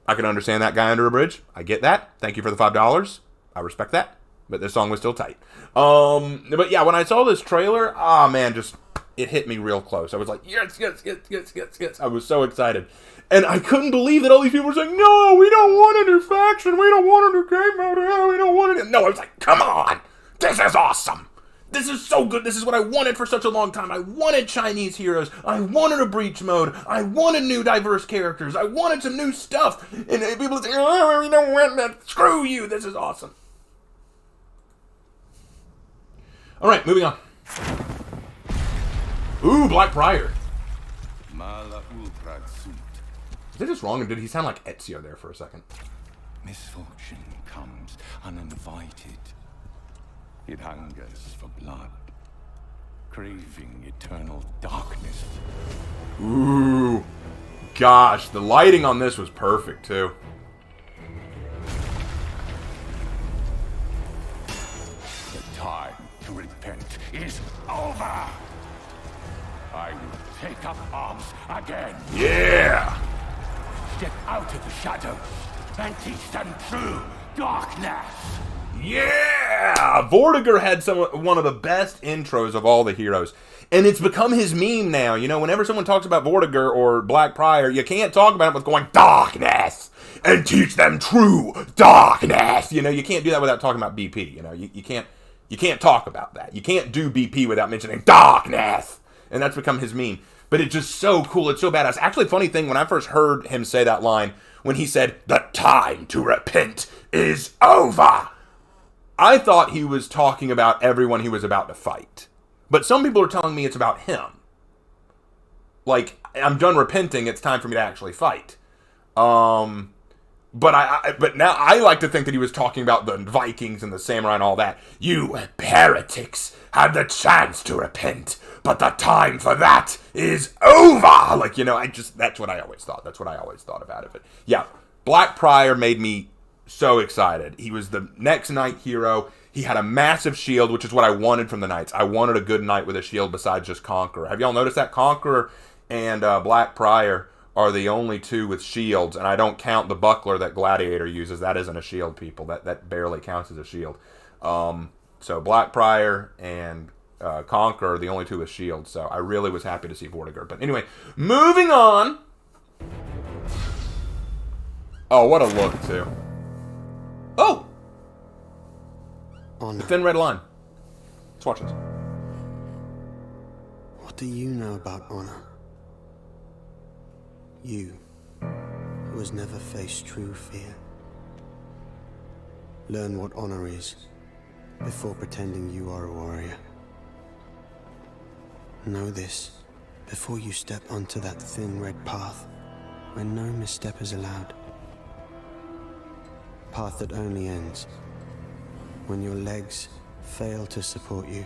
Speaker 1: I can understand that, Guy Under a Bridge. I get that. Thank you for the $5. I respect that. But this song was still tight. But yeah, when I saw this trailer, man, just, it hit me real close. I was like, yes, yes, yes, yes, yes, yes. I was so excited. And I couldn't believe that all these people were saying, no, we don't want a new faction. We don't want a new game mode. We don't want it. No, I was like, come on. This is awesome. This is so good. This is what I wanted for such a long time. I wanted Chinese heroes. I wanted a breach mode. I wanted new diverse characters. I wanted some new stuff. And people say, oh, we don't want that. Screw you. This is awesome. All right, moving on. Ooh, Black Prior. Is this wrong, or did he sound like Ezio there for a second?
Speaker 16: Misfortune comes uninvited. It hungers for blood, craving eternal darkness.
Speaker 1: Ooh, gosh, the lighting on this was perfect too.
Speaker 16: The time to repent is over. I will take up arms again.
Speaker 1: Yeah!
Speaker 16: Step out of the shadows and teach them true darkness.
Speaker 1: Yeah! Vortigern had one of the best intros of all the heroes. And it's become his meme now. You know, whenever someone talks about Vortigern or Black Prior, you can't talk about it with going, darkness! And teach them true darkness! You know, you can't do that without talking about BP. You know, you can't talk about that. You can't do BP without mentioning darkness! And that's become his meme. But it's just so cool. It's so badass. Actually, funny thing, when I first heard him say that line, when he said, the time to repent is over, I thought he was talking about everyone he was about to fight. But some people are telling me it's about him. Like, I'm done repenting, it's time for me to actually fight. But now I like to think that he was talking about the Vikings and the samurai and all that. You heretics had the chance to repent, but the time for that is over. Like, you know, that's what I always thought. That's what I always thought about it. But yeah, Black Prior made me so excited. He was the next knight hero. He had a massive shield, which is what I wanted from the knights. I wanted a good knight with a shield besides just Conqueror. Have y'all noticed that? Conqueror and Black Prior are the only two with shields, and I don't count the buckler that Gladiator uses. That isn't a shield, people. That barely counts as a shield. So Black Prior and Conqueror are the only two with shields, so I really was happy to see Vortigern. But anyway, moving on. Oh, what a look, too. Oh! The thin red line. Let's watch this.
Speaker 17: What do you know about honor? You, who has never faced true fear. Learn what honor is before pretending you are a warrior. Know this before you step onto that thin red path where no misstep is allowed. Path that only ends when your legs fail to support you.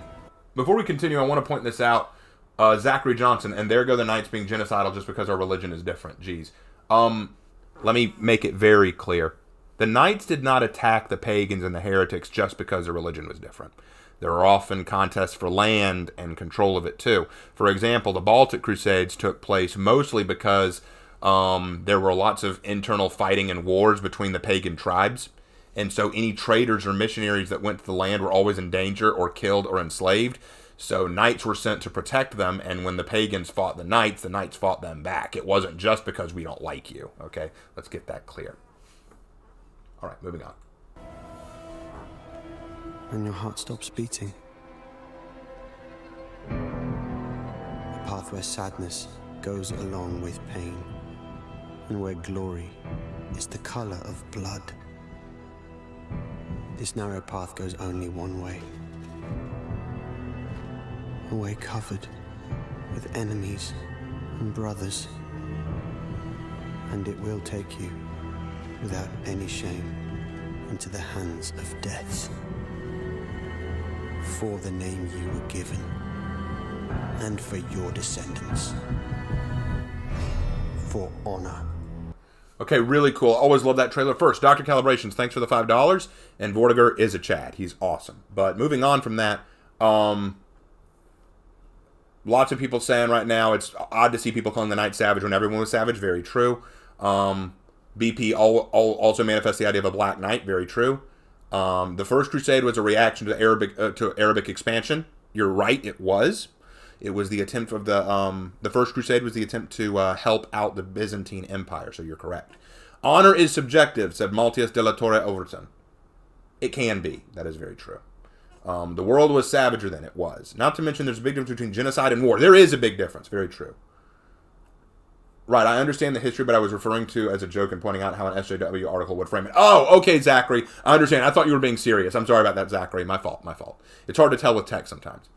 Speaker 1: Before we continue, I want to point this out. Zachary Johnson, and there go the Knights being genocidal just because our religion is different. Jeez. Let me make it very clear. The Knights did not attack the pagans and the heretics just because their religion was different. There are often contests for land and control of it too. For example, the Baltic Crusades took place mostly because there were lots of internal fighting and wars between the pagan tribes. And so any traders or missionaries that went to the land were always in danger or killed or enslaved. So knights were sent to protect them, and when the pagans fought the knights fought them back. It wasn't just because we don't like you, okay? Let's get that clear. All right, moving on.
Speaker 17: When your heart stops beating. A path where sadness goes along with pain, and where glory is the color of blood. This narrow path goes only one way. A way covered with enemies and brothers, and it will take you without any shame into the hands of death. For the name you were given, and for your descendants. For honor.
Speaker 1: Okay, really cool. Always love that trailer. First, Dr. Calibrations, thanks for the $5. And Vortiger is a Chad. He's awesome. But moving on from that, lots of people saying right now it's odd to see people calling the Night Savage when everyone was Savage. Very true. BP also manifests the idea of a Black Knight. Very true. The First Crusade was a reaction to Arabic expansion. You're right, it was. It was the attempt of the First Crusade was the attempt to help out the Byzantine Empire, so you're correct. Honor is subjective, said Maltius de la Torre Overton. It can be. That is very true. The world was savager than it was. Not to mention there's a big difference between genocide and war. There is a big difference. Very true. Right, I understand the history, but I was referring to as a joke and pointing out how an SJW article would frame it. Oh, okay, Zachary. I understand. I thought you were being serious. I'm sorry about that, Zachary. My fault. It's hard to tell with text sometimes.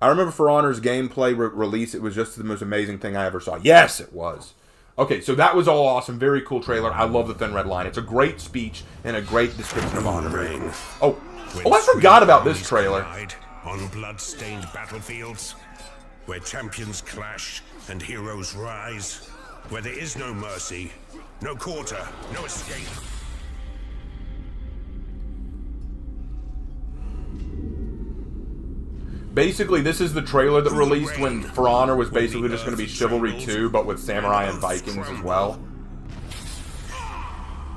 Speaker 1: I remember For Honor's gameplay release. It was just the most amazing thing I ever saw. Yes, it was. Okay, so that was all awesome. Very cool trailer. I love the Thin Red Line. It's a great speech and a great description of Honor. Oh, I forgot about this trailer.
Speaker 18: On blood-stained battlefields, where champions clash and heroes rise, where there is no mercy, no quarter, no escape.
Speaker 1: Basically, this is the trailer that released when For Honor was basically just going to be Chivalry 2, but with Samurai and Vikings as well.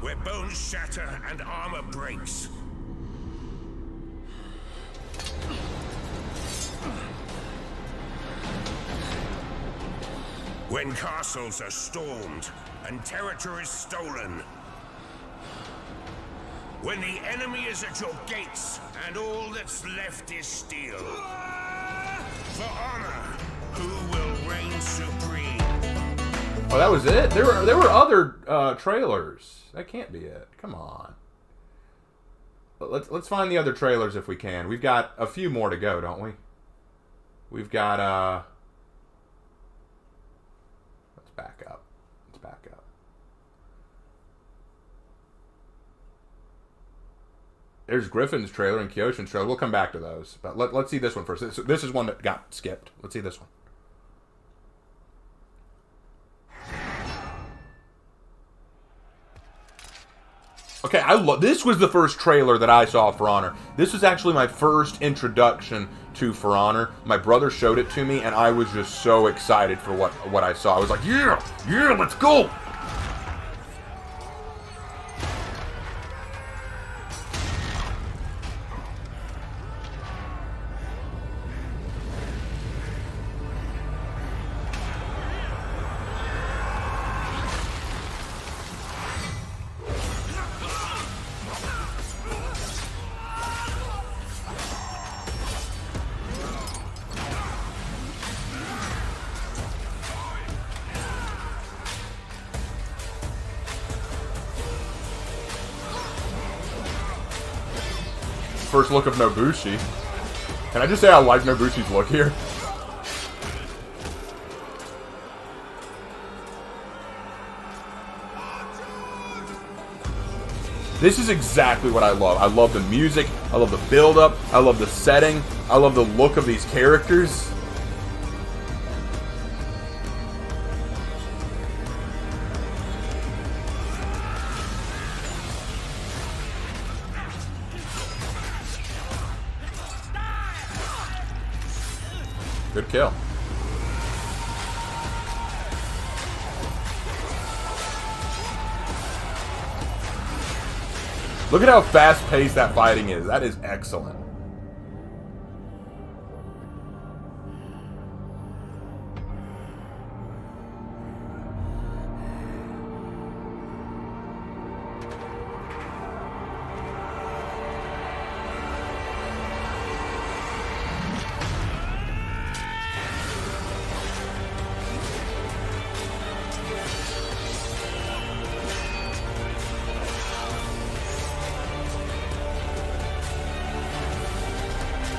Speaker 18: Where bones shatter and armor breaks. When castles are stormed and territories stolen. When the enemy is at your gates and all that's left is steel. For honor, who will reign supreme?
Speaker 1: Oh, that was it? There were other trailers. That can't be it. Come on. Let's find the other trailers if we can. We've got a few more to go, don't we? We've got let's back up. There's Griffin's trailer and Kyoshin's trailer. We'll come back to those. But let's see this one first. This is one that got skipped. Let's see this one. Okay, this was the first trailer that I saw for Honor. This was actually my first introduction to For Honor. My brother showed it to me, and I was just so excited for what I saw. I was like, yeah, let's go! First look of Nobushi. Can I just say I like Nobushi's look here? This is exactly what I love. I love the music. I love the build-up. I love the setting. I love the look of these characters. Good kill. Look at how fast-paced that fighting is. That is excellent.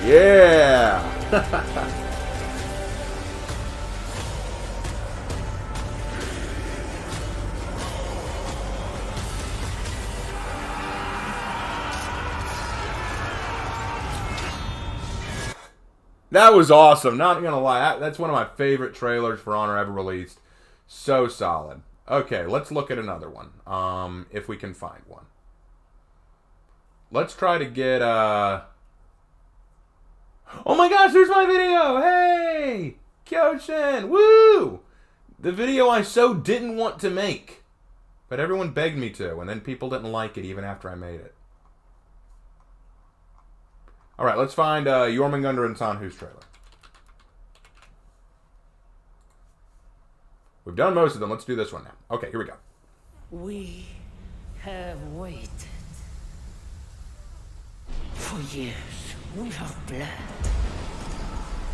Speaker 1: Yeah! That was awesome. Not gonna lie, that's one of my favorite trailers For Honor ever released. So solid. Okay, let's look at another one. If we can find one. Let's try to get oh my gosh, there's my video! Hey! Kyoshin! Woo! The video I so didn't want to make. But everyone begged me to, and then people didn't like it even after I made it. Alright, let's find Jormungandr and Sanhu's trailer. We've done most of them. Let's do this one now. Okay, here we go.
Speaker 7: We have waited. For years, we have bled.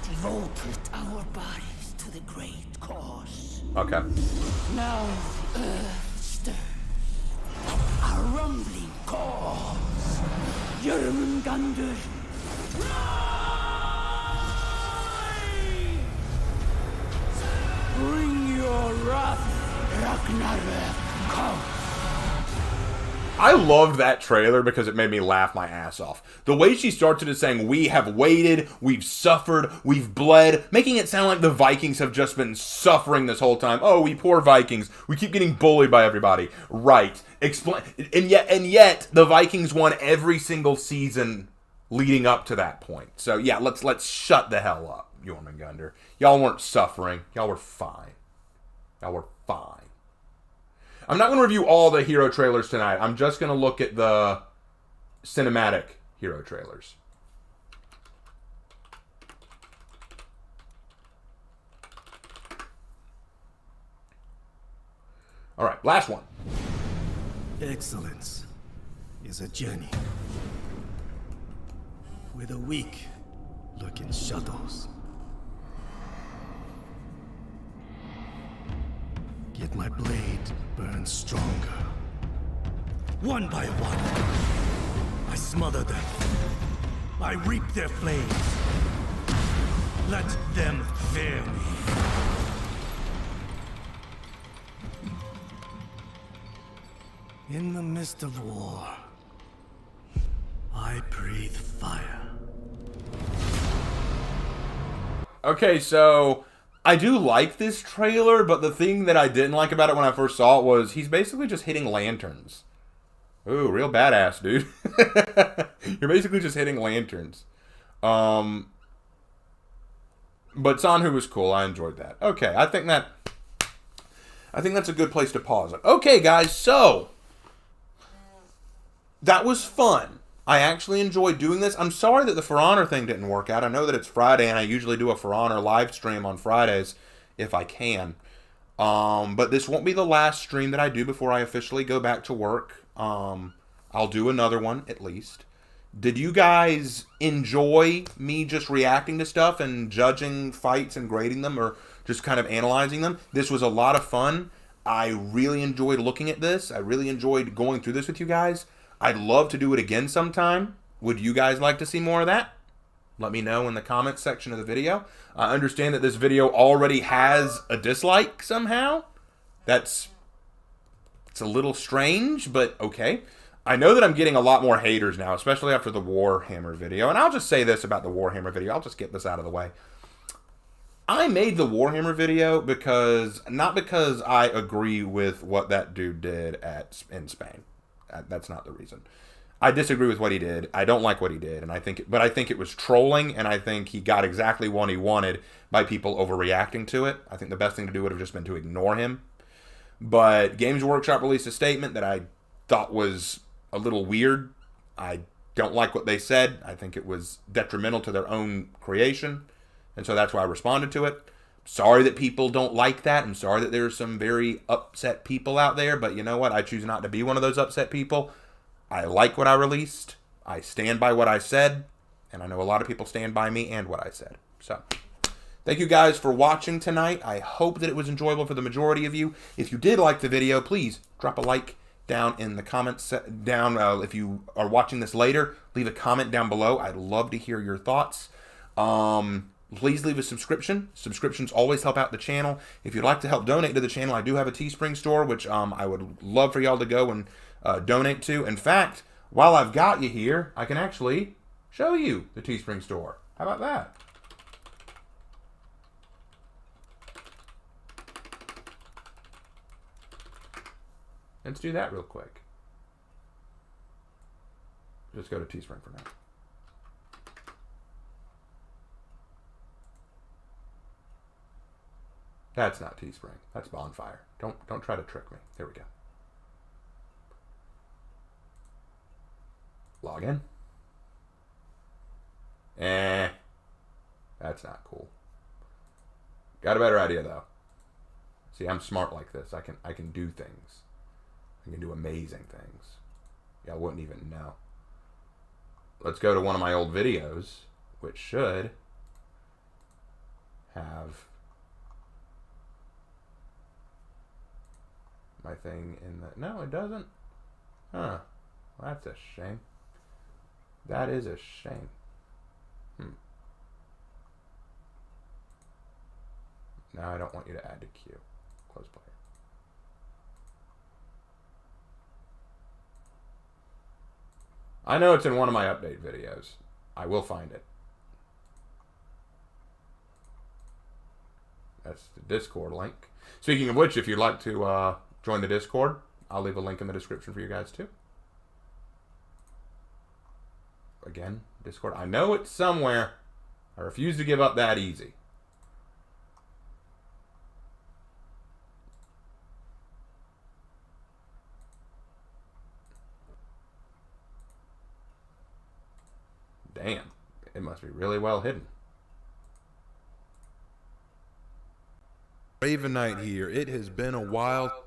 Speaker 7: Devoted our bodies to the great cause.
Speaker 1: Okay.
Speaker 7: Now the earth stirs. A rumbling cause. Jormungandr. Bring your wrath, Ragnarök, come.
Speaker 1: I loved that trailer because it made me laugh my ass off. The way she starts it is saying, we have waited, we've suffered, we've bled, making it sound like the Vikings have just been suffering this whole time. Oh, we poor Vikings. We keep getting bullied by everybody. Right. Explain. And yet, the Vikings won every single season leading up to that point. So yeah, let's shut the hell up, Jormungandr. Y'all weren't suffering. Y'all were fine. Y'all were fine. I'm not going to review all the hero trailers tonight. I'm just going to look at the cinematic hero trailers. All right, last one.
Speaker 19: Excellence is a journey where the weak lurk in shadows. Yet my blade burns stronger. One by one, I smother them. I reap their flames. Let them fear me. In the midst of war, I breathe fire.
Speaker 1: Okay, so I do like this trailer, but the thing that I didn't like about it when I first saw it was he's basically just hitting lanterns. Ooh, real badass, dude. You're basically just hitting lanterns. But Sanhu was cool. I enjoyed that. Okay, I think that's a good place to pause it. Okay, guys, so that was fun. I actually enjoyed doing this. I'm sorry that the For Honor thing didn't work out. I know that it's Friday, and I usually do a For Honor live stream on Fridays if I can. But this won't be the last stream that I do before I officially go back to work. I'll do another one, at least. Did you guys enjoy me just reacting to stuff and judging fights and grading them, or just kind of analyzing them? This was a lot of fun. I really enjoyed looking at this. I really enjoyed going through this with you guys. I'd love to do it again sometime. Would you guys like to see more of that? Let me know in the comments section of the video. I understand that this video already has a dislike somehow. It's a little strange, but okay. I know that I'm getting a lot more haters now, especially after the Warhammer video. And I'll just say this about the Warhammer video. I'll just get this out of the way. I made the Warhammer video not because I agree with what that dude did in Spain. That's not the reason. I disagree with what he did. I don't like what he did, and I think it was trolling, and I think he got exactly what he wanted by people overreacting to it. I think the best thing to do would have just been to ignore him. But Games Workshop released a statement that I thought was a little weird. I don't like what they said. I think it was detrimental to their own creation, and so that's why I responded to it. Sorry that people don't like that. I'm sorry that there's some very upset people out there, but you know what? I choose not to be one of those upset people. I like what I released. I stand by what I said, and I know a lot of people stand by me and what I said. So, thank you guys for watching tonight. I hope that it was enjoyable for the majority of you. If you did like the video, please drop a like down in the comments if you are watching this later, leave a comment down below. I'd love to hear your thoughts. Please leave a subscription. Subscriptions always help out the channel. If you'd like to help donate to the channel, I do have a Teespring store, which I would love for y'all to go and donate to. In fact, while I've got you here, I can actually show you the Teespring store. How about that? Let's do that real quick. Just go to Teespring for now. That's not Teespring. That's Bonfire. Don't try to trick me. There we go. Log in. That's not cool. Got a better idea though. See, I'm smart like this. I can do things. I can do amazing things. Y'all wouldn't even know. Let's go to one of my old videos, which should have my thing in the... No, it doesn't. Huh. Well, that's a shame. That is a shame. Now I don't want you to add to queue. Close player. I know it's in one of my update videos. I will find it. That's the Discord link. Speaking of which, if you'd like to join the Discord, I'll leave a link in the description for you guys too. Again, Discord. I know it's somewhere. I refuse to give up that easy. Damn, it must be really well hidden. Raven Knight here. It has been a while.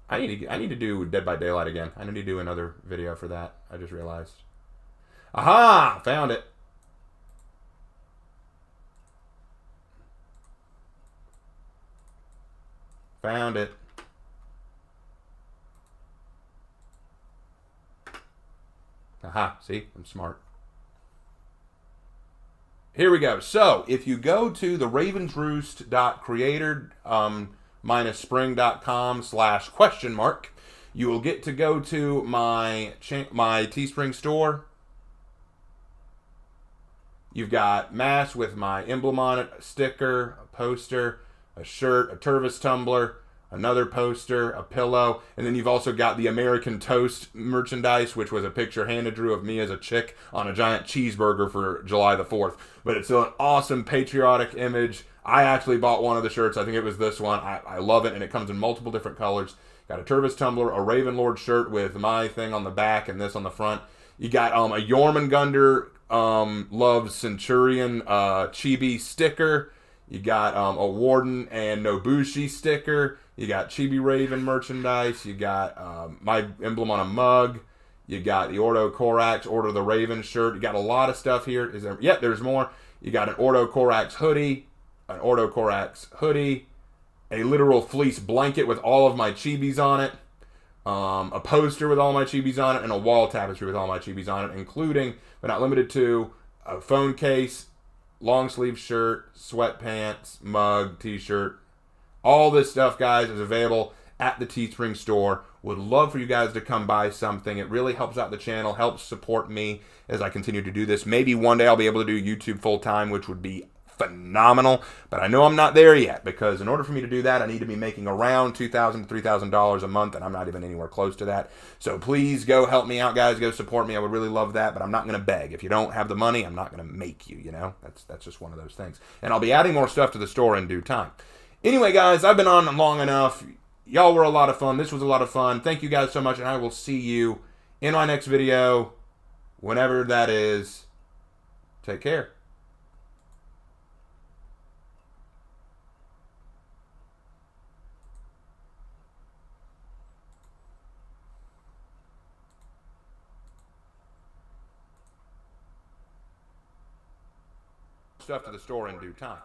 Speaker 1: I need to do Dead by Daylight again. I need to do another video for that. I just realized. Aha! Found it. Found it. Aha, see? I'm smart. Here we go. So, if you go to the ravensroost.creator-spring.com/?, you will get to go to my Teespring store. You've got mask with my emblem on it, a sticker, a poster, a shirt, a Tervis tumbler, another poster, a pillow, and then you've also got the American Toast merchandise, which was a picture Hannah drew of me as a chick on a giant cheeseburger for July the 4th. But it's still an awesome patriotic image. I actually bought one of the shirts. I think it was this one. I love it, and it comes in multiple different colors. Got a Tervis tumbler, a Ravenlord shirt with my thing on the back and this on the front. You got a Jormungandr loves Centurion chibi sticker. You got a Warden and Nobushi sticker. You got Chibi Raven merchandise. You got my emblem on a mug. You got the Ordo Corax, Order of the Raven shirt. You got a lot of stuff here. Is there? Yeah, there's more. You got an Ordo Corax hoodie, a literal fleece blanket with all of my chibis on it, a poster with all my chibis on it, and a wall tapestry with all my chibis on it, including, but not limited to, a phone case, long sleeve shirt, sweatpants, mug, t-shirt. All this stuff, guys, is available at the Teespring store. Would love for you guys to come buy something. It really helps out the channel, helps support me as I continue to do this. Maybe one day I'll be able to do YouTube full-time, which would be phenomenal. But I know I'm not there yet, because in order for me to do that, I need to be making around $2,000 to $3,000 a month, and I'm not even anywhere close to that. So please go help me out, guys. Go support me. I would really love that, but I'm not going to beg. If you don't have the money, I'm not going to make you, you know? That's just one of those things. And I'll be adding more stuff to the store in due time. Anyway, guys, I've been on long enough. Y'all were a lot of fun. This was a lot of fun. Thank you guys so much, and I will see you in my next video, whenever that is. Take care. Stuff to the store in due time.